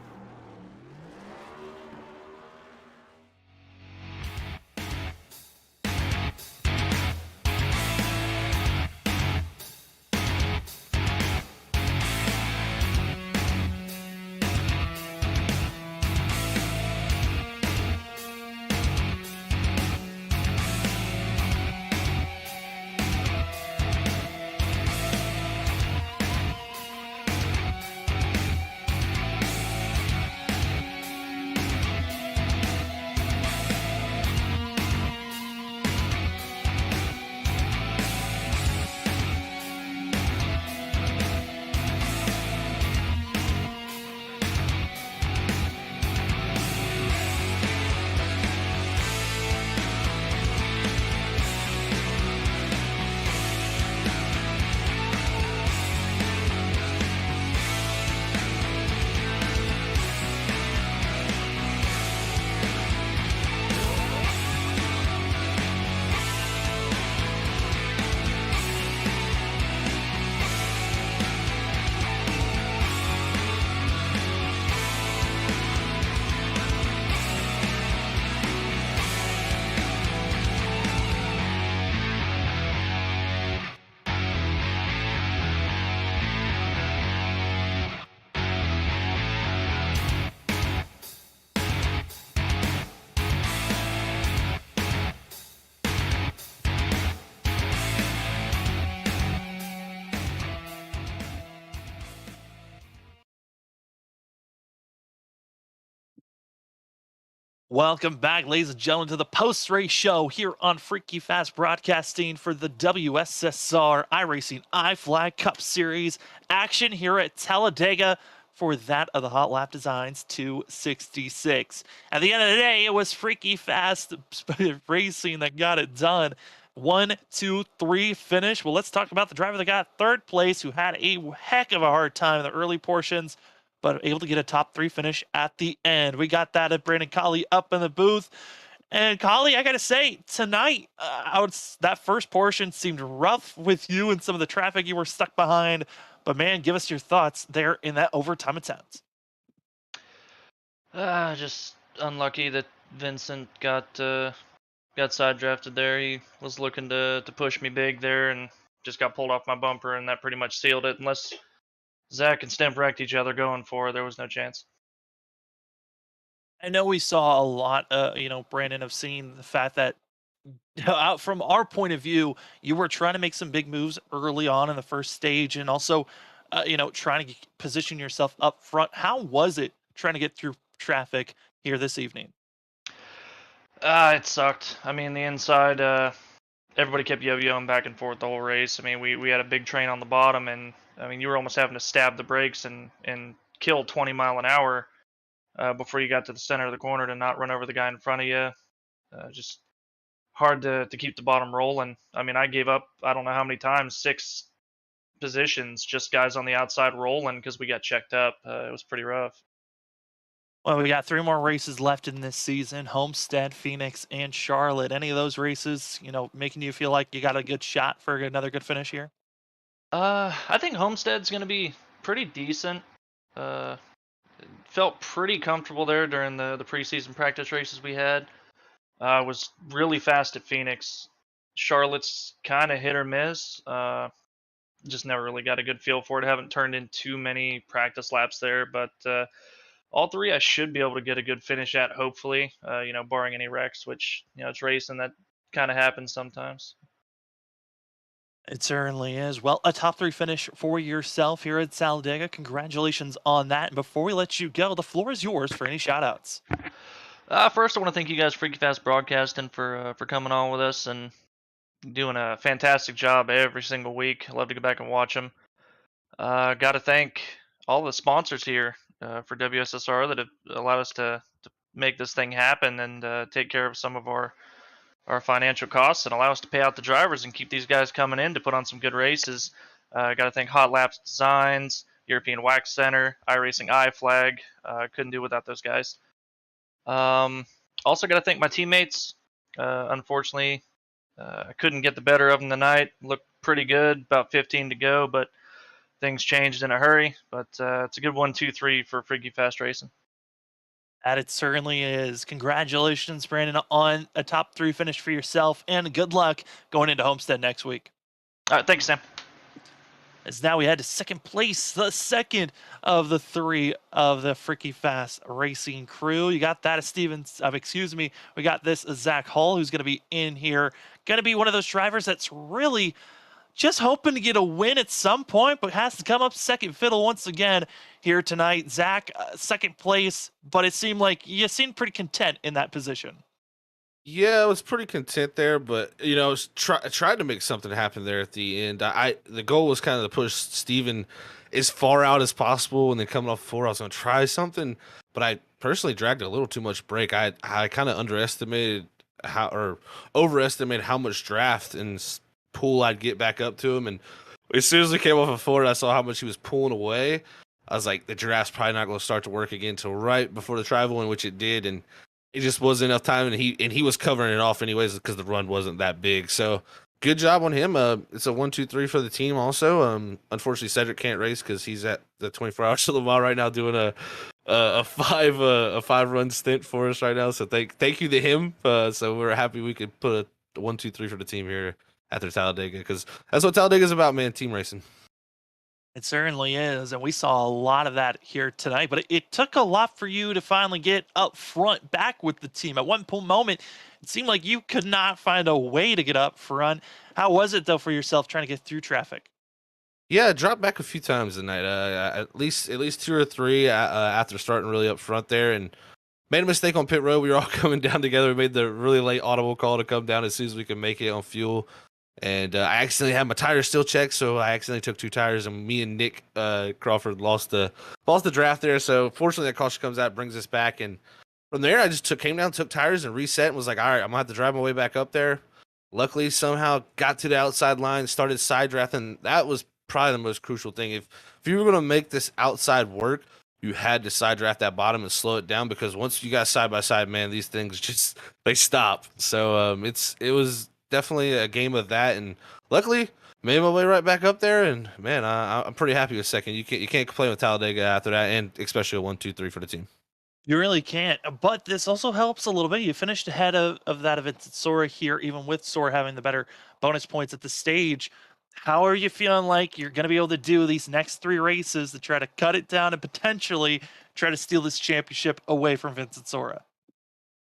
Welcome back, ladies and gentlemen, to the post-race show here on Freaky Fast Broadcasting for the WSSR iRacingiFlag Cup Series action here at Talladega for that of the Hot Lap Designs 266. At the end of the day, it was Freaky Fast Racing that got it done. 1, 2, 3 finish. Well, let's talk about the driver that got third place, who had a heck of a hard time in the early portions, but able to get a top 3 finish at the end. We got that at Brandon Colley up in the booth. And Colley, I got to say, tonight, that first portion seemed rough with you and some of the traffic you were stuck behind. But man, give us your thoughts there in that overtime attempt. Just unlucky that Vincent got side drafted there. He was looking to push me big there and just got pulled off my bumper, and that pretty much sealed it. Unless Zach and Stemp wrecked each other going for, there was no chance. I know we saw a lot, Brandon, of seeing the fact that out from our point of view, you were trying to make some big moves early on in the first stage, and also, trying to position yourself up front. How was it trying to get through traffic here this evening? It sucked. I mean, the inside, everybody kept yo-yoing back and forth the whole race. I mean, we had a big train on the bottom, and I mean, you were almost having to stab the brakes and kill 20 mile an hour before you got to the center of the corner to not run over the guy in front of you. Just hard to keep the bottom rolling. I mean, I gave up, I don't know how many times, 6 positions, just guys on the outside rolling because we got checked up. It was pretty rough. Well, we got 3 more races left in this season: Homestead, Phoenix, and Charlotte. Any of those races, making you feel like you got a good shot for another good finish here? I think Homestead's going to be pretty decent. Felt pretty comfortable there during the preseason practice races we had. Was really fast at Phoenix. Charlotte's kind of hit or miss. Just never really got a good feel for it. Haven't turned in too many practice laps there, but all 3 I should be able to get a good finish at, hopefully, barring any wrecks, which, it's racing, that kind of happens sometimes. It certainly is. Well, a top 3 finish for yourself here at Talladega. Congratulations on that. And before we let you go, the floor is yours for any shout-outs. First, I want to thank you guys, Freaky Fast Broadcasting, for coming on with us and doing a fantastic job every single week. I love to go back and watch them. Got to thank all the sponsors here for WSSR that have allowed us to make this thing happen and take care of some of our financial costs and allow us to pay out the drivers and keep these guys coming in to put on some good races. Got to thank Hot Laps Designs, European Wax Center, iRacingiFlag. Couldn't do without those guys. Also got to thank my teammates. Unfortunately, I couldn't get the better of them tonight. Looked pretty good, about 15 to go, but things changed in a hurry. But it's a good 1-2-3 for Freaky Fast Racing. That it certainly is. Congratulations, Brandon, on a top 3 finish for yourself, and good luck going into Homestead next week. All right, thanks, Sam. As now we head to second place, the second of the 3 of the Freaky Fast Racing crew. You got that as Stevens, we got this as Zach Hall, who's going to be in here. Going to be one of those drivers that's really just hoping to get a win at some point, but has to come up second fiddle once again here tonight. Zach, second place, but it seemed like you seemed pretty content in that position. Yeah, I was pretty content there, but I was tried to make something happen there at the end. The goal was kind of to push Steven as far out as possible, and then coming off 4, I was going to try something, but I personally dragged a little too much brake. I kind of overestimated how much draft and pull I'd get back up to him, and as soon as we came off of 4, I saw how much he was pulling away. I was like, the draft's probably not going to start to work again until right before the travel, in which it did, and it just wasn't enough time, and he was covering it off anyways because the run wasn't that big. So good job on him. It's a 1-2-3 for the team also. Unfortunately, Cedric can't race because he's at the 24 Hours of Le Mans right now doing a 5-run stint for us right now. So thank you to him. So we're happy we could put a 1-2-3 for the team here after Talladega, because that's what Talladega is about, man. Team racing. It certainly is, and we saw a lot of that here tonight, but it took a lot for you to finally get up front back with the team. At one moment, it seemed like you could not find a way to get up front. How was it, though, for yourself trying to get through traffic? Yeah, I dropped back a few times tonight, at least 2 or 3 after starting really up front there, and made a mistake on pit road. We were all coming down together. We made the really late audible call to come down as soon as we could make it on fuel. And I accidentally had my tires still checked, so I accidentally took 2 tires, and me and Nick Crawford lost the draft there. So fortunately, that caution comes out, brings us back, and from there, I just came down, took tires, and reset, and was like, all right, I'm gonna have to drive my way back up there. Luckily, somehow got to the outside line, started side drafting. That was probably the most crucial thing. If you were gonna make this outside work, you had to side draft that bottom and slow it down, because once you got side by side, man, these things just they stop. So it was definitely a game of that, and luckily made my way right back up there, and man, I'm pretty happy with second. You can't complain with Talladega after that, and especially a 1-2-3 for the team. You really can't, but this also helps a little bit. You finished ahead of that of Sora here, even with Sora having the better bonus points at the stage. How are you feeling like you're going to be able to do these next 3 races to try to cut it down and potentially try to steal this championship away from Vincent Sora?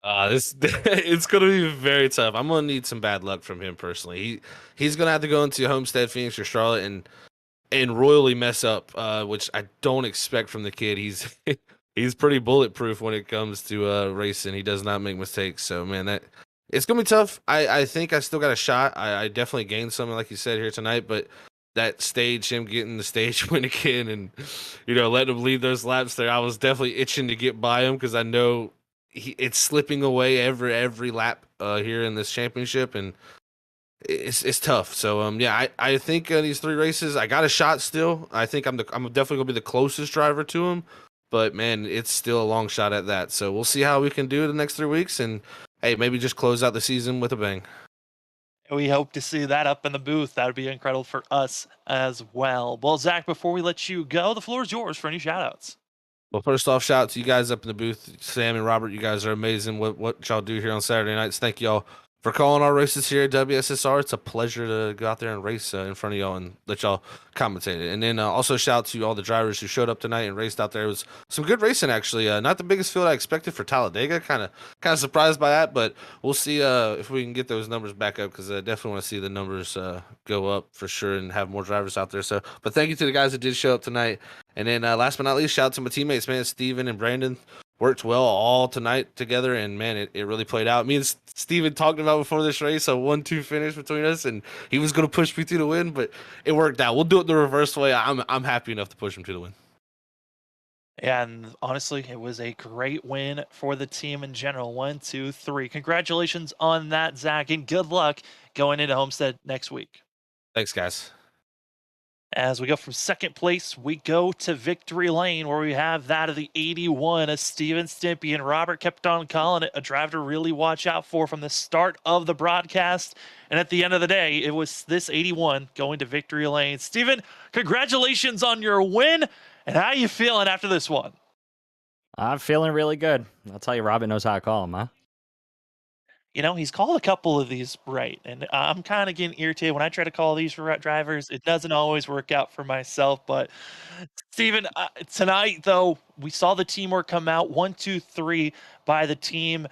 It's gonna be very tough. I'm gonna need some bad luck from him personally. He's gonna have to go into Homestead, Phoenix, or Charlotte and royally mess up, which I don't expect from the kid. He's pretty bulletproof when it comes to racing. He does not make mistakes. So man, it's gonna be tough. I think I still got a shot. I definitely gained something, like you said here tonight, but that stage, him getting the stage win again, and letting him lead those laps there, I was definitely itching to get by him, because I know it's slipping away every lap here in this championship, and it's tough. So yeah, I think these 3 races, I got a shot still. I think I'm definitely gonna be the closest driver to him, but man, it's still a long shot at that. So we'll see how we can do the next 3 weeks, and hey, maybe just close out the season with a bang. We hope to see that up in the booth. That would be incredible for us as well. Well, Zach, before we let you go, the floor is yours for any shout-outs. Well, first off, shout out to you guys up in the booth, Sam and Robert. You guys are amazing. What y'all do here on Saturday nights. Thank y'all for calling our races here at WSSR. It's a pleasure to go out there and race in front of y'all and let y'all commentate it. And then also shout out to all the drivers who showed up tonight and raced out there. It was some good racing, actually. Not the biggest field I expected for Talladega. Kind of surprised by that, but we'll see if we can get those numbers back up, because I definitely want to see the numbers go up for sure and have more drivers out there. So, but thank you to the guys that did show up tonight. And then last but not least, shout out to my teammates, man. Steven and Brandon worked well all tonight together, and man, it really played out. Me and Steven talked about before this race a 1-2 finish between us, and he was going to push me to the win, but it worked out. We'll do it the reverse way. I'm happy enough to push him to the win. And honestly, it was a great win for the team in general. 1, 2, 3. Congratulations on that, Zach, and good luck going into Homestead next week. Thanks, guys. As we go from second place, we go to victory lane, where we have that of the 81 as Steven Stimpy and Robert kept on calling it a drive to really watch out for from the start of the broadcast. And at the end of the day, it was this 81 going to victory lane. Steven, congratulations on your win. And how you feeling after this one? I'm feeling really good. I'll tell you, Robin knows how to call him, huh? You know, he's called a couple of these right, and I'm kind of getting irritated when I try to call these for drivers. It doesn't always work out for myself. But Steven, tonight though, we saw the teamwork come out 1, 2, 3 by the team.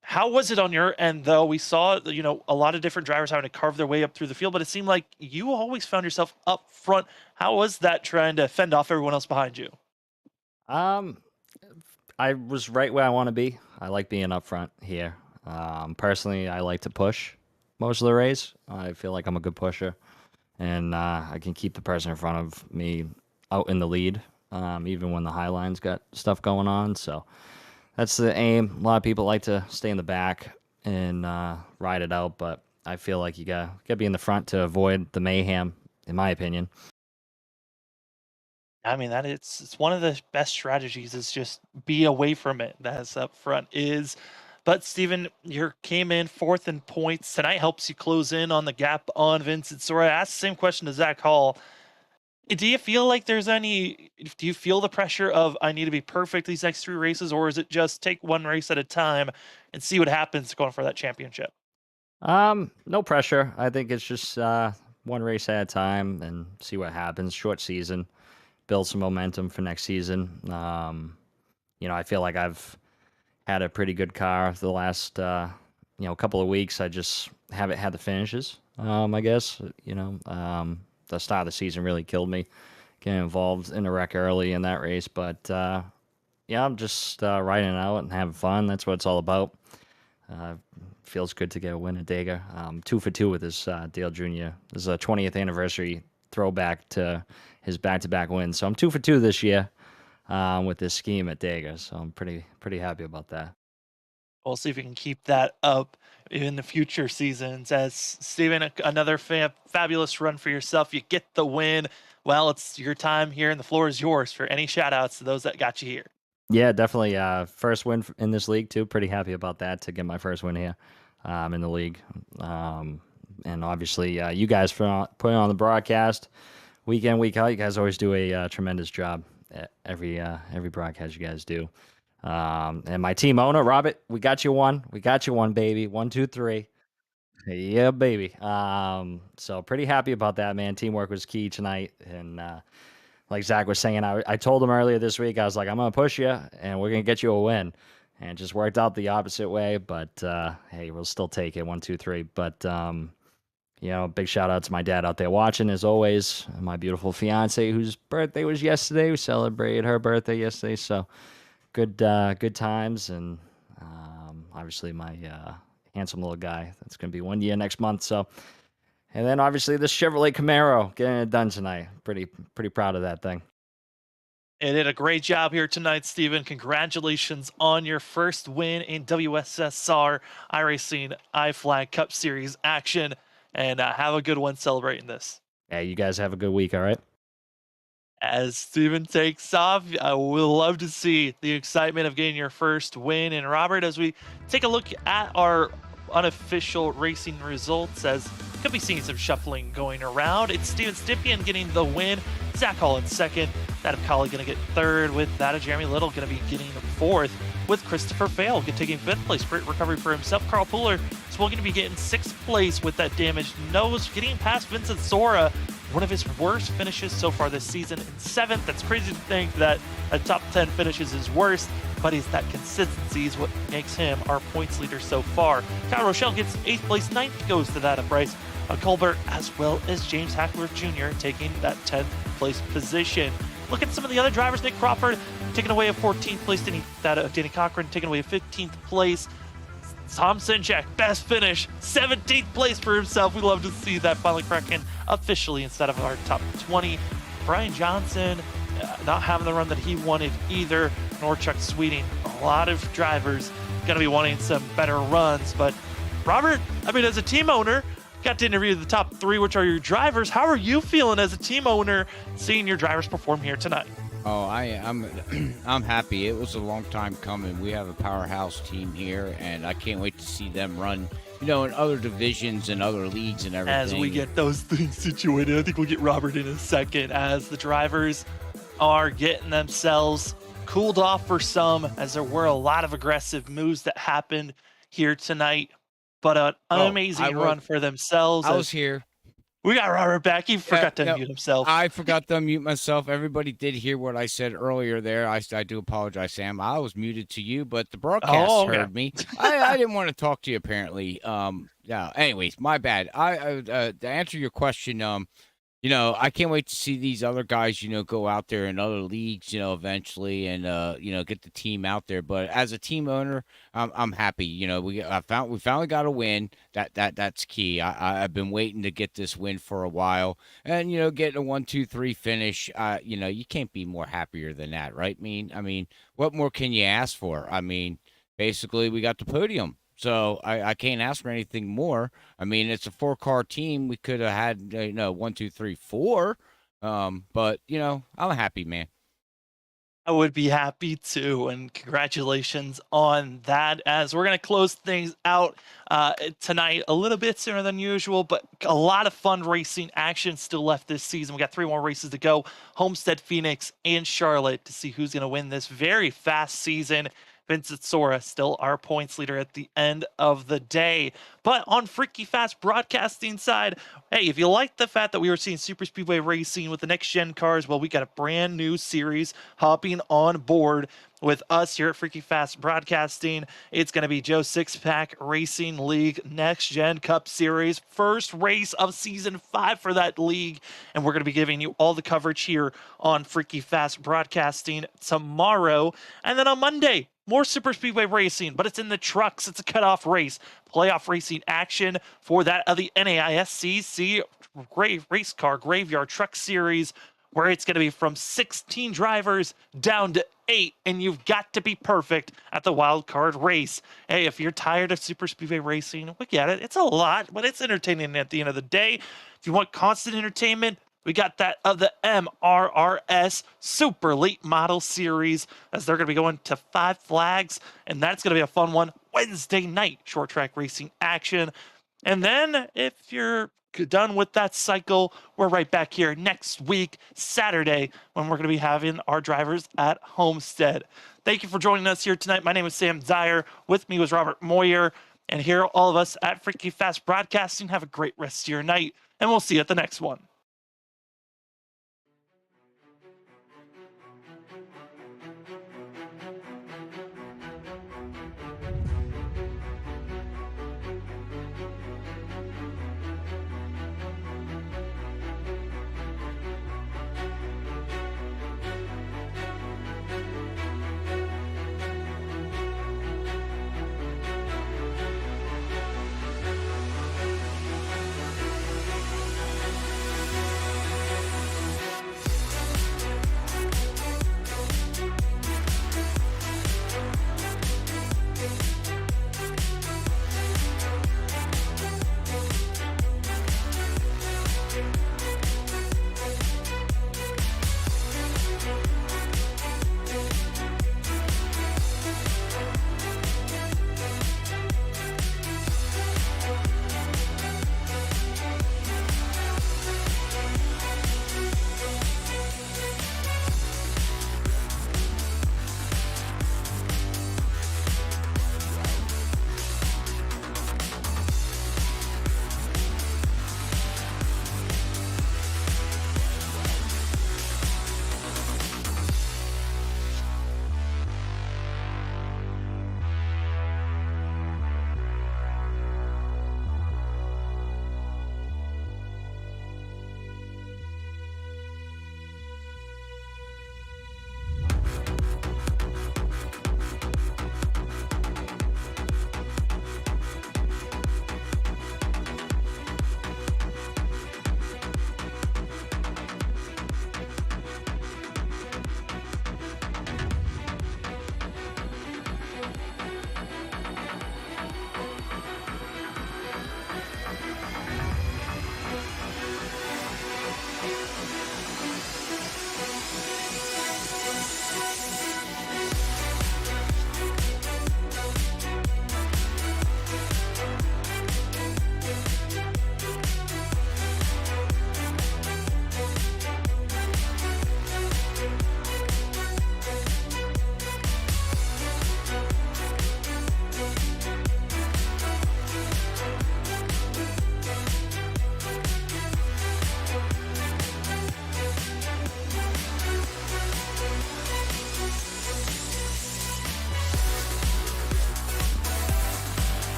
How was it on your end though? We saw, a lot of different drivers having to carve their way up through the field, but it seemed like you always found yourself up front. How was that trying to fend off everyone else behind you? Um, I was right where I want to be. I like being up front here. Personally, I like to push most of the race. I feel like I'm a good pusher, and I can keep the person in front of me out in the lead, even when the high line's got stuff going on. So that's the aim. A lot of people like to stay in the back and ride it out, but I feel like you gotta be in the front to avoid the mayhem, in my opinion. I mean, it's one of the best strategies is just be away from it. That's up front is. But Steven, you came in fourth in points. Tonight helps you close in on the gap on Vincent Sora. I asked the same question to Zach Hall. Do you feel like do you feel the pressure of I need to be perfect these next 3 races, or is it just take one race at a time and see what happens going for that championship? No pressure. I think it's just one race at a time and see what happens. Short season, build some momentum for next season. I feel like I've had a pretty good car the last couple of weeks. I just haven't had the finishes. I guess the start of the season really killed me, getting involved in a wreck early in that race. But I'm just riding it out and having fun. That's what it's all about. Feels good to get a win at Dega. 2 for 2 with this Dale Jr. This is a 20th anniversary throwback to his back-to-back wins. So I'm 2 for 2 this year with this scheme at Dega. So I'm pretty happy about that. We'll see if we can keep that up in the future seasons. As Steven, another fabulous run for yourself. You get the win. Well, it's your time here, and the floor is yours for any shout-outs to those that got you here. Yeah, definitely. First win in this league, too. Pretty happy about that, to get my first win here in the league. And obviously, you guys for putting on the broadcast week in, week out. You guys always do a tremendous job at every broadcast you guys do. And my team owner, Robert, we got you one. We got you one, baby. 1, 2, 3. Yeah, baby. So pretty happy about that, man. Teamwork was key tonight. And like Zach was saying, I told him earlier this week, I was like, I'm going to push you, and we're going to get you a win. And it just worked out the opposite way. But, hey, we'll still take it, 1, 2, 3. But, big shout out to my dad out there watching, as always. And my beautiful fiance, whose birthday was yesterday. We celebrated her birthday yesterday. So good times. And obviously my handsome little guy. That's going to be 1 year next month. So, and then obviously the Chevrolet Camaro getting it done tonight. Pretty proud of that thing. It did a great job here tonight, Steven. Congratulations on your first win in WSSR iRacingiFlag Cup Series action, and have a good one celebrating this. Yeah, you guys have a good week, all right? As Steven takes off, I will love to see the excitement of getting your first win. And Robert, as we take a look at our unofficial racing results, as could be seeing some shuffling going around. It's Steven Stippian getting the win, Zach Hall in second, that of Collie going to get third, with that of Jeremy Little going to be getting fourth, with Christopher Fail taking fifth place. Great recovery for himself. Carl Pooler is going to be getting sixth place with that damaged nose, getting past Vincent Sora, one of his worst finishes so far this season, in seventh. That's crazy to think that a top 10 finishes is worst, but that consistency is what makes him our points leader so far. Kyle Rochelle gets 8th place, 9th goes to that of Bryce Colbert, as well as James Hackworth Jr. taking that 10th place position. Look at some of the other drivers. Nick Crawford taking away a 14th place, Danny Cochran taking away a 15th place. Tom Sinchak, best finish, 17th place for himself. We love to see that finally cracking officially instead of our top 20. Brian Johnson not having the run that he wanted either, nor Chuck Sweeting. A lot of drivers going to be wanting some better runs. But Robert, I mean, as a team owner, got to interview the top 3, which are your drivers. How are you feeling as a team owner seeing your drivers perform here tonight? Oh, I'm happy. It was a long time coming. We have a powerhouse team here, and I can't wait to see them run, in other divisions and other leagues and everything. As we get those things situated, I think we'll get Robert in a second as the drivers are getting themselves cooled off for some, as there were a lot of aggressive moves that happened here tonight, but an amazing run for themselves. I was here. We got Robert back. He forgot to unmute himself. I forgot to unmute myself. Everybody did hear what I said earlier there. I do apologize, Sam. I was muted to you, but the broadcast heard me. I didn't want to talk to you, apparently. Yeah. Anyways, my bad. To answer your question, I can't wait to see these other guys, go out there in other leagues, eventually, and get the team out there. But as a team owner, I'm happy. We finally got a win. That's key. I've been waiting to get this win for a while, and getting a 1-2-3 finish. You can't be more happier than that, right? I mean, what more can you ask for? I mean, basically, we got the podium. So I can't ask for anything more. I mean, it's a 4-car team. We could have had, 1, 2, 3, 4. But, I'm happy, man. I would be happy too, and congratulations on that, as we're going to close things out tonight a little bit sooner than usual, but a lot of fun racing action still left this season. We got 3 more races to go: Homestead, Phoenix, and Charlotte, to see who's going to win this very fast season. Vincent Sora still our points leader at the end of the day. But on Freaky Fast Broadcasting side, hey, if you like the fact that we were seeing super speedway racing with the next gen cars, well, we got a brand new series hopping on board with us here at Freaky Fast Broadcasting. It's going to be Joe Sixpack Racing League Next Gen Cup Series, first race of season 5 for that league, and we're going to be giving you all the coverage here on Freaky Fast Broadcasting tomorrow. And then on Monday, more super speedway racing, but it's in the trucks. It's a cutoff race, playoff racing action for that of the NAISCC Race Car Graveyard Truck Series, where it's going to be from 16 drivers down to 8, and you've got to be perfect at the wild card race. Hey, if you're tired of super speedway racing, we get it. It's a lot, but it's entertaining at the end of the day. If you want constant entertainment, we got that of the MRRS Super Late Model Series, as they're going to be going to 5 flags, and that's going to be a fun one. Wednesday night short track racing action. And then if you're done with that cycle, we're right back here next week, Saturday, when we're going to be having our drivers at Homestead. Thank you for joining us here tonight. My name is Sam Dyer. With me was Robert Moyer. And here, all of us at Freaky Fast Broadcasting, have a great rest of your night, and we'll see you at the next one.